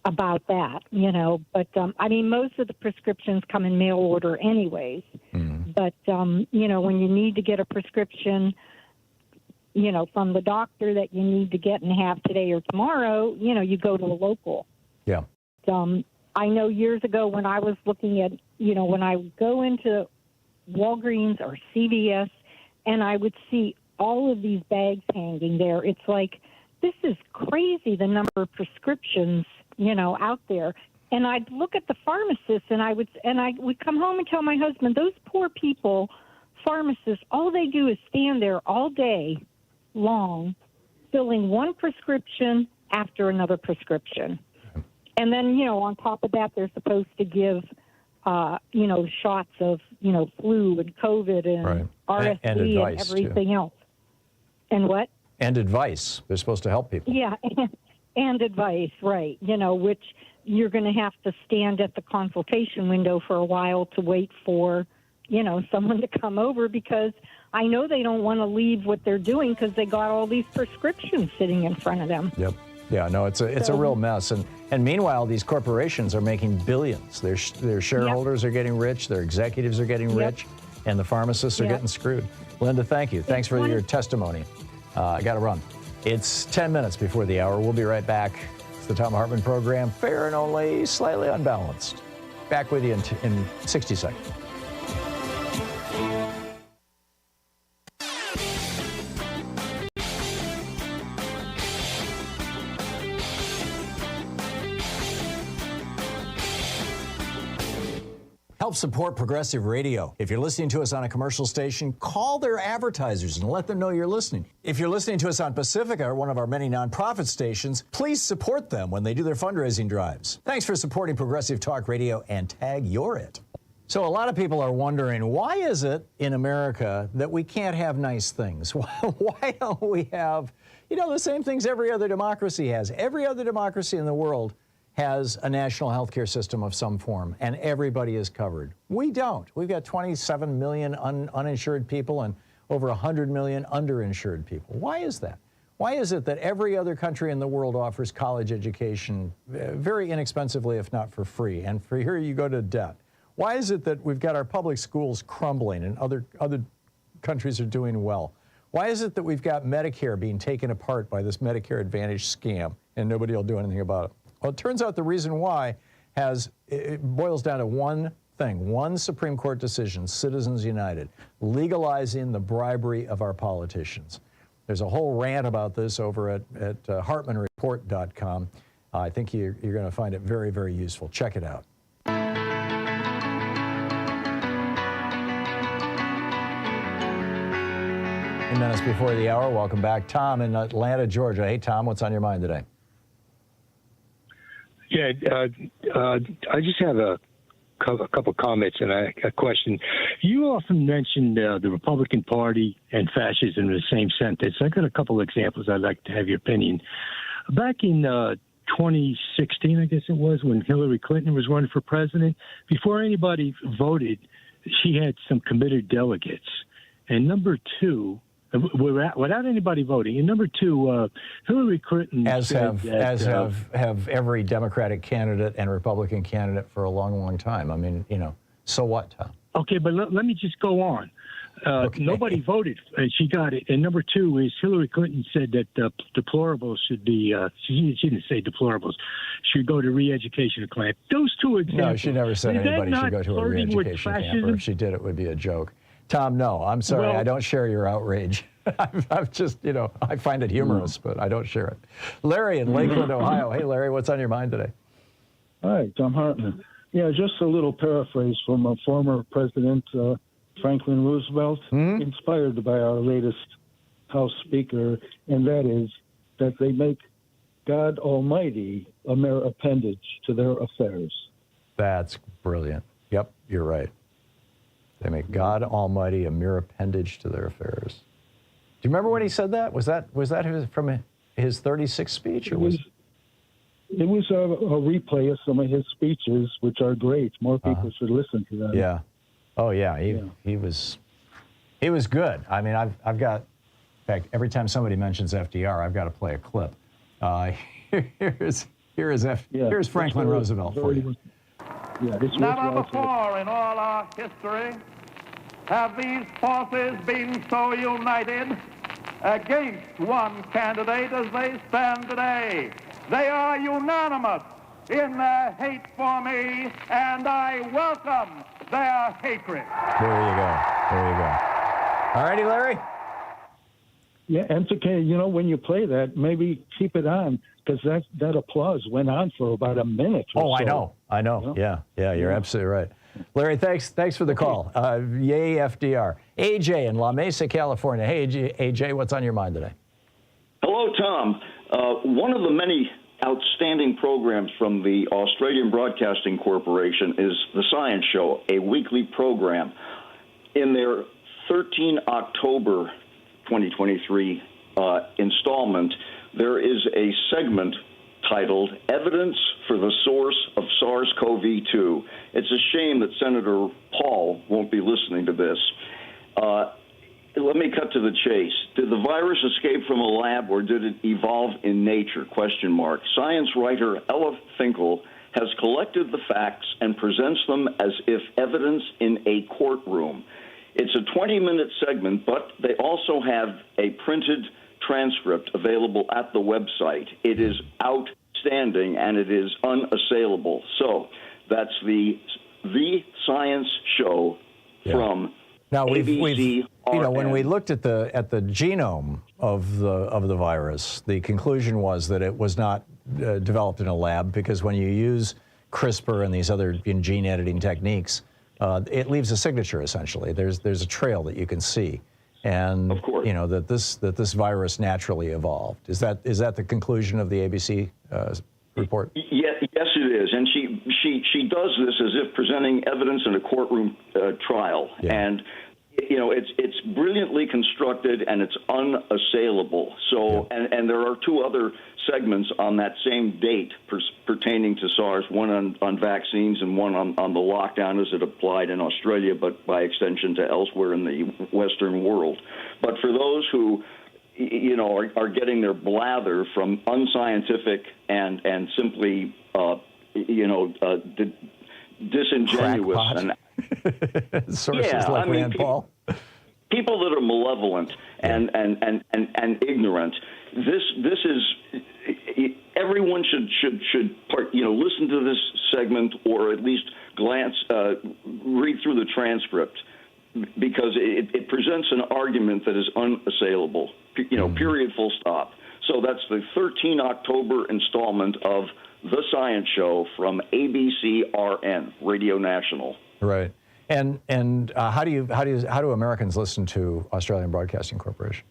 about that, But, I mean, most of the prescriptions come in mail order anyways. But, when you need to get a prescription, from the doctor that you need to get and have today or tomorrow, you go to a local. Yeah. I know years ago when I was looking at, when I would go into Walgreens or CVS and I would see all of these bags hanging there, it's like, this is crazy, the number of prescriptions, out there. And I'd look at the pharmacists and I would come home and tell my husband, those poor people, pharmacists, all they do is stand there all day long, filling one prescription after another prescription. And then, on top of that, they're supposed to give, shots of, flu and COVID and RSV and everything else. And what? And advice. They're supposed to help people. Yeah, and advice, right, which you're going to have to stand at the consultation window for a while to wait for, someone to come over because I know they don't want to leave what they're doing because they got all these prescriptions sitting in front of them. Yep. Yeah, no, it's a real mess. And meanwhile, these corporations are making billions. Their shareholders are getting rich, their executives are getting rich, and the pharmacists are getting screwed. Linda, thank you. Thanks for your testimony. I got to run. It's 10 minutes before the hour. We'll be right back. It's the Thom Hartmann Program, fair and only slightly unbalanced. Back with you in 60 seconds. Help support progressive radio. If you're listening to us on a commercial station, call their advertisers and let them know you're listening. If you're listening to us on Pacifica, one of our many nonprofit stations, please support them when they do their fundraising drives. Thanks for supporting Progressive Talk Radio and tag you're it. So a lot of people are wondering, why is it in America that we can't have nice things? Why don't we have, the same things every other democracy has? Every other democracy in the world has a national health care system of some form, and everybody is covered. We don't. We've got 27 million uninsured people and over 100 million underinsured people. Why is that? Why is it that every other country in the world offers college education very inexpensively, if not for free, and for here you go to debt? Why is it that we've got our public schools crumbling and other countries are doing well? Why is it that we've got Medicare being taken apart by this Medicare Advantage scam and nobody will do anything about it? Well, it turns out the reason why it boils down to one thing, one Supreme Court decision, Citizens United, legalizing the bribery of our politicians. There's a whole rant about this over at HartmannReport.com. I think you're going to find it very, very useful. Check it out. 10 minutes before the hour. Welcome back. Tom in Atlanta, Georgia. Hey, Tom, what's on your mind today? Yeah, I just have a couple comments and a question. You often mentioned the Republican Party and fascism in the same sentence. I got a couple of examples I'd like to have your opinion. Back in 2016, I guess it was, when Hillary Clinton was running for president, before anybody voted, she had some committed delegates. And number two, without anybody voting. And number two, Hillary Clinton have every Democratic candidate and Republican candidate for a long, long time. I mean, so what, Tom? Okay, but let me just go on. Nobody voted, and she got it. And number two is Hillary Clinton said that deplorables should be, she didn't say deplorables, should go to re-education camp. Those two examples. No, she never said anybody should go to a re-education camp, or if she did, it would be a joke. Tom, no, I'm sorry, I don't share your outrage. I've just, I find it humorous, but I don't share it. Larry in Lakeland, Ohio. Hey, Larry, what's on your mind today? Hi, Thom Hartmann. Yeah, just a little paraphrase from a former president, Franklin Roosevelt, inspired by our latest House Speaker, and that is that they make God Almighty a mere appendage to their affairs. That's brilliant. Yep, you're right. They make God Almighty a mere appendage to their affairs. Do you remember when he said that? Was that from his 36th speech? Or It was a replay of some of his speeches, which are great. More people should listen to them. Yeah. Oh yeah. He was good. I mean, I've got. In fact, every time somebody mentions FDR, I've got to play a clip. Here's Franklin Roosevelt for you. Yeah, never before in all our history have these forces been so united against one candidate as they stand today. They are unanimous in their hate for me, and I welcome their hatred. There you go. All righty, Larry? Yeah, and it's okay. When you play that, maybe keep it on, because that applause went on for about a minute or so. I know. Yeah, you're absolutely right. Larry, thanks for the call. Yay, FDR. AJ in La Mesa, California. Hey, AJ, what's on your mind today? Hello, Tom. One of the many outstanding programs from the Australian Broadcasting Corporation is The Science Show, a weekly program. In their 13 October 2023 installment, there is a segment titled Evidence for the Source of SARS-CoV-2. It's a shame that Senator Paul won't be listening to this. Let me cut to the chase. Did the virus escape from a lab, or did it evolve in nature? ? Science writer Ella Finkel has collected the facts and presents them as if evidence in a courtroom. It's a 20-minute segment, but they also have a printed transcript available at the website. It is outstanding, and it is unassailable. So that's the Science Show from Now ABC. When we looked at the genome of the virus, the conclusion was that it was not developed in a lab, because when you use CRISPR and these other gene editing techniques, it leaves a signature essentially. There's a trail that you can see, and that this virus naturally evolved. Is that the conclusion of the ABC report? Yes, it is, and she does this as if presenting evidence in a courtroom trial, and it's brilliantly constructed, and it's unassailable. So, and there are two other segments on that same date pertaining to SARS, one on vaccines and one on the lockdown as it applied in Australia, but by extension to elsewhere in the Western world. But for those who are getting their blather from unscientific and simply disingenuous and sources like Rand Paul. People that are malevolent and ignorant. This is everyone should listen to this segment, or at least read through the transcript, because it presents an argument that is unassailable. Period. Full stop. So that's the 13 October installment of The Science Show from ABC-RN, Radio National. Right. And how do Americans listen to Australian Broadcasting Corporation?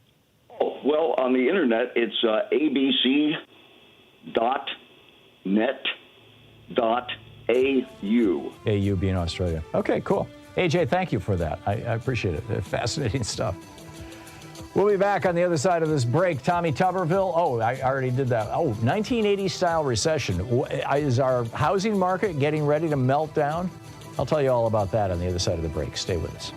Oh, well, on the internet, it's abc.net.au. AU being Australia. Okay, cool. AJ, thank you for that. I appreciate it. Fascinating stuff. We'll be back on the other side of this break. Tommy Tuberville. Oh, I already did that. Oh, 1980-style recession. Is our housing market getting ready to melt down? I'll tell you all about that on the other side of the break. Stay with us.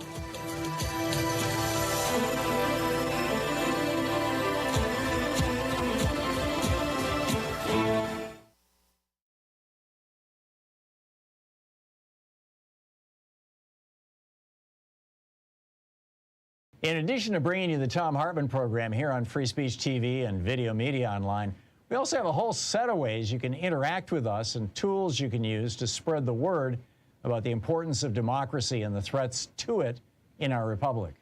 In addition to bringing you the Thom Hartmann Program here on Free Speech TV and Video Media Online, we also have a whole set of ways you can interact with us and tools you can use to spread the word about the importance of democracy and the threats to it in our republic.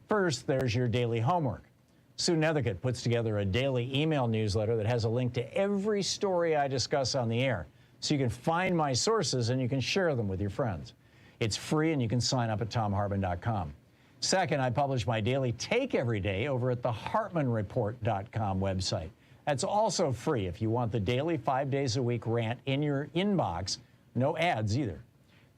First, there's your daily homework. Sue Nethercutt puts together a daily email newsletter that has a link to every story I discuss on the air, so you can find my sources and you can share them with your friends. It's free and you can sign up at thomhartmann.com. Second, I publish my daily take every day over at the hartmannreport.com website. That's also free if you want the daily 5 days a week rant in your inbox. No ads either.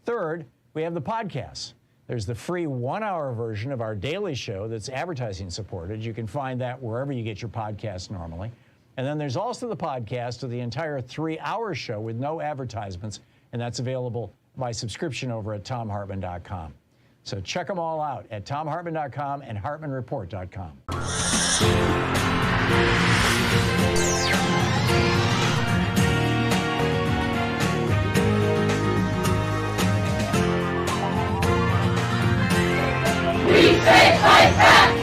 Third, we have the podcasts. There's the free 1-hour version of our daily show that's advertising supported. You can find that wherever you get your podcasts normally. And then there's also the podcast of the entire 3-hour show with no advertisements, and that's available by subscription over at thomhartmann.com. So check them all out at thomhartmann.com and hartmannreport.com. We take life back!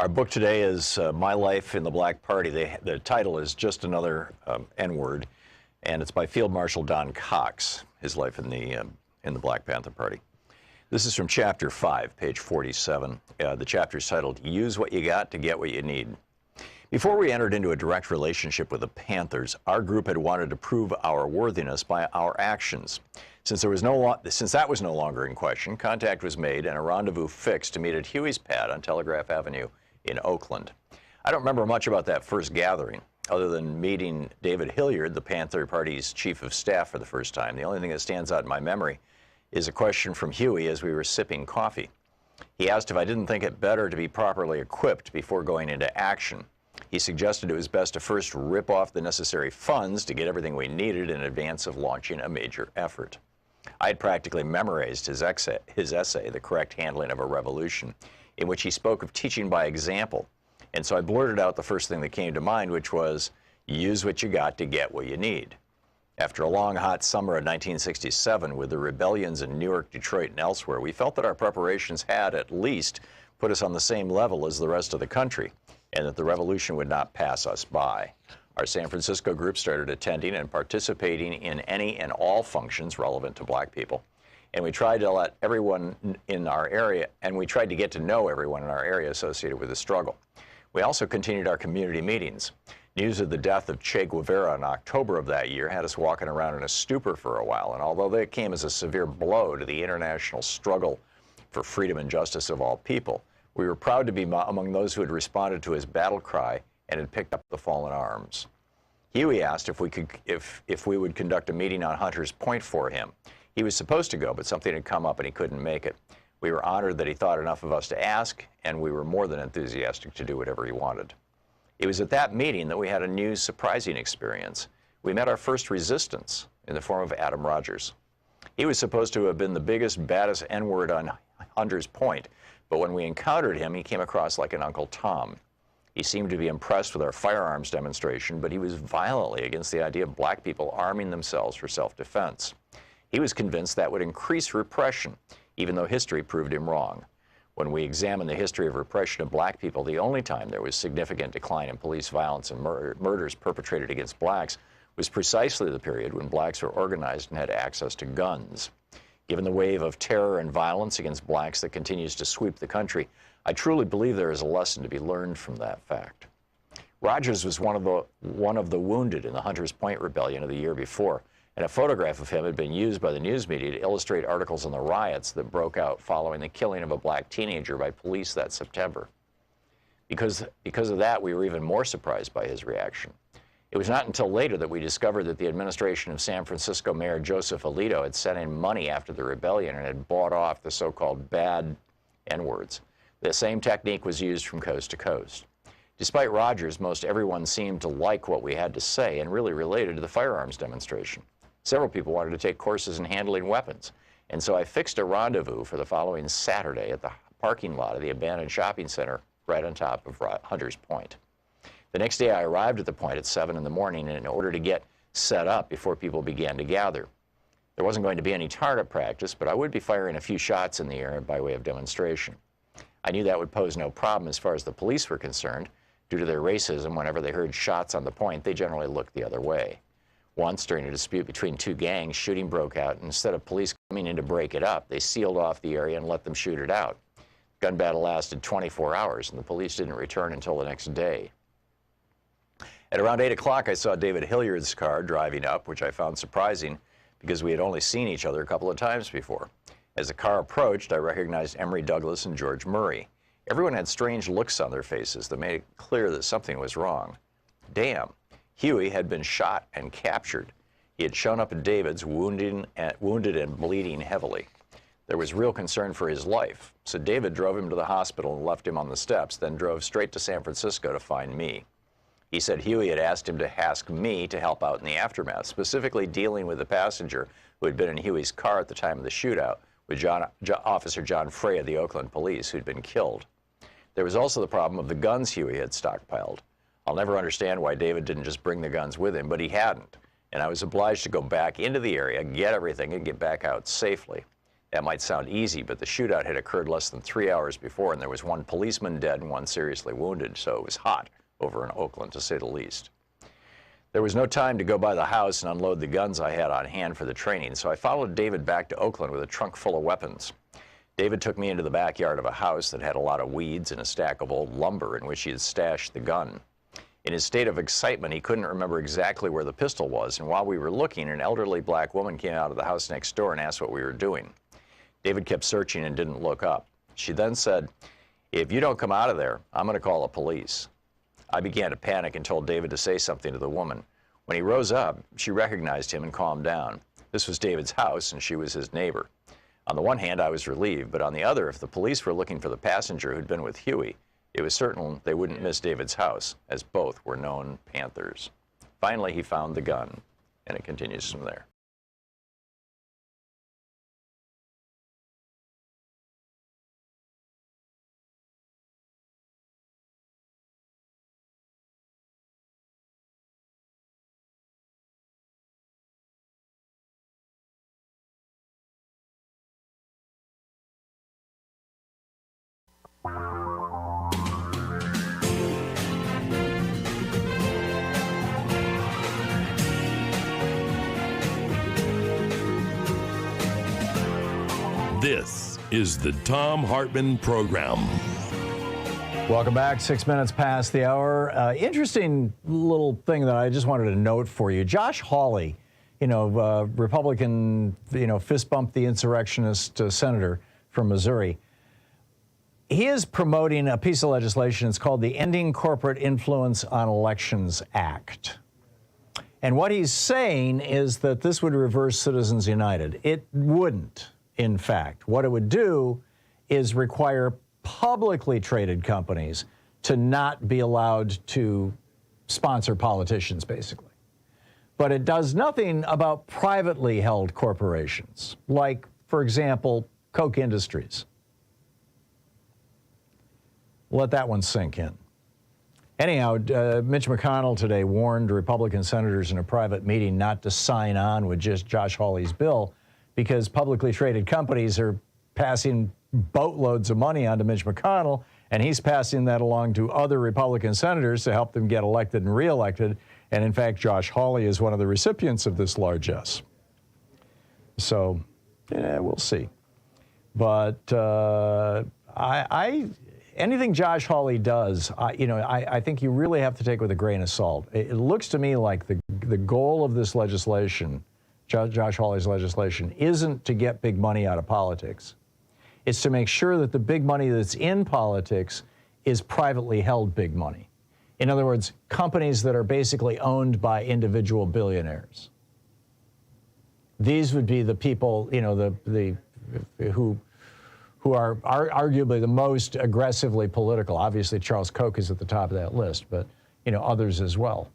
Our book today is My Life in the Black Party. The title is Just Another N-Word, and it's by Field Marshal Don Cox, his life in the Black Panther Party. This is from Chapter 5, page 47. The chapter is titled, Use What You Got to Get What You Need. Before we entered into a direct relationship with the Panthers, our group had wanted to prove our worthiness by our actions. Since that was no longer in question, contact was made and a rendezvous fixed to meet at Huey's Pad on Telegraph Avenue in Oakland. I don't remember much about that first gathering, other than meeting David Hilliard, the Panther Party's chief of staff, for the first time. The only thing that stands out in my memory is a question from Huey as we were sipping coffee. He asked if I didn't think it better to be properly equipped before going into action. He suggested it was best to first rip off the necessary funds to get everything we needed in advance of launching a major effort. I had practically memorized his essay, The Correct Handling of a Revolution, in which he spoke of teaching by example. And so I blurted out the first thing that came to mind, which was, use what you got to get what you need. After a long, hot summer of 1967, with the rebellions in Newark, Detroit, and elsewhere, we felt that our preparations had, at least, put us on the same level as the rest of the country, and that the revolution would not pass us by. Our San Francisco group started attending and participating in any and all functions relevant to black people. And we tried to let everyone in our area, and we tried to get to know everyone in our area associated with the struggle. We also continued our community meetings. News of the death of Che Guevara in October of that year had us walking around in a stupor for a while, and although that came as a severe blow to the international struggle for freedom and justice of all people, we were proud to be among those who had responded to his battle cry and had picked up the fallen arms. Huey asked if we would conduct a meeting on Hunter's Point for him. He was supposed to go, but something had come up and he couldn't make it. We were honored that he thought enough of us to ask, and we were more than enthusiastic to do whatever he wanted. It was at that meeting that we had a new, surprising experience. We met our first resistance in the form of Adam Rogers. He was supposed to have been the biggest, baddest N-word on Hunter's Point, but when we encountered him, he came across like an Uncle Tom. He seemed to be impressed with our firearms demonstration, but he was violently against the idea of black people arming themselves for self-defense. He was convinced that would increase repression, even though history proved him wrong. When we examined the history of repression of black people, the only time there was significant decline in police violence and murders perpetrated against blacks was precisely the period when blacks were organized and had access to guns. Given the wave of terror and violence against blacks that continues to sweep the country, I truly believe there is a lesson to be learned from that fact. Rogers was one of the wounded in the Hunters Point Rebellion of the year before, and a photograph of him had been used by the news media to illustrate articles on the riots that broke out following the killing of a black teenager by police that September. Because of that, we were even more surprised by his reaction. It was not until later that we discovered that the administration of San Francisco Mayor Joseph Alito had sent in money after the rebellion and had bought off the so-called bad N-words. The same technique was used from coast to coast. Despite Rogers, most everyone seemed to like what we had to say and really related to the firearms demonstration. Several people wanted to take courses in handling weapons, and so I fixed a rendezvous for the following Saturday at the parking lot of the abandoned shopping center right on top of Hunters Point. The next day I arrived at the point at 7 in the morning in order to get set up before people began to gather. There wasn't going to be any target practice, but I would be firing a few shots in the air by way of demonstration. I knew that would pose no problem as far as the police were concerned. Due to their racism, whenever they heard shots on the point, they generally looked the other way. Once, during a dispute between two gangs, shooting broke out, and instead of police coming in to break it up, they sealed off the area and let them shoot it out. Gun battle lasted 24 hours, and the police didn't return until the next day. At around 8 o'clock, I saw David Hilliard's car driving up, which I found surprising because we had only seen each other a couple of times before. As the car approached, I recognized Emory Douglas and George Murray. Everyone had strange looks on their faces that made it clear that something was wrong. Damn, Huey had been shot and captured. He had shown up at David's wounded and bleeding heavily. There was real concern for his life, so David drove him to the hospital and left him on the steps, then drove straight to San Francisco to find me. He said Huey had asked him to ask me to help out in the aftermath, specifically dealing with the passenger who had been in Huey's car at the time of the shootout with Officer John Frey of the Oakland Police, who'd been killed. There was also the problem of the guns Huey had stockpiled. I'll never understand why David didn't just bring the guns with him, but he hadn't, and I was obliged to go back into the area, get everything, and get back out safely. That might sound easy, but the shootout had occurred less than 3 hours before, and there was one policeman dead and one seriously wounded, so it was hot over in Oakland, to say the least. There was no time to go by the house and unload the guns I had on hand for the training, so I followed David back to Oakland with a trunk full of weapons. David took me into the backyard of a house that had a lot of weeds and a stack of old lumber in which he had stashed the gun. In his state of excitement, he couldn't remember exactly where the pistol was, and while we were looking, an elderly black woman came out of the house next door and asked what we were doing. David kept searching and didn't look up. She then said, "If you don't come out of there, I'm going to call the police." I began to panic and told David to say something to the woman. When he rose up, she recognized him and calmed down. This was David's house, and she was his neighbor. On the one hand, I was relieved, but on the other, if the police were looking for the passenger who'd been with Huey, it was certain they wouldn't miss David's house, as both were known Panthers. Finally, he found the gun, and it continues from there. This is the Thom Hartmann Program. Welcome back. 6 minutes past the hour. Interesting little thing that I just wanted to note for you. Josh Hawley, Republican, fist bump the insurrectionist senator from Missouri. He is promoting a piece of legislation. It's called the Ending Corporate Influence on Elections Act. And what he's saying is that this would reverse Citizens United. It wouldn't, in fact. What it would do is require publicly traded companies to not be allowed to sponsor politicians, basically. But it does nothing about privately held corporations, like, for example, Koch Industries. Let that one sink in. Anyhow, Mitch McConnell today warned Republican senators in a private meeting not to sign on with just Josh Hawley's bill because publicly traded companies are passing boatloads of money on to Mitch McConnell, and he's passing that along to other Republican senators to help them get elected and reelected. And in fact, Josh Hawley is one of the recipients of this largesse. So, yeah, we'll see. But anything Josh Hawley does, I think you really have to take with a grain of salt. It looks to me like the goal of this legislation, Josh Hawley's legislation, isn't to get big money out of politics. It's to make sure that the big money that's in politics is privately held big money. In other words, companies that are basically owned by individual billionaires. These would be the people, you know, who are arguably the most aggressively political. Obviously, Charles Koch is at the top of that list, but, you know, others as well.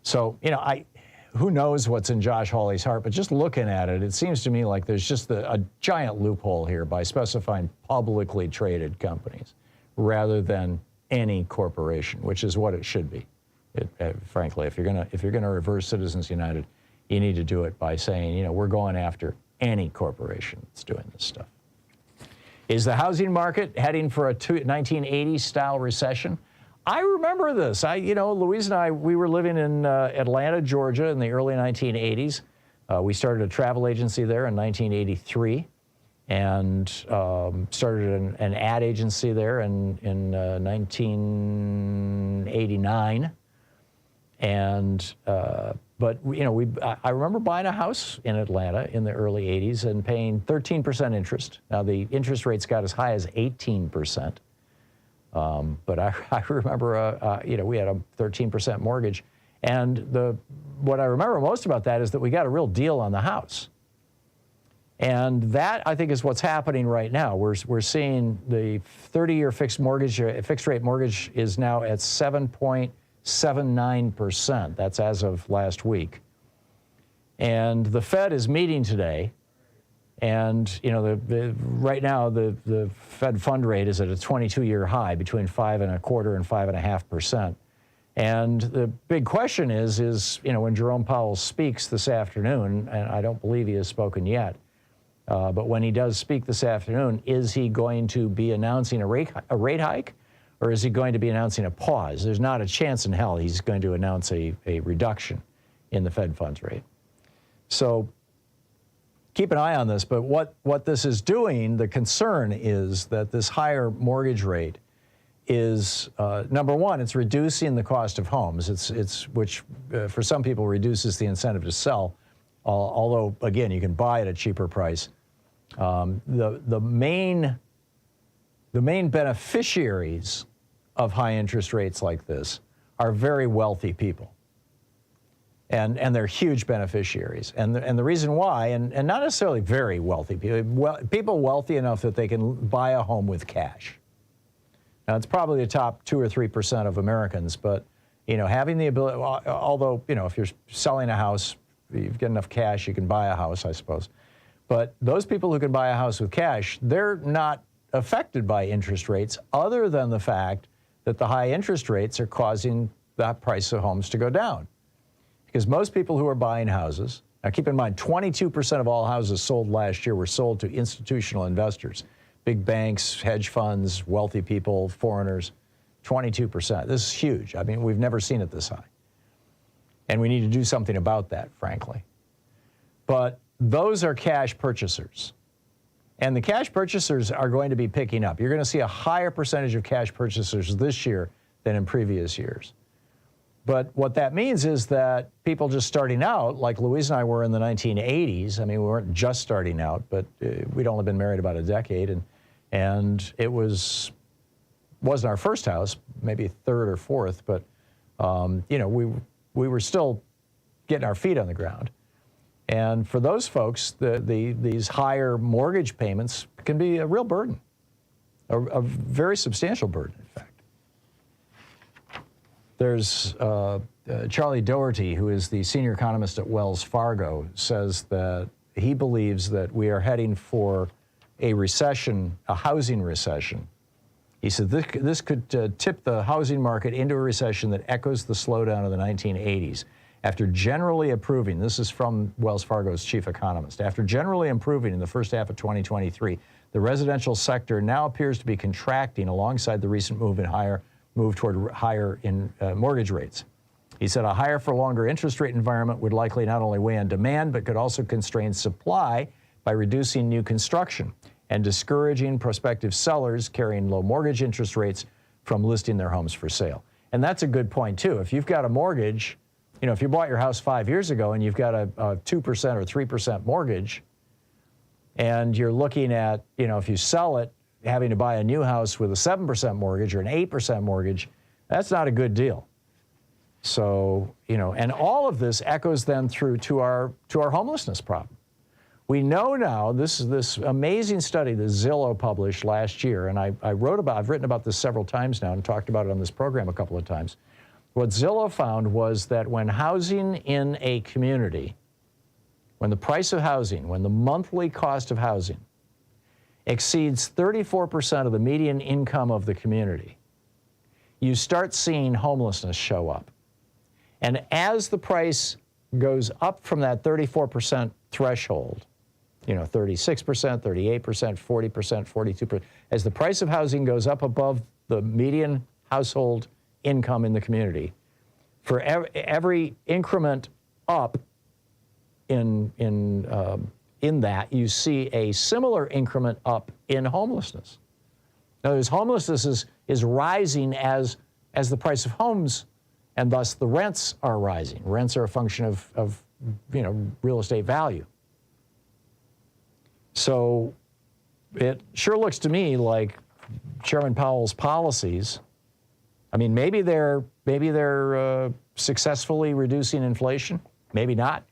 So, you know, who knows what's in Josh Hawley's heart, but just looking at it, it seems to me like there's just a giant loophole here by specifying publicly traded companies rather than any corporation, which is what it should be. Frankly, if you're gonna reverse Citizens United, you need to do it by saying, you know, we're going after any corporation that's doing this stuff. Is the housing market heading for a 1980s style recession? I remember this. You know, Louise and I, we were living in Atlanta, Georgia in the early 1980s. We started a travel agency there in 1983 and started an ad agency there in 1989. And, but, you know, I remember buying a house in Atlanta in the early 80s and paying 13% interest. Now, the interest rates got as high as 18%. But I remember, you know, we had a 13% mortgage. And what I remember most about that is that we got a real deal on the house. And that, I think, is what's happening right now. We're seeing the 30-year fixed rate mortgage is now at 7.79%. That's as of last week. And the Fed is meeting today. And, you know, right now, the Fed fund rate is at a 22-year high, between 5.25% and 5.5%. And the big question is, you know, when Jerome Powell speaks this afternoon, and I don't believe he has spoken yet, but when he does speak this afternoon, is he going to be announcing a rate hike, or is he going to be announcing a pause? There's not a chance in hell he's going to announce a reduction in the Fed funds rate. So keep an eye on this, but what this is doing, the concern is that this higher mortgage rate is, number one, it's reducing the cost of homes, which for some people reduces the incentive to sell, although, again, you can buy at a cheaper price. The main beneficiaries of high interest rates like this are very wealthy people. And they're huge beneficiaries. And the reason why, and not necessarily very wealthy people, people wealthy enough that they can buy a home with cash. Now, it's probably the top 2 or 3% of Americans, but, you know, having the ability, although, you know, if you're selling a house, you've got enough cash, you can buy a house, I suppose. But those people who can buy a house with cash, they're not affected by interest rates, other than the fact that the high interest rates are causing the price of homes to go down. Because most people who are buying houses, now keep in mind, 22% of all houses sold last year were sold to institutional investors, big banks, hedge funds, wealthy people, foreigners, 22%. This is huge. I mean, we've never seen it this high. And we need to do something about that, frankly. But those are cash purchasers. And the cash purchasers are going to be picking up. You're going to see a higher percentage of cash purchasers this year than in previous years. But what that means is that people just starting out, like Louise and I were in the 1980s, I mean, we weren't just starting out, but we'd only been married about a decade, and it wasn't our first house, maybe third or fourth, but, you know, we were still getting our feet on the ground. And for those folks, these higher mortgage payments can be a real burden, a very substantial burden, in fact. There's Charlie Doherty, who is the senior economist at Wells Fargo, says that he believes that we are heading for a recession, a housing recession. He said this could tip the housing market into a recession that echoes the slowdown of the 1980s. After generally improving, this is from Wells Fargo's chief economist, after generally improving in the first half of 2023, the residential sector now appears to be contracting alongside the recent move toward higher mortgage rates. He said a higher for longer interest rate environment would likely not only weigh on demand, but could also constrain supply by reducing new construction and discouraging prospective sellers carrying low mortgage interest rates from listing their homes for sale. And that's a good point, too. If you've got a mortgage, you know, if you bought your house 5 years ago and you've got a 2% or 3% mortgage, and you're looking at, you know, if you sell it having to buy a new house with a 7% mortgage or an 8% mortgage, that's not a good deal. So, you know, and all of this echoes then through to our homelessness problem. We know now, this amazing study that Zillow published last year, and I've written about this several times now and talked about it on this program a couple of times. What Zillow found was that when housing in a community, when the price of housing, when the monthly cost of housing exceeds 34% of the median income of the community, you start seeing homelessness show up. And as the price goes up from that 34% threshold, you know, 36%, 38%, 40%, 42%, as the price of housing goes up above the median household income in the community, for every increment up in that, you see a similar increment up in homelessness. In other words, homelessness is rising as the price of homes, and thus the rents are rising. Rents are a function of you know, real estate value. So it sure looks to me like Chairman Powell's policies, I mean, maybe they're successfully reducing inflation, maybe not.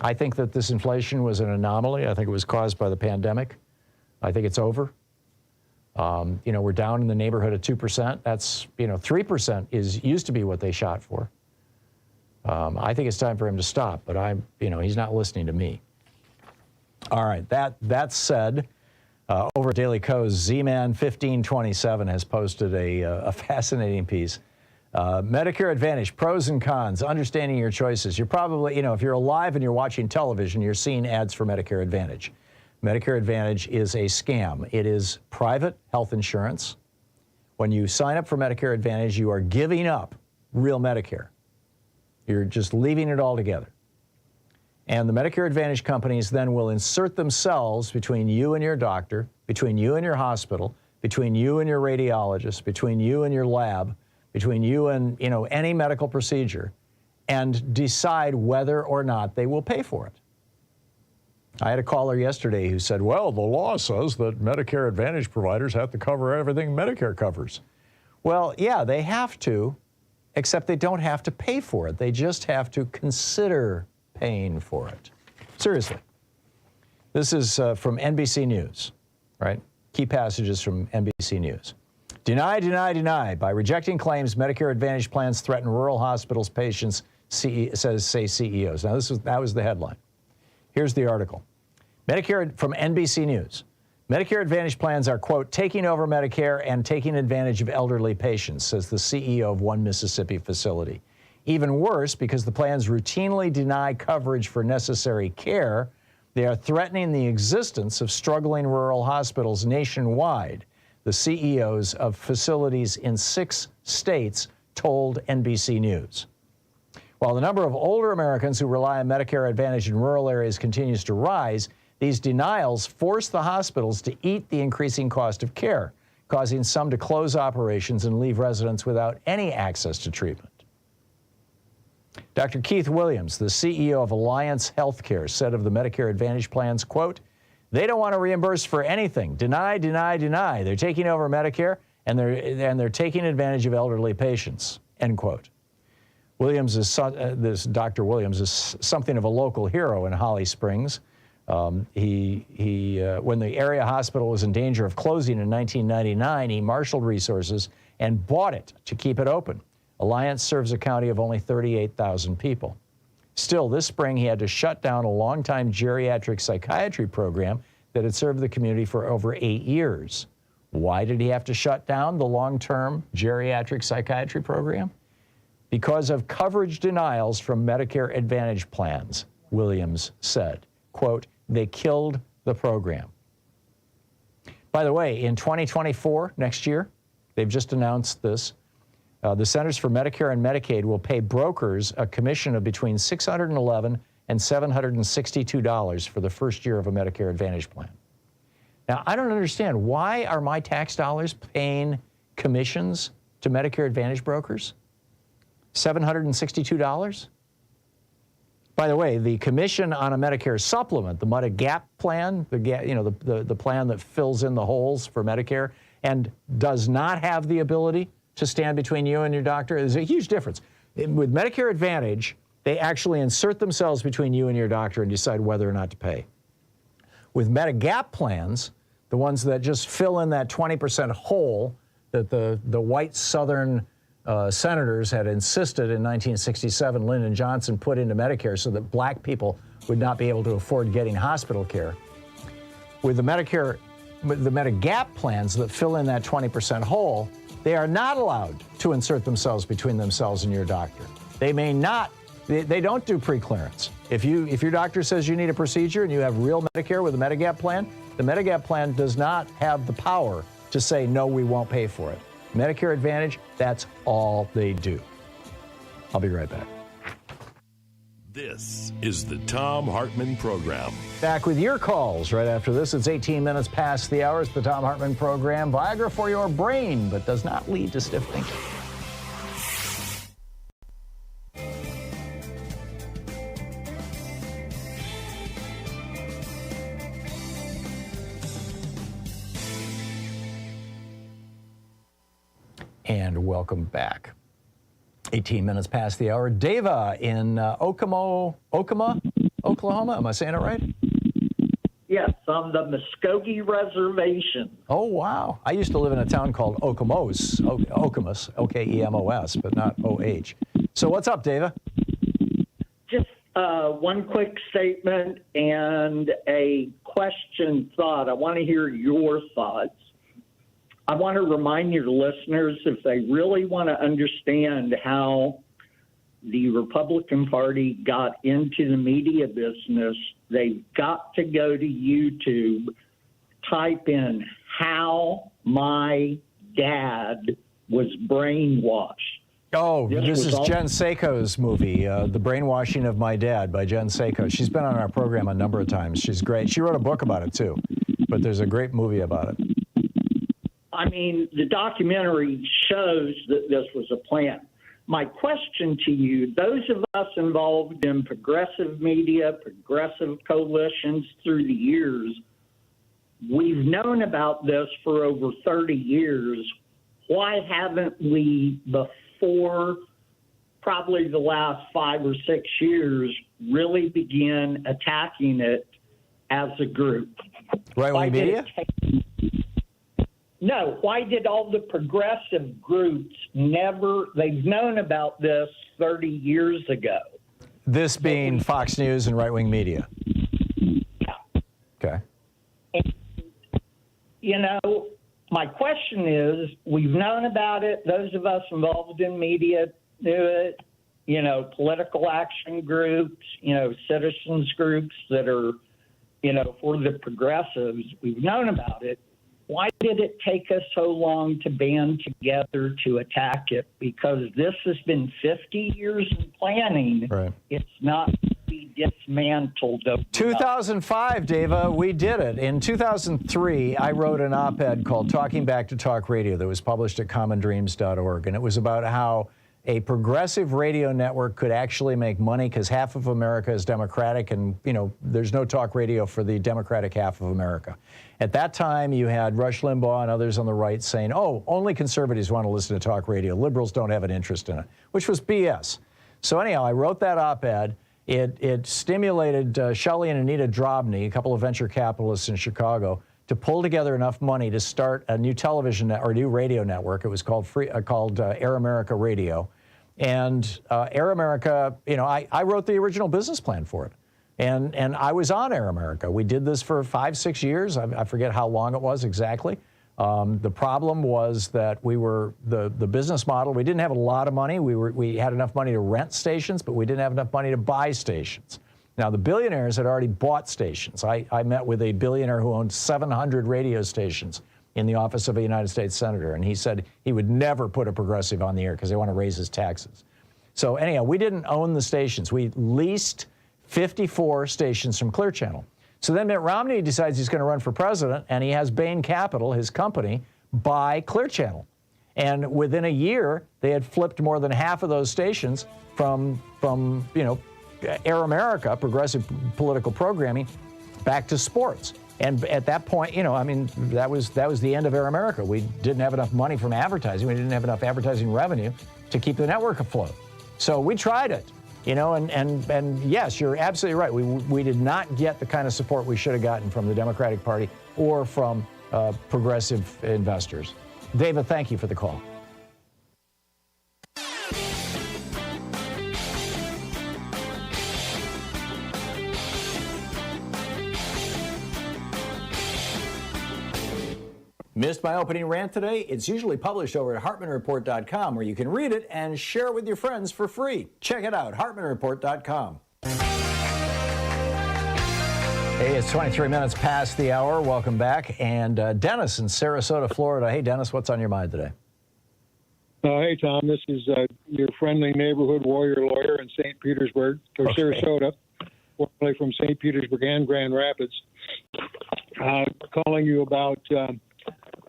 I think that this inflation was an anomaly. I think it was caused by the pandemic. I think it's over. You know, we're down in the neighborhood of 2%. That's, you know, 3% used to be what they shot for. I think it's time for him to stop, but you know, he's not listening to me. All right, that said, over at Daily Kos, Z-Man 1527 has posted a fascinating piece. Medicare Advantage, pros and cons, understanding your choices. You're probably, you know, if you're alive and you're watching television, you're seeing ads for Medicare Advantage. Medicare Advantage is a scam. It is private health insurance. When you sign up for Medicare Advantage, you are giving up real Medicare. You're just leaving it all together. And the Medicare Advantage companies then will insert themselves between you and your doctor, between you and your hospital, between you and your radiologist, between you and your lab, between you and, you know, any medical procedure, and decide whether or not they will pay for it. I had a caller yesterday who said, well, the law says that Medicare Advantage providers have to cover everything Medicare covers. Well, yeah, they have to, except they don't have to pay for it. They just have to consider paying for it. Seriously. This is from NBC News, right? Key passages from NBC News. Deny, deny, deny. By rejecting claims, Medicare Advantage plans threaten rural hospitals' patients, say CEOs. Now, that was the headline. Here's the article. Medicare from NBC News. Medicare Advantage plans are, quote, taking over Medicare and taking advantage of elderly patients, says the CEO of one Mississippi facility. Even worse, because the plans routinely deny coverage for necessary care, they are threatening the existence of struggling rural hospitals nationwide, the CEOs of facilities in 6 states told NBC News. While the number of older Americans who rely on Medicare Advantage in rural areas continues to rise, these denials force the hospitals to eat the increasing cost of care, causing some to close operations and leave residents without any access to treatment. Dr. Keith Williams, the CEO of Alliance Healthcare, said of the Medicare Advantage plans, quote, they don't want to reimburse for anything. Deny, deny, deny. They're taking over Medicare and they're taking advantage of elderly patients, end quote. Williams this Dr. Williams is something of a local hero in Holly Springs. When the area hospital was in danger of closing in 1999, he marshaled resources and bought it to keep it open. Alliance serves a county of only 38,000 people. Still, this spring, he had to shut down a longtime geriatric psychiatry program that had served the community for over 8 years. Why did he have to shut down the long-term geriatric psychiatry program? Because of coverage denials from Medicare Advantage plans, Williams said. Quote, they killed the program. By the way, in 2024, next year, they've just announced this, the Centers for Medicare and Medicaid will pay brokers a commission of between $611 and $762 for the first year of a Medicare Advantage plan. Now, I don't understand. Why are my tax dollars paying commissions to Medicare Advantage brokers? $762? By the way, the Commission on a Medicare Supplement, the Medigap plan, the plan that fills in the holes for Medicare and does not have the ability to stand between you and your doctor, there's a huge difference. With Medicare Advantage, they actually insert themselves between you and your doctor and decide whether or not to pay. With Medigap plans, the ones that just fill in that 20% hole that the white Southern senators had insisted in 1967 Lyndon Johnson put into Medicare so that black people would not be able to afford getting hospital care. With the Medigap plans that fill in that 20% hole, they are not allowed to insert themselves between themselves and your doctor. They may not, they don't do pre-clearance. If your doctor says you need a procedure and you have real Medicare with a Medigap plan, the Medigap plan does not have the power to say, no, we won't pay for it. Medicare Advantage, that's all they do. I'll be right back. This is the Thom Hartmann Program. Back with your calls right after this. It's 18 minutes past the hour. It's the Thom Hartmann Program. Viagra for your brain, but does not lead to stiff thinking. And welcome back. 18 minutes past the hour. Deva in Okama, Oklahoma. Am I saying it right? Yes, on the Muskogee Reservation. Oh, wow. I used to live in a town called Okemos, Okemos, but not O-H. So what's up, Deva? Just one quick statement and a question thought. I want to hear your thoughts. I want to remind your listeners, if they really want to understand how the Republican Party got into the media business, they've got to go to YouTube, type in how my dad was brainwashed. Oh, this is Jen Seiko's movie, The Brainwashing of My Dad by Jen Seiko. She's been on our program a number of times. She's great. She wrote a book about it, too. But there's a great movie about it. I mean, the documentary shows that this was a plan. My question to you, those of us involved in progressive media, progressive coalitions through the years, we've known about this for over 30 years. Why haven't we, before probably the last 5 or 6 years, really begin attacking it as a group? Right-wing media? No, why did all the progressive groups they've known about this 30 years ago? This being Fox News and right-wing media? Yeah. Okay. And, my question is, we've known about it. Those of us involved in media knew it. Political action groups, citizens groups that are, for the progressives, we've known about it. Why did it take us so long to band together to attack it? Because this has been 50 years in planning. Right. It's not to be dismantled. 2005, Deva, we did it. In 2003, I wrote an op-ed called Talking Back to Talk Radio that was published at commondreams.org. And it was about how a progressive radio network could actually make money because half of America is Democratic and, there's no talk radio for the Democratic half of America. At that time, you had Rush Limbaugh and others on the right saying, oh, only conservatives want to listen to talk radio. Liberals don't have an interest in it, which was BS. So anyhow, I wrote that op-ed. It stimulated Shelley and Anita Drobny, a couple of venture capitalists in Chicago, to pull together enough money to start a new television or new radio network. It was called Air America Radio. And Air America, I wrote the original business plan for it. And I was on Air America. We did this for 5-6 years. I forget how long it was exactly. The problem was that we were the business model. We didn't have a lot of money. We had enough money to rent stations, but we didn't have enough money to buy stations. Now, the billionaires had already bought stations. I met with a billionaire who owned 700 radio stations in the office of a United States senator, and he said he would never put a progressive on the air because they want to raise his taxes. So anyhow, we didn't own the stations. We leased 54 stations from Clear Channel. So then Mitt Romney decides he's going to run for president, and he has Bain Capital, his company, buy Clear Channel. And within a year, they had flipped more than half of those stations from Air America, progressive political programming, back to sports. And at that point, you know, I mean, that was the end of Air America. We didn't have enough money from advertising. We didn't have enough advertising revenue to keep the network afloat. So we tried it, you know, and yes, you're absolutely right. We did not get the kind of support we should have gotten from the Democratic Party or from progressive investors. David, thank you for the call. Missed my opening rant today? It's usually published over at HartmannReport.com, where you can read it and share it with your friends for free. Check it out, HartmannReport.com. Hey, it's 23 minutes past the hour. Welcome back. And Dennis in Sarasota, Florida. Hey, Dennis, what's on your mind today? Hey, Tom. This is your friendly neighborhood warrior lawyer in St. Petersburg, or Sarasota, formerly from St. Petersburg and Grand Rapids. Calling you about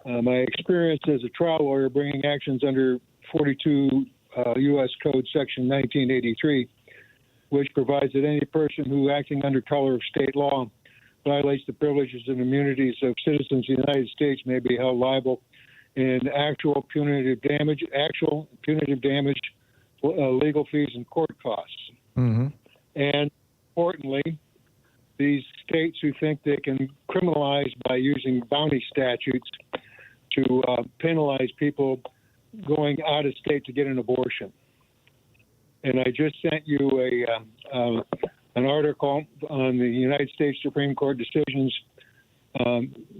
my experience as a trial lawyer bringing actions under 42 U.S. Code Section 1983, which provides that any person who, acting under color of state law, violates the privileges and immunities of citizens of the United States may be held liable in actual punitive damage, legal fees, and court costs. Mm-hmm. And importantly, these states who think they can criminalize by using bounty statutes to penalize people going out of state to get an abortion. And I just sent you an article on the United States Supreme Court decisions,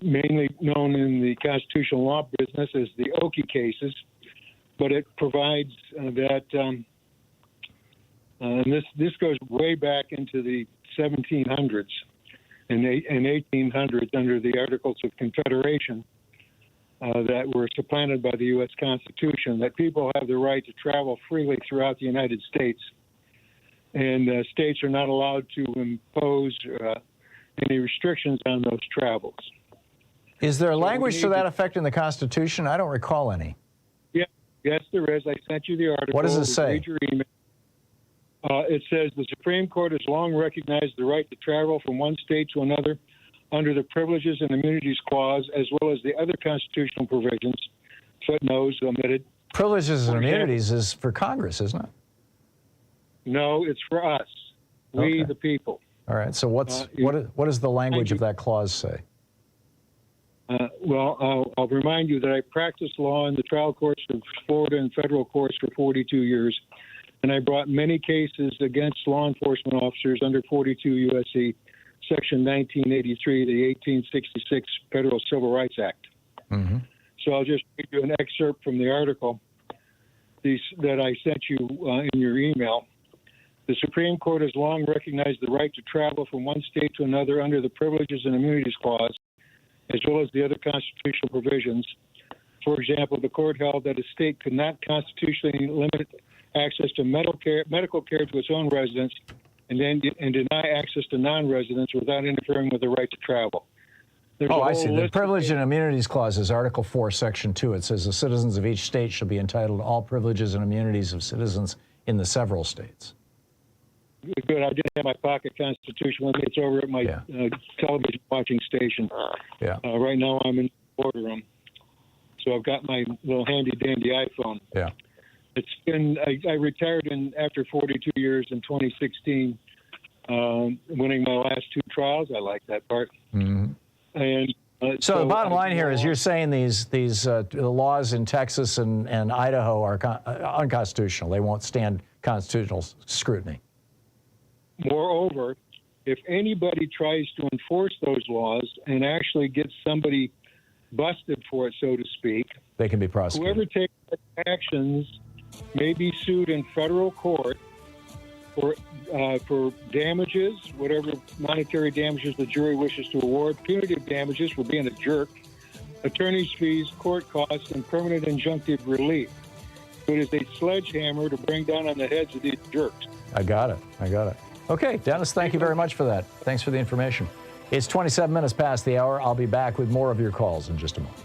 mainly known in the constitutional law business as the Okie cases, but it provides that, and this goes way back into the 1700s and 1800s under the Articles of Confederation that were supplanted by the U.S. Constitution, that people have the right to travel freely throughout the United States, and states are not allowed to impose any restrictions on those travels. Is there language to that effect in the Constitution? I don't recall any. Yeah, yes, there is. I sent you the article. What does it say? Read your email. It says the Supreme Court has long recognized the right to travel from one state to another under the Privileges and Immunities Clause, as well as the other constitutional provisions, footnotes omitted. Privileges and immunities is for Congress, isn't it? No, it's for us, we the people. All right, so what does the language of that clause say? Well, I'll remind you that I practiced law in the trial courts of Florida and federal courts for 42 years, and I brought many cases against law enforcement officers under 42 U.S.C. Section 1983, the 1866 Federal Civil Rights Act. Mm-hmm. So I'll just read you an excerpt from the article that I sent you in your email. The Supreme Court has long recognized the right to travel from one state to another under the Privileges and Immunities Clause, as well as the other constitutional provisions. For example, the court held that a state could not constitutionally limit access to medical care to its own residents and deny access to non-residents without interfering with the right to travel. I see. The Privilege and Immunities Clause is Article 4, Section 2. It says the citizens of each state shall be entitled to all privileges and immunities of citizens in the several states. Good. I didn't have my pocket constitution with me. It's over at my television watching station. Yeah. Right now I'm in the boardroom. So I've got my little handy-dandy iPhone. Yeah. It's been, I retired after 42 years in 2016, winning my last two trials. I like that part. Mm-hmm. And so the bottom line here is you're saying these laws in Texas and Idaho are unconstitutional. They won't stand constitutional scrutiny. Moreover, if anybody tries to enforce those laws and actually gets somebody busted for it, so to speak, they can be prosecuted. Whoever takes actions may be sued in federal court for damages, whatever monetary damages the jury wishes to award, punitive damages for being a jerk, attorney's fees, court costs, and permanent injunctive relief. It is a sledgehammer to bring down on the heads of these jerks. I got it. Okay, Dennis, thank you very much for that. Thanks for the information. It's 27 minutes past the hour. I'll be back with more of your calls in just a moment.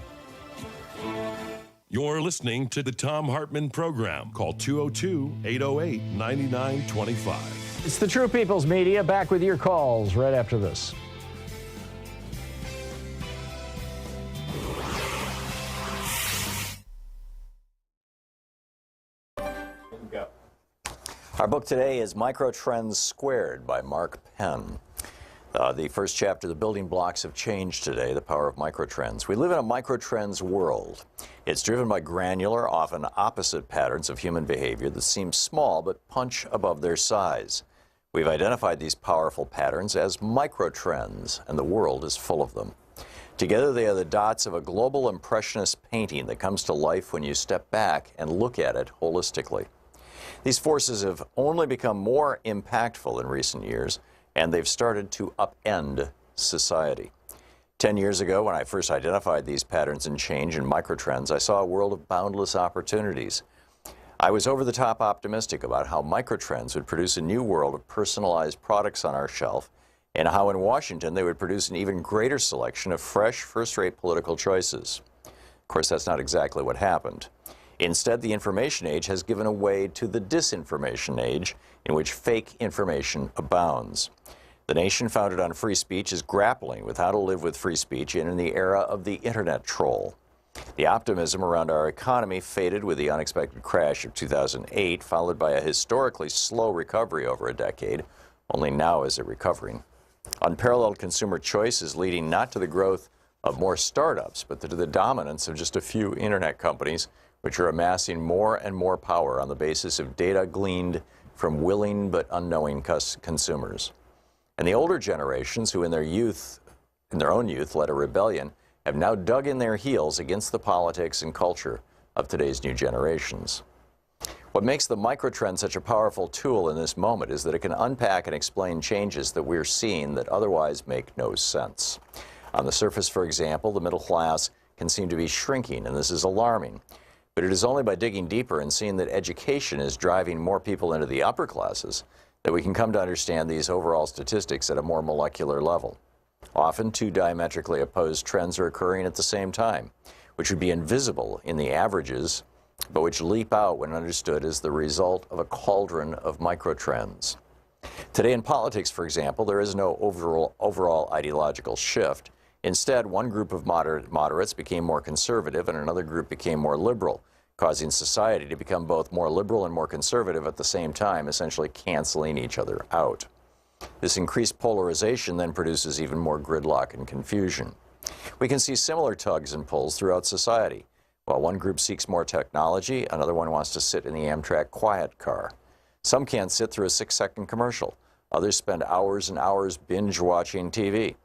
You're listening to the Thom Hartmann Program. Call 202-808-9925. It's the True People's Media, back with your calls right after this. Our book today is Microtrends Squared by Mark Penn. The first chapter, The Building Blocks of Change Today, The Power of Microtrends. We live in a microtrends world. It's driven by granular, often opposite patterns of human behavior that seem small but punch above their size. We've identified these powerful patterns as microtrends, and the world is full of them. Together, they are the dots of a global impressionist painting that comes to life when you step back and look at it holistically. These forces have only become more impactful in recent years, and they've started to upend society. 10 years ago, when I first identified these patterns in change and microtrends, I saw a world of boundless opportunities. I was over-the-top optimistic about how microtrends would produce a new world of personalized products on our shelf, and how in Washington they would produce an even greater selection of fresh, first-rate political choices. Of course, that's not exactly what happened. Instead, the information age has given way to the disinformation age, in which fake information abounds. The nation founded on free speech is grappling with how to live with free speech in the era of the internet troll. The optimism around our economy faded with the unexpected crash of 2008, followed by a historically slow recovery over a decade. Only now is it recovering. Unparalleled consumer choice is leading not to the growth of more startups, but to the dominance of just a few internet companies, which are amassing more and more power on the basis of data gleaned from willing but unknowing consumers. And the older generations, who in their own youth, led a rebellion, have now dug in their heels against the politics and culture of today's new generations. What makes the microtrend such a powerful tool in this moment is that it can unpack and explain changes that we're seeing that otherwise make no sense. On the surface, for example, the middle class can seem to be shrinking, and this is alarming. But it is only by digging deeper and seeing that education is driving more people into the upper classes that we can come to understand these overall statistics at a more molecular level. Often, two diametrically opposed trends are occurring at the same time, which would be invisible in the averages, but which leap out when understood as the result of a cauldron of microtrends. Today in politics, for example, there is no overall ideological shift. Instead, one group of moderates became more conservative and another group became more liberal, causing society to become both more liberal and more conservative at the same time, essentially canceling each other out. This increased polarization then produces even more gridlock and confusion. We can see similar tugs and pulls throughout society. While one group seeks more technology, another one wants to sit in the Amtrak quiet car. Some can't sit through a 6-second commercial. Others spend hours and hours binge-watching TV.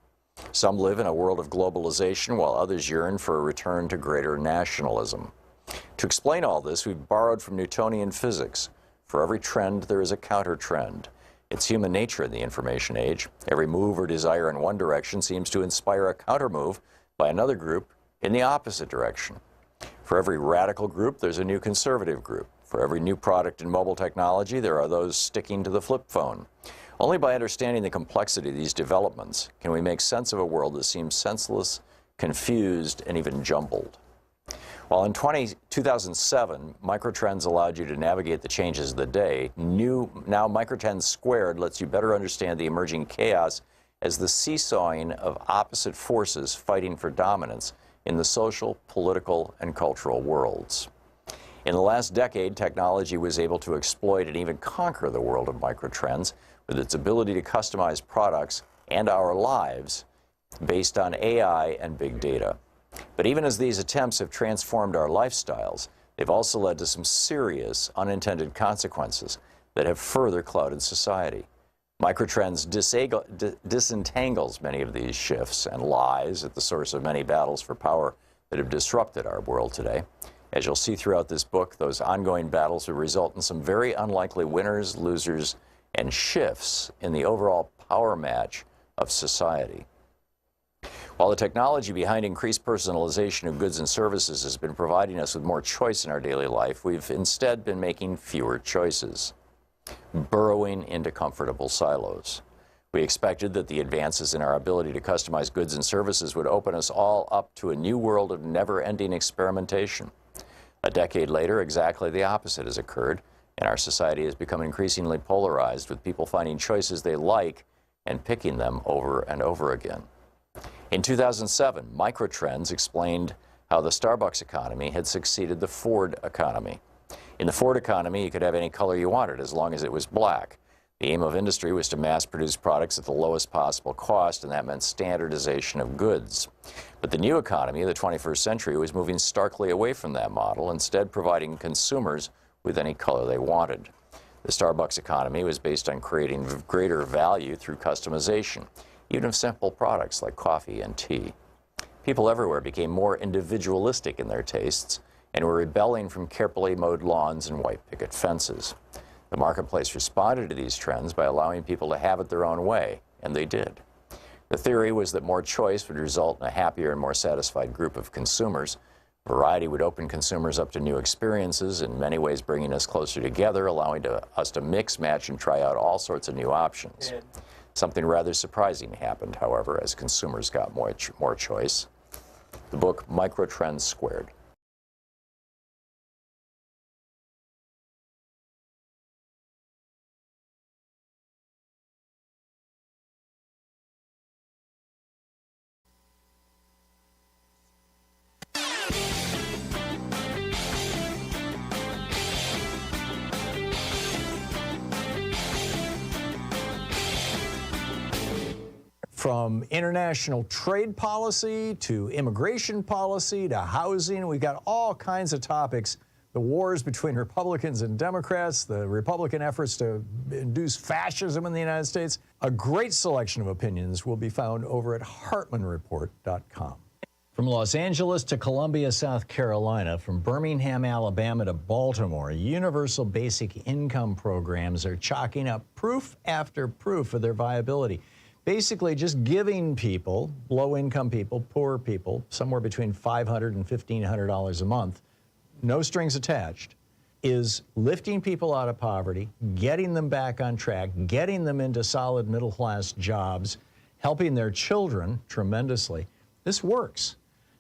Some live in a world of globalization, while others yearn for a return to greater nationalism. To explain all this, we've borrowed from Newtonian physics. For every trend, there is a counter-trend. It's human nature in the information age. Every move or desire in one direction seems to inspire a counter-move by another group in the opposite direction. For every radical group, there's a new conservative group. For every new product in mobile technology, there are those sticking to the flip phone. Only by understanding the complexity of these developments can we make sense of a world that seems senseless, confused, and even jumbled. While in 2007, microtrends allowed you to navigate the changes of the day, now Microtrends Squared lets you better understand the emerging chaos as the seesawing of opposite forces fighting for dominance in the social, political, and cultural worlds. In the last decade, technology was able to exploit and even conquer the world of microtrends with its ability to customize products and our lives based on AI and big data. But even as these attempts have transformed our lifestyles, they've also led to some serious unintended consequences that have further clouded society. Microtrends disentangles many of these shifts and lies at the source of many battles for power that have disrupted our world today. As you'll see throughout this book, those ongoing battles will result in some very unlikely winners, losers, and shifts in the overall power match of society. While the technology behind increased personalization of goods and services has been providing us with more choice in our daily life, we've instead been making fewer choices, burrowing into comfortable silos. We expected that the advances in our ability to customize goods and services would open us all up to a new world of never-ending experimentation. A decade later, exactly the opposite has occurred, And our society has become increasingly polarized, with people finding choices they like and picking them over and over again. In 2007, Microtrends explained how the Starbucks economy had succeeded the Ford economy. In the Ford economy, you could have any color you wanted as long as it was black. The aim of industry was to mass produce products at the lowest possible cost, and that meant standardization of goods. But the new economy of the 21st century was moving starkly away from that model, instead providing consumers with any color they wanted. The Starbucks economy was based on creating greater value through customization, even of simple products like coffee and tea. People everywhere became more individualistic in their tastes and were rebelling from carefully mowed lawns and white picket fences. The marketplace responded to these trends by allowing people to have it their own way, and they did. The theory was that more choice would result in a happier and more satisfied group of consumers. Variety would open consumers up to new experiences, in many ways bringing us closer together, allowing us to mix, match, and try out all sorts of new options. Something rather surprising happened, however, as consumers got more choice. The book Microtrends Squared. From international trade policy to immigration policy to housing, we've got all kinds of topics. The wars between Republicans and Democrats, the Republican efforts to induce fascism in the United States. A great selection of opinions will be found over at HartmannReport.com. From Los Angeles to Columbia, South Carolina, from Birmingham, Alabama to Baltimore, universal basic income programs are chalking up proof after proof of their viability. Basically just giving people, low-income people, poor people, somewhere between $500 and $1,500 a month, no strings attached, is lifting people out of poverty, getting them back on track, getting them into solid middle-class jobs, helping their children tremendously. This works.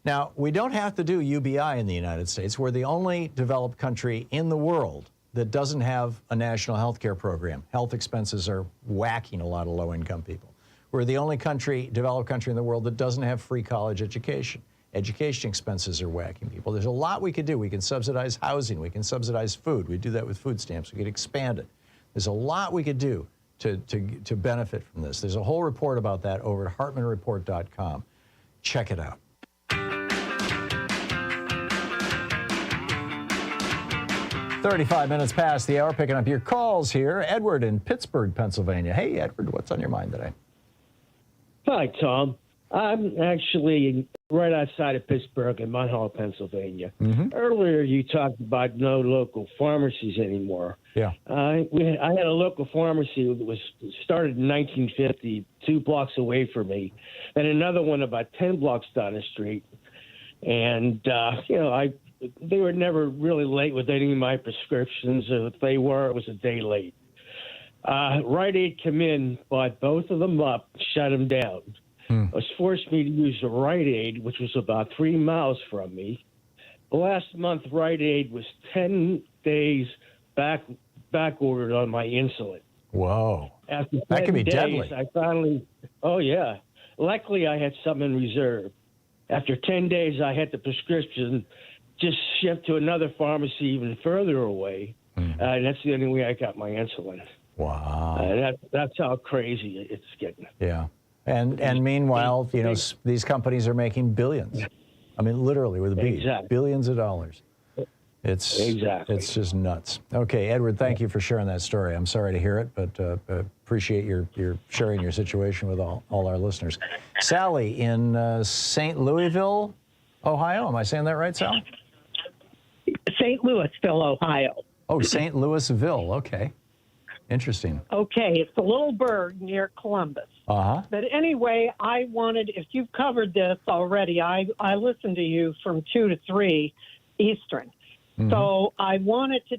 Now, we don't have to do UBI in the United States. We're the only developed country in the world that doesn't have a national health care program. Health expenses are whacking a lot of low-income people. We're the only developed country in the world that doesn't have free college education. Education expenses are whacking people. There's a lot we could do. We can subsidize housing. We can subsidize food. We do that with food stamps. We could expand it. There's a lot we could do to benefit from this. There's a whole report about that over at HartmannReport.com. Check it out. "35 minutes past the hour, picking up your calls here. Edward in Pittsburgh, Pennsylvania. Hey, Edward, what's on your mind today? Hi, Tom. I'm actually right outside of Pittsburgh in Mount Hall, Pennsylvania. Earlier, you talked about no local pharmacies anymore. Yeah. I had a local pharmacy that was started in 1950, 2 blocks away from me, and another one about 10 blocks down the street. And, they were never really late with any of my prescriptions. If they were, it was a day late. Rite Aid came in, bought both of them up, shut them down. It was forced me to use the Rite Aid, which was about 3 miles from me. Last month, Rite Aid was 10 days back ordered on my insulin. Whoa. After that can be days, deadly. I finally, luckily I had some in reserve. After 10 days, I had the prescription just shipped to another pharmacy even further away. And that's the only way I got my insulin. Wow. That's how crazy it's getting. Yeah. And meanwhile, these companies are making billions. I mean, literally with a B. Exactly. Billions of dollars. It's just nuts. Okay, Edward, thank you for sharing that story. I'm sorry to hear it, but appreciate your sharing your situation with all our listeners. Sally in St. Louisville, Ohio. Am I saying that right, Sally? St. Louisville, Ohio. Oh, St. Louisville. Okay. Interesting. Okay, it's a little burg near Columbus. Uh-huh. But anyway, I wanted, if you've covered this already, I listened to you from 2 to 3 Eastern. So I wanted to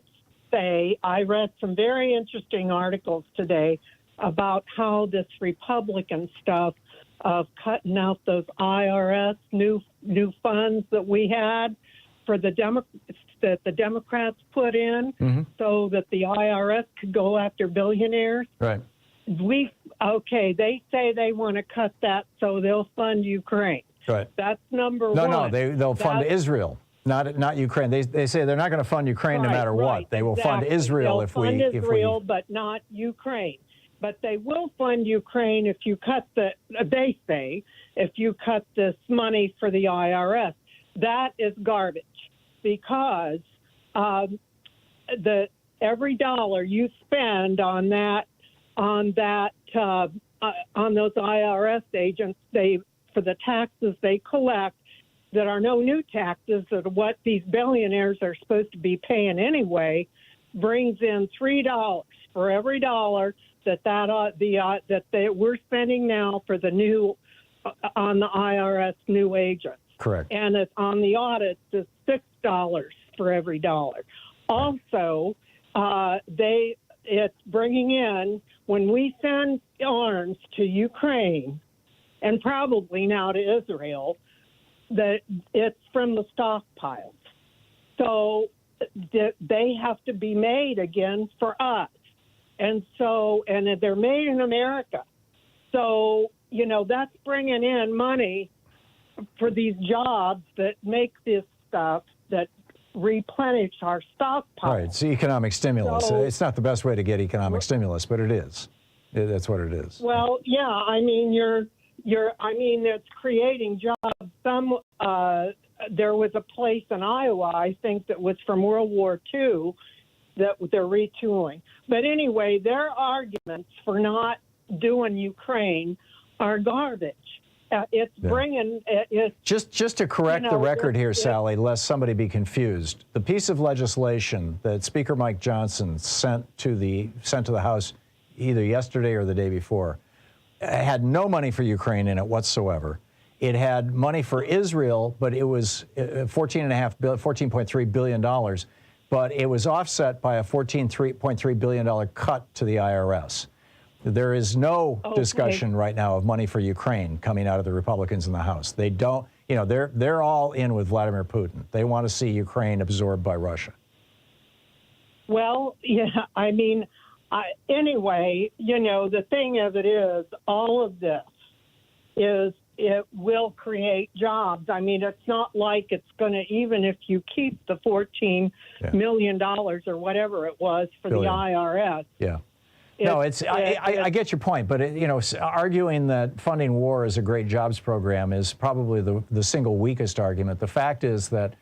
say I read some very interesting articles today about how this Republican stuff of cutting out those IRS new funds that we had for the that the Democrats put in so that the IRS could go after billionaires. Right. They say they want to cut that so they'll fund Ukraine. Right. That's number No, one. they'll fund Israel, not Ukraine. They say they're not going to fund Ukraine no matter what. They will fund Israel They'll if fund we Israel, but not Ukraine. But they will fund Ukraine if you cut they say, if you cut this money for the IRS. That is garbage because every dollar you spend on those IRS agents, for the taxes they collect that are no new taxes, that are what these billionaires are supposed to be paying anyway, brings in $3 for every dollar that we're spending now for the new on the IRS new agents. Correct. And it's on the audits, it's $6 for every dollar. Also, it's bringing in, when we send arms to Ukraine and probably now to Israel, that it's from the stockpiles. So they have to be made again for us. And they're made in America. So, that's bringing in money for these jobs that make this stuff, that replenish our stockpile. Right, it's economic stimulus. So, it's not the best way to get economic stimulus, but it is. That's what it is. Well, yeah, I mean, it's creating jobs. There was a place in Iowa, I think, that was from World War II that they're retooling. But anyway, their arguments for not doing Ukraine are garbage. Just to correct the record here, Sally, lest somebody be confused. The piece of legislation that Speaker Mike Johnson sent to the House either yesterday or the day before had no money for Ukraine in it whatsoever. It had money for Israel, but it was $14.3 billion, but it was offset by a $14.3 billion cut to the IRS. There is no discussion right now of money for Ukraine coming out of the Republicans in the House. They don't, they're all in with Vladimir Putin. They want to see Ukraine absorbed by Russia. Well, yeah, I mean, anyway, the thing of it is, all of this it will create jobs. I mean, it's not like it's going to, even if you keep the $14 million or whatever it was for the IRS. Yeah. No, I get your point, but arguing that funding war is a great jobs program is probably the single weakest argument. The fact is that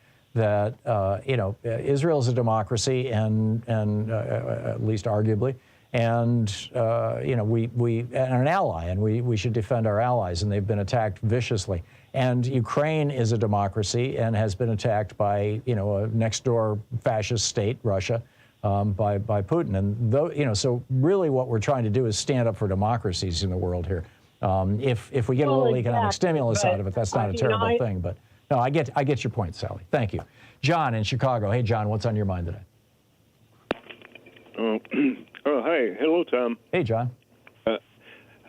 Israel is a democracy, and at least arguably, and we and an ally, and we should defend our allies, and they've been attacked viciously. And Ukraine is a democracy and has been attacked by a next door fascist state, Russia. By Putin, and so really what we're trying to do is stand up for democracies in the world here. If we get a little economic stimulus out of it, that's not a terrible thing. But no, I get your point, Sally. Thank you, John in Chicago. Hey, John, what's on your mind today? Hi, hello, Tom. Hey, John. Hi,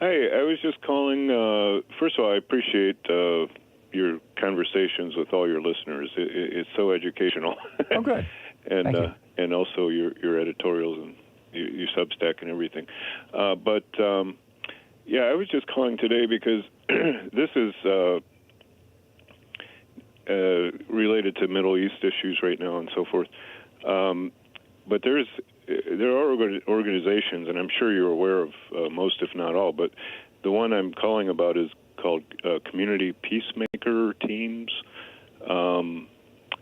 I was just calling. First of all, I appreciate your conversations with all your listeners. It's so educational. Oh, good. And also your editorials and your Substack and everything. I was just calling today because this is related to Middle East issues right now and so forth. But there are organizations, and I'm sure you're aware of most, if not all, but the one I'm calling about is called Community Peacemaker Teams.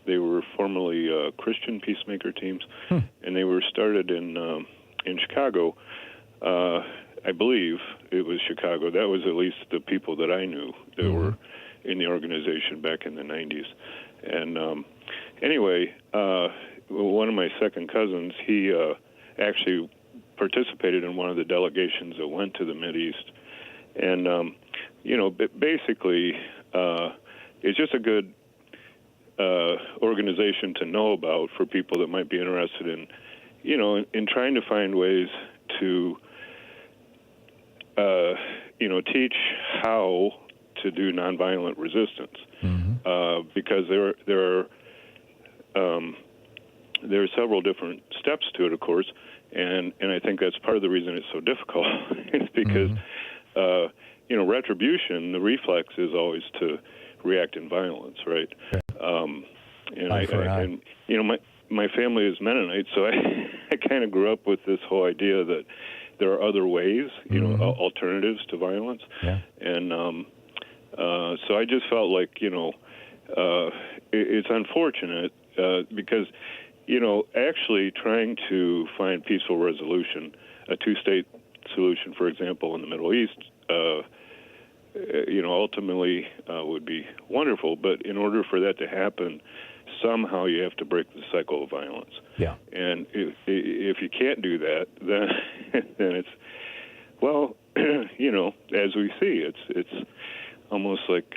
They were formerly Christian peacemaker teams, and they were started in Chicago. I believe it was Chicago. That was at least the people that I knew that were in the organization back in the 90s. And anyway, one of my second cousins, he actually participated in one of the delegations that went to the Mideast. And, basically, it's just a good organization to know about for people that might be interested in, in trying to find ways to, teach how to do nonviolent resistance, because there are there are several different steps to it, of course, and I think that's part of the reason it's so difficult. It's because retribution, the reflex is always to react in violence, right? My family is Mennonite, so I kind of grew up with this whole idea that there are other ways, alternatives to violence, and so I just felt like it's unfortunate because actually trying to find peaceful resolution, a two-state solution, for example, in the Middle East, ultimately would be wonderful. But in order for that to happen, somehow you have to break the cycle of violence. Yeah. And if you can't do that, then it's, as we see, it's almost like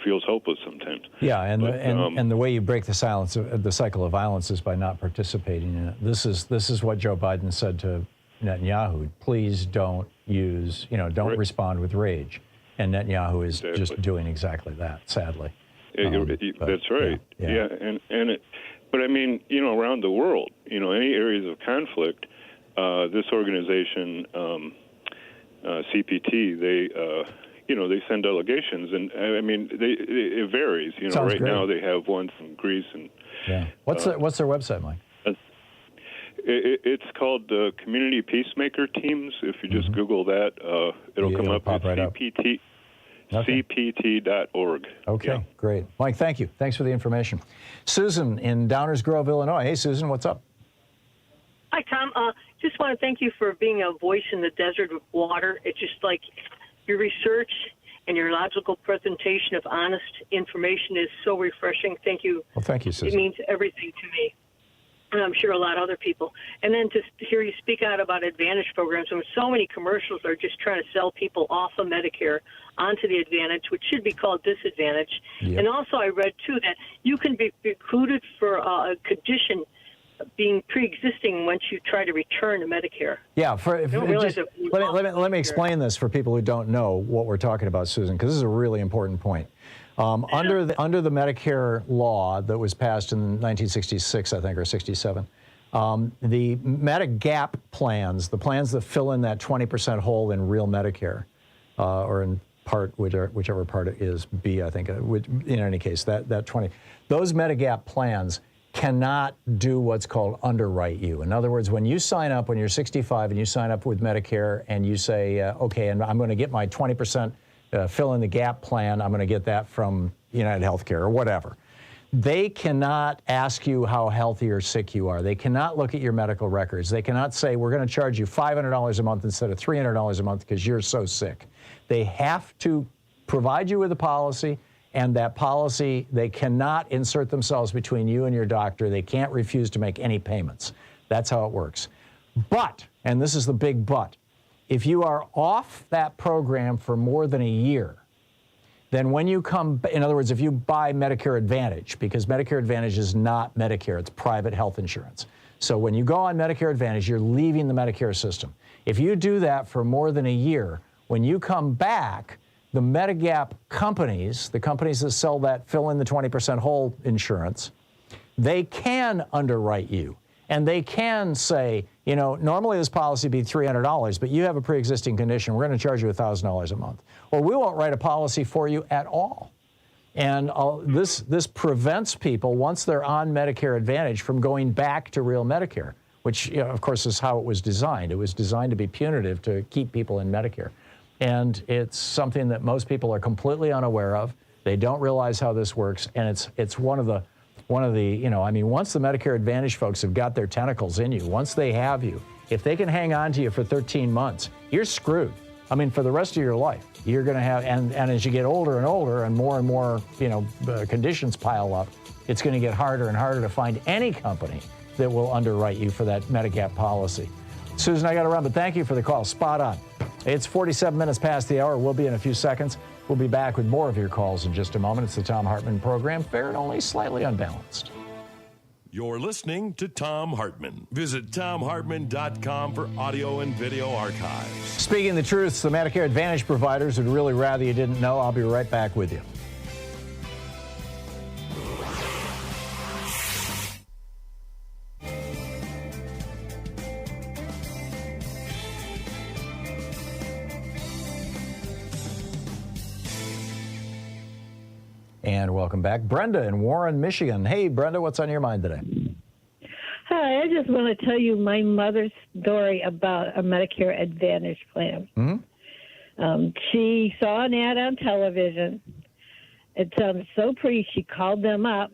feels hopeless sometimes. Yeah, and the way you break the cycle of violence is by not participating in it. This is what Joe Biden said to Netanyahu. Please don't use, don't respond with rage. And Netanyahu is just doing exactly that, sadly. That's right. Yeah. But I mean, around the world, any areas of conflict, this organization, CPT, they send delegations, and I mean, it varies. Sounds right great. Now they have one from Greece and. Yeah. What's their website, Mike? It's called Community Peacemaker Teams. If you just Google that, it'll come up. Pop right CPT. Up. CPT.org. Okay, great. Mike, thank you. Thanks for the information. Susan in Downers Grove, Illinois. Hey, Susan, what's up? Hi, Tom. Just want to thank you for being a voice in the desert of water. It's just like your research and your logical presentation of honest information is so refreshing. Thank you. Well, thank you, Susan. It means everything to me, and I'm sure a lot of other people. And then to hear you speak out about Advantage programs, and so many commercials are just trying to sell people off of Medicare onto the Advantage, which should be called Disadvantage. Yep. And also I read, too, that you can be recruited for a condition being pre-existing once you try to return to Medicare. Yeah, let me explain this for people who don't know what we're talking about, Susan, because this is a really important point. Under the Medicare law that was passed in 1966, I think, or 67, the Medigap plans, the plans that fill in that 20% hole in real Medicare, or in part, whichever part it is, B, I think, in any case, that 20, those Medigap plans cannot do what's called underwrite you. In other words, when you sign up, when you're 65 and you sign up with Medicare and you say, okay, and I'm going to get my 20% fill in the gap plan, I'm going to get that from United Healthcare or whatever. They cannot ask you how healthy or sick you are. They cannot look at your medical records. They cannot say, we're going to charge you $500 a month instead of $300 a month because you're so sick. They have to provide you with a policy, and that policy, they cannot insert themselves between you and your doctor. They can't refuse to make any payments. That's how it works. But, and this is the big but, if you are off that program for more than a year, then when you come, in other words, if you buy Medicare Advantage, because Medicare Advantage is not Medicare, it's private health insurance. So when you go on Medicare Advantage, you're leaving the Medicare system. If you do that for more than a year, when you come back, the Medigap companies, the companies that sell that fill in the 20% hole insurance, they can underwrite you. And they can say, normally this policy would be $300, but you have a pre-existing condition. We're going to charge you $1,000 a month. Or we won't write a policy for you at all. And this prevents people, once they're on Medicare Advantage, from going back to real Medicare, which, of course, is how it was designed. It was designed to be punitive to keep people in Medicare. And it's something that most people are completely unaware of. They don't realize how this works. And it's one of the, once the Medicare Advantage folks have got their tentacles in you, once they have you, if they can hang on to you for 13 months, you're screwed. For the rest of your life, you're going to have, and as you get older and older and more, conditions pile up, it's going to get harder and harder to find any company that will underwrite you for that Medigap policy. Susan, I got to run, but thank you for the call. Spot on. It's 47 minutes past the hour. We'll be in a few seconds. We'll be back with more of your calls in just a moment. It's the Thom Hartmann Program, fair and only slightly unbalanced. You're listening to Thom Hartmann. Visit ThomHartmann.com for audio and video archives. Speaking the truth, the Medicare Advantage providers would really rather you didn't know. I'll be right back with you. And welcome back, Brenda in Warren, Michigan. Hey, Brenda, what's on your mind today? Hi, I just want to tell you my mother's story about a Medicare Advantage plan. She saw an ad on television. It sounded so pretty, she called them up.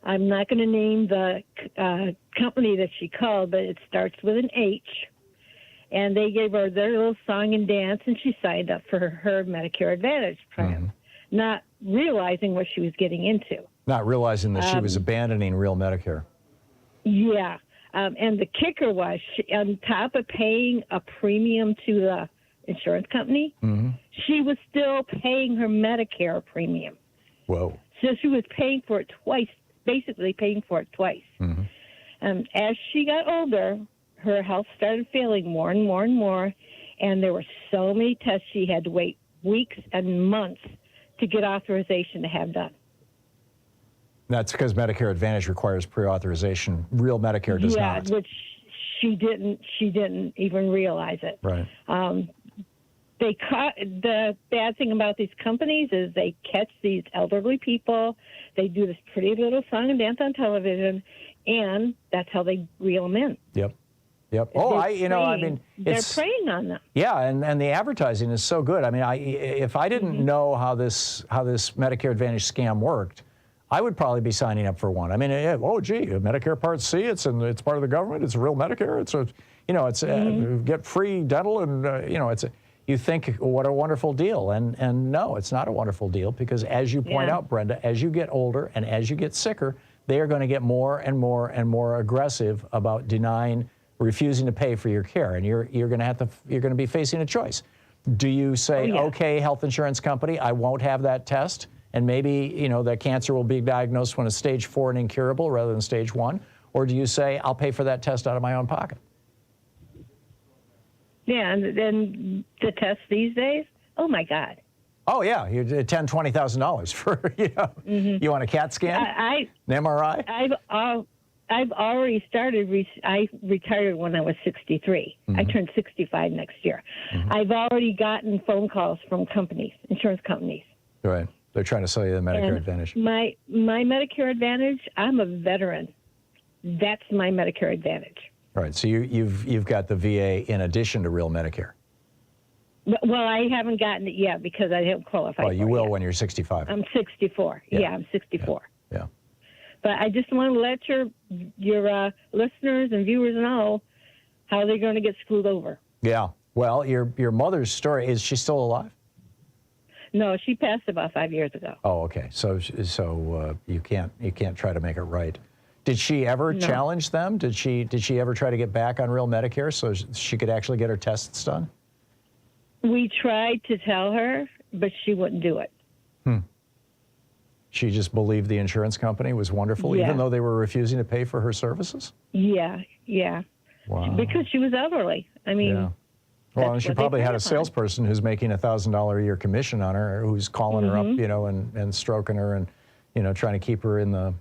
I'm not going to name the company that she called, but it starts with an H. And they gave her their little song and dance, and she signed up for her Medicare Advantage plan, not realizing what she was getting into. Not realizing that she was abandoning real Medicare. Yeah. And the kicker was, on top of paying a premium to the insurance company, she was still paying her Medicare premium. Whoa. So she was paying for it twice, basically paying for it twice. As she got older, her health started failing more and more and more, and there were so many tests she had to wait weeks and months to get authorization to have done. That's because Medicare Advantage requires pre-authorization. Real Medicare does not. Yeah, which she didn't even realize it. Right. The bad thing about these companies is they catch these elderly people. They do this pretty little song and dance on television, and that's how they reel them in. Yep. Yep. They're preying on them. Yeah, and the advertising is so good. I mean, if I didn't know how this Medicare Advantage scam worked, I would probably be signing up for one. I mean, oh gee, Medicare Part C, it's part of the government. It's real Medicare. Get free dental, and you think what a wonderful deal, and no, it's not a wonderful deal, because as you point out, Brenda, as you get older and as you get sicker, they are going to get more and more and more aggressive about refusing to pay for your care, and you're going to be facing a choice. Do you say, okay, health insurance company, I won't have that test, and maybe that cancer will be diagnosed when it's stage 4 and incurable rather than stage 1, or do you say, I'll pay for that test out of my own pocket? Yeah, and then the tests these days, oh my God. Oh yeah, you're $10,000, $20,000 for You want a CAT scan, an MRI? I've already started. I retired when I was 63. I turned 65 next year. I've already gotten phone calls from insurance companies. Right, they're trying to sell you the Medicare Advantage. My Medicare Advantage, I'm a veteran. That's my Medicare Advantage. Right, so you've got the VA in addition to real Medicare. Well, I haven't gotten it yet because I haven't qualified. Oh, you will when you're 65. I'm 64. Yeah, I'm 64. Yeah. But I just want to let your listeners and viewers know how they're going to get screwed over. Yeah. Well, your mother's story, is she still alive? No, she passed about 5 years ago. Oh, okay. So you can't try to make it right. Did she ever challenge them? Did she ever try to get back on real Medicare so she could actually get her tests done? We tried to tell her, but she wouldn't do it. She just believed the insurance company was wonderful, even though they were refusing to pay for her services? Yeah. Wow. Because she was elderly. I mean, well, and she probably had a salesperson who's making $1,000 a year commission on her, who's calling her up, and stroking her, and trying to keep her in the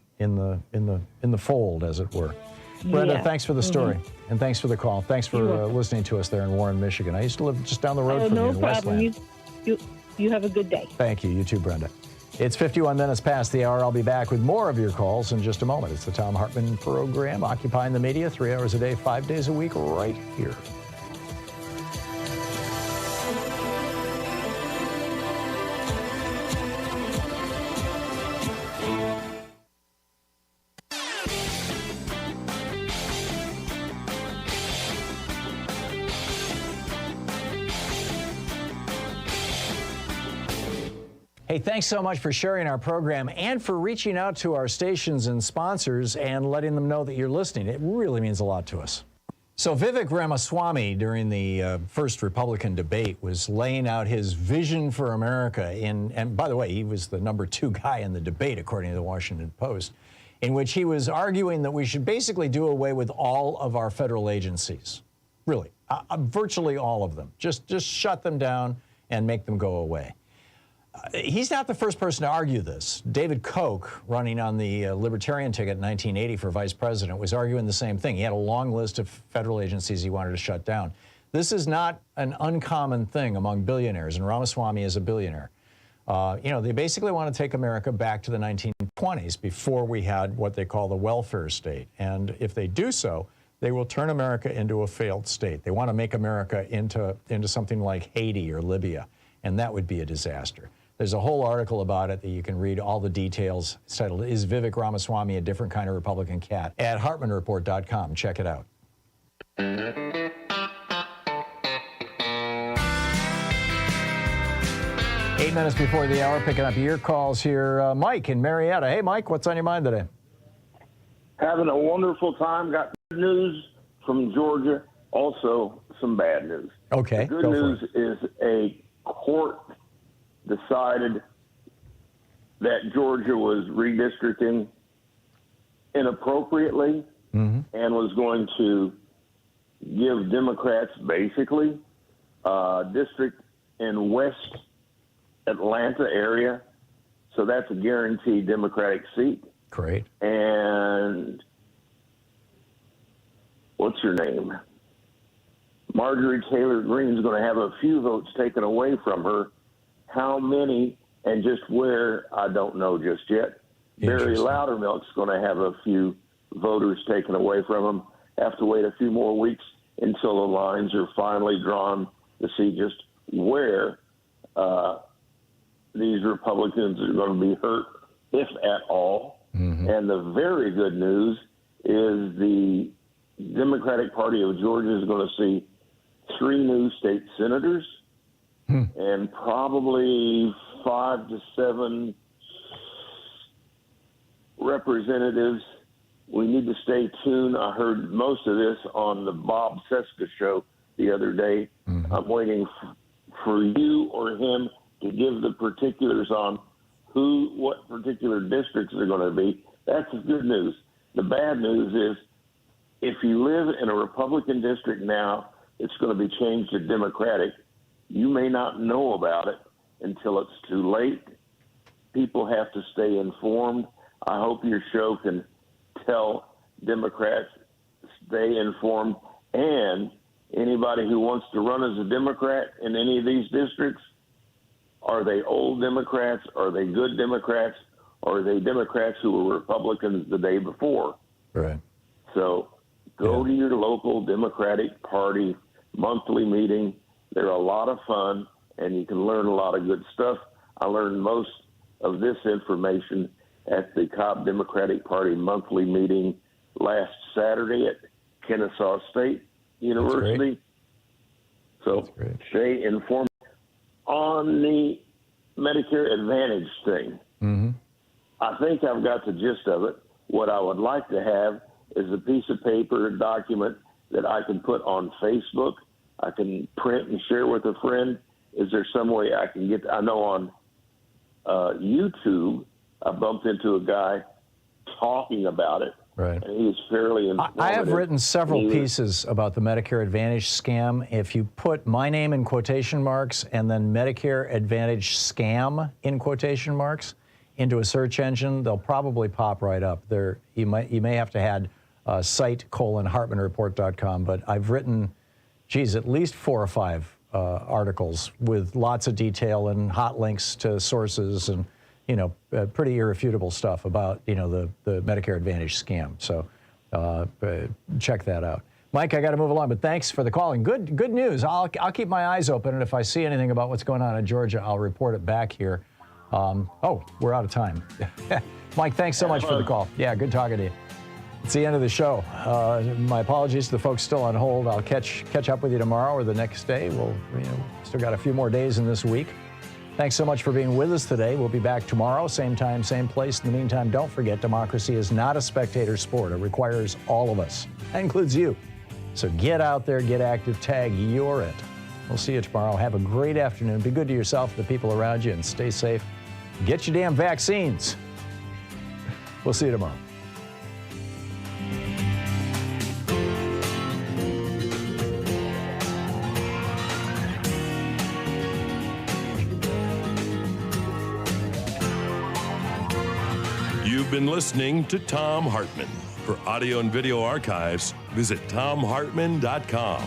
fold, as it were. Brenda, thanks for the story, and thanks for the call. Thanks for listening to us there in Warren, Michigan. I used to live just down the road from you in Westland. You have a good day. Thank you. You too, Brenda. It's 51 minutes past the hour. I'll be back with more of your calls in just a moment. It's the Thom Hartmann Program, occupying the media 3 hours a day, 5 days a week, right here. Hey, thanks so much for sharing our program and for reaching out to our stations and sponsors and letting them know that you're listening. It really means a lot to us. So Vivek Ramaswamy, during the first Republican debate, was laying out his vision for America and by the way, he was the #2 guy in the debate, according to the Washington Post, in which he was arguing that we should basically do away with all of our federal agencies. Really, virtually all of them. Just shut them down and make them go away. He's not the first person to argue this. David Koch, running on the Libertarian ticket in 1980 for vice president, was arguing the same thing. He had a long list of federal agencies he wanted to shut down. This is not an uncommon thing among billionaires, and Ramaswamy is a billionaire. They basically want to take America back to the 1920s before we had what they call the welfare state. And if they do so, they will turn America into a failed state. They want to make America into something like Haiti or Libya, and that would be a disaster. There's a whole article about it that you can read all the details. It's titled, Is Vivek Ramaswamy a Different Kind of Republican Cat? At HartmannReport.com. Check it out. 8 minutes before the hour, picking up your calls here. Mike in Marietta. Hey, Mike, what's on your mind today? Having a wonderful time. Got good news from Georgia, also some bad news. Okay, the good news is a court decided that Georgia was redistricting inappropriately and was going to give Democrats basically a district in West Atlanta area. So that's a guaranteed Democratic seat. Great. And what's her name? Marjorie Taylor Greene's going to have a few votes taken away from her. How many and just where, I don't know just yet. Barry Loudermilk's going to have a few voters taken away from him. Have to wait a few more weeks until the lines are finally drawn to see just where these Republicans are going to be hurt, if at all. And the very good news is the Democratic Party of Georgia is going to see 3 new state senators and probably 5 to 7 representatives. We need to stay tuned. I heard most of this on the Bob Cesca show the other day. I'm waiting for you or him to give the particulars on what particular districts are going to be. That's the good news. The bad news is if you live in a Republican district now, it's going to be changed to Democratic. You may not know about it until it's too late. People have to stay informed. I hope your show can tell Democrats, stay informed, and anybody who wants to run as a Democrat in any of these districts, are they old Democrats? Are they good Democrats? Or are they Democrats who were Republicans the day before? Right. So go to your local Democratic Party monthly meeting. They're a lot of fun, and you can learn a lot of good stuff. I learned most of this information at the Cobb Democratic Party monthly meeting last Saturday at Kennesaw State University. So stay informed. On the Medicare Advantage thing, I think I've got the gist of it. What I would like to have is a piece of paper, a document that I can put on Facebook. I can print and share with a friend. Is there some way I can get? I know on YouTube, I bumped into a guy talking about it. Right. And he was fairly informative. I have written several pieces about the Medicare Advantage scam. If you put my name in quotation marks and then Medicare Advantage scam in quotation marks into a search engine, they'll probably pop right up. You may have to add site:/HartmannReport.com, but I've written, at least 4 or 5 articles with lots of detail and hot links to sources and pretty irrefutable stuff about, the Medicare Advantage scam. So check that out. Mike, I got to move along, but thanks for the call. And good news. I'll keep my eyes open, and if I see anything about what's going on in Georgia, I'll report it back here. We're out of time. Mike, thanks so much for the call. Yeah, good talking to you. It's the end of the show. My apologies to the folks still on hold. I'll catch up with you tomorrow or the next day. We'll still got a few more days in this week. Thanks so much for being with us today. We'll be back tomorrow, same time, same place. In the meantime, don't forget, democracy is not a spectator sport. It requires all of us. That includes you. So get out there, get active, tag, you're it. We'll see you tomorrow. Have a great afternoon. Be good to yourself, the people around you, and stay safe. Get your damn vaccines. We'll see you tomorrow. You've been listening to Thom Hartmann. For audio and video archives, visit ThomHartmann.com.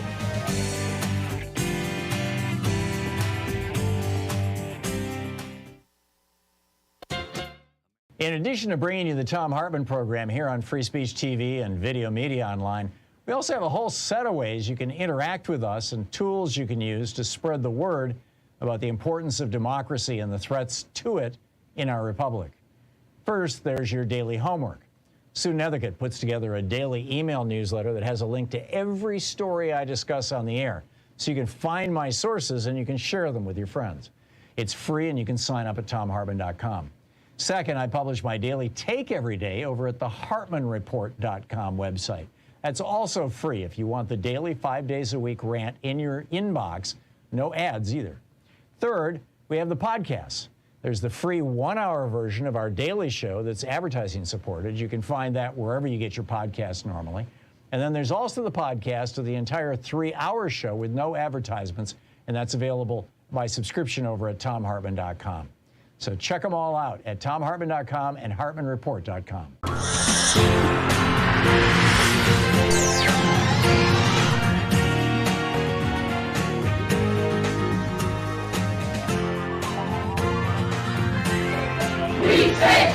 In addition to bringing you the Thom Hartmann Program here on Free Speech TV and Video Media Online, we also have a whole set of ways you can interact with us and tools you can use to spread the word about the importance of democracy and the threats to it in our republic. First, there's your daily homework. Sue Nethercutt puts together a daily email newsletter that has a link to every story I discuss on the air, so you can find my sources and you can share them with your friends. It's free and you can sign up at thomhartmann.com. Second, I publish my daily take every day over at the hartmannreport.com website. That's also free if you want the daily 5 days a week rant in your inbox. No ads either. Third, we have the podcasts. There's the free 1-hour version of our daily show that's advertising supported. You can find that wherever you get your podcasts normally. And then there's also the podcast of the entire 3-hour show with no advertisements, and that's available by subscription over at thomhartmann.com. So check them all out at thomhartmann.com and hartmannreport.com. We take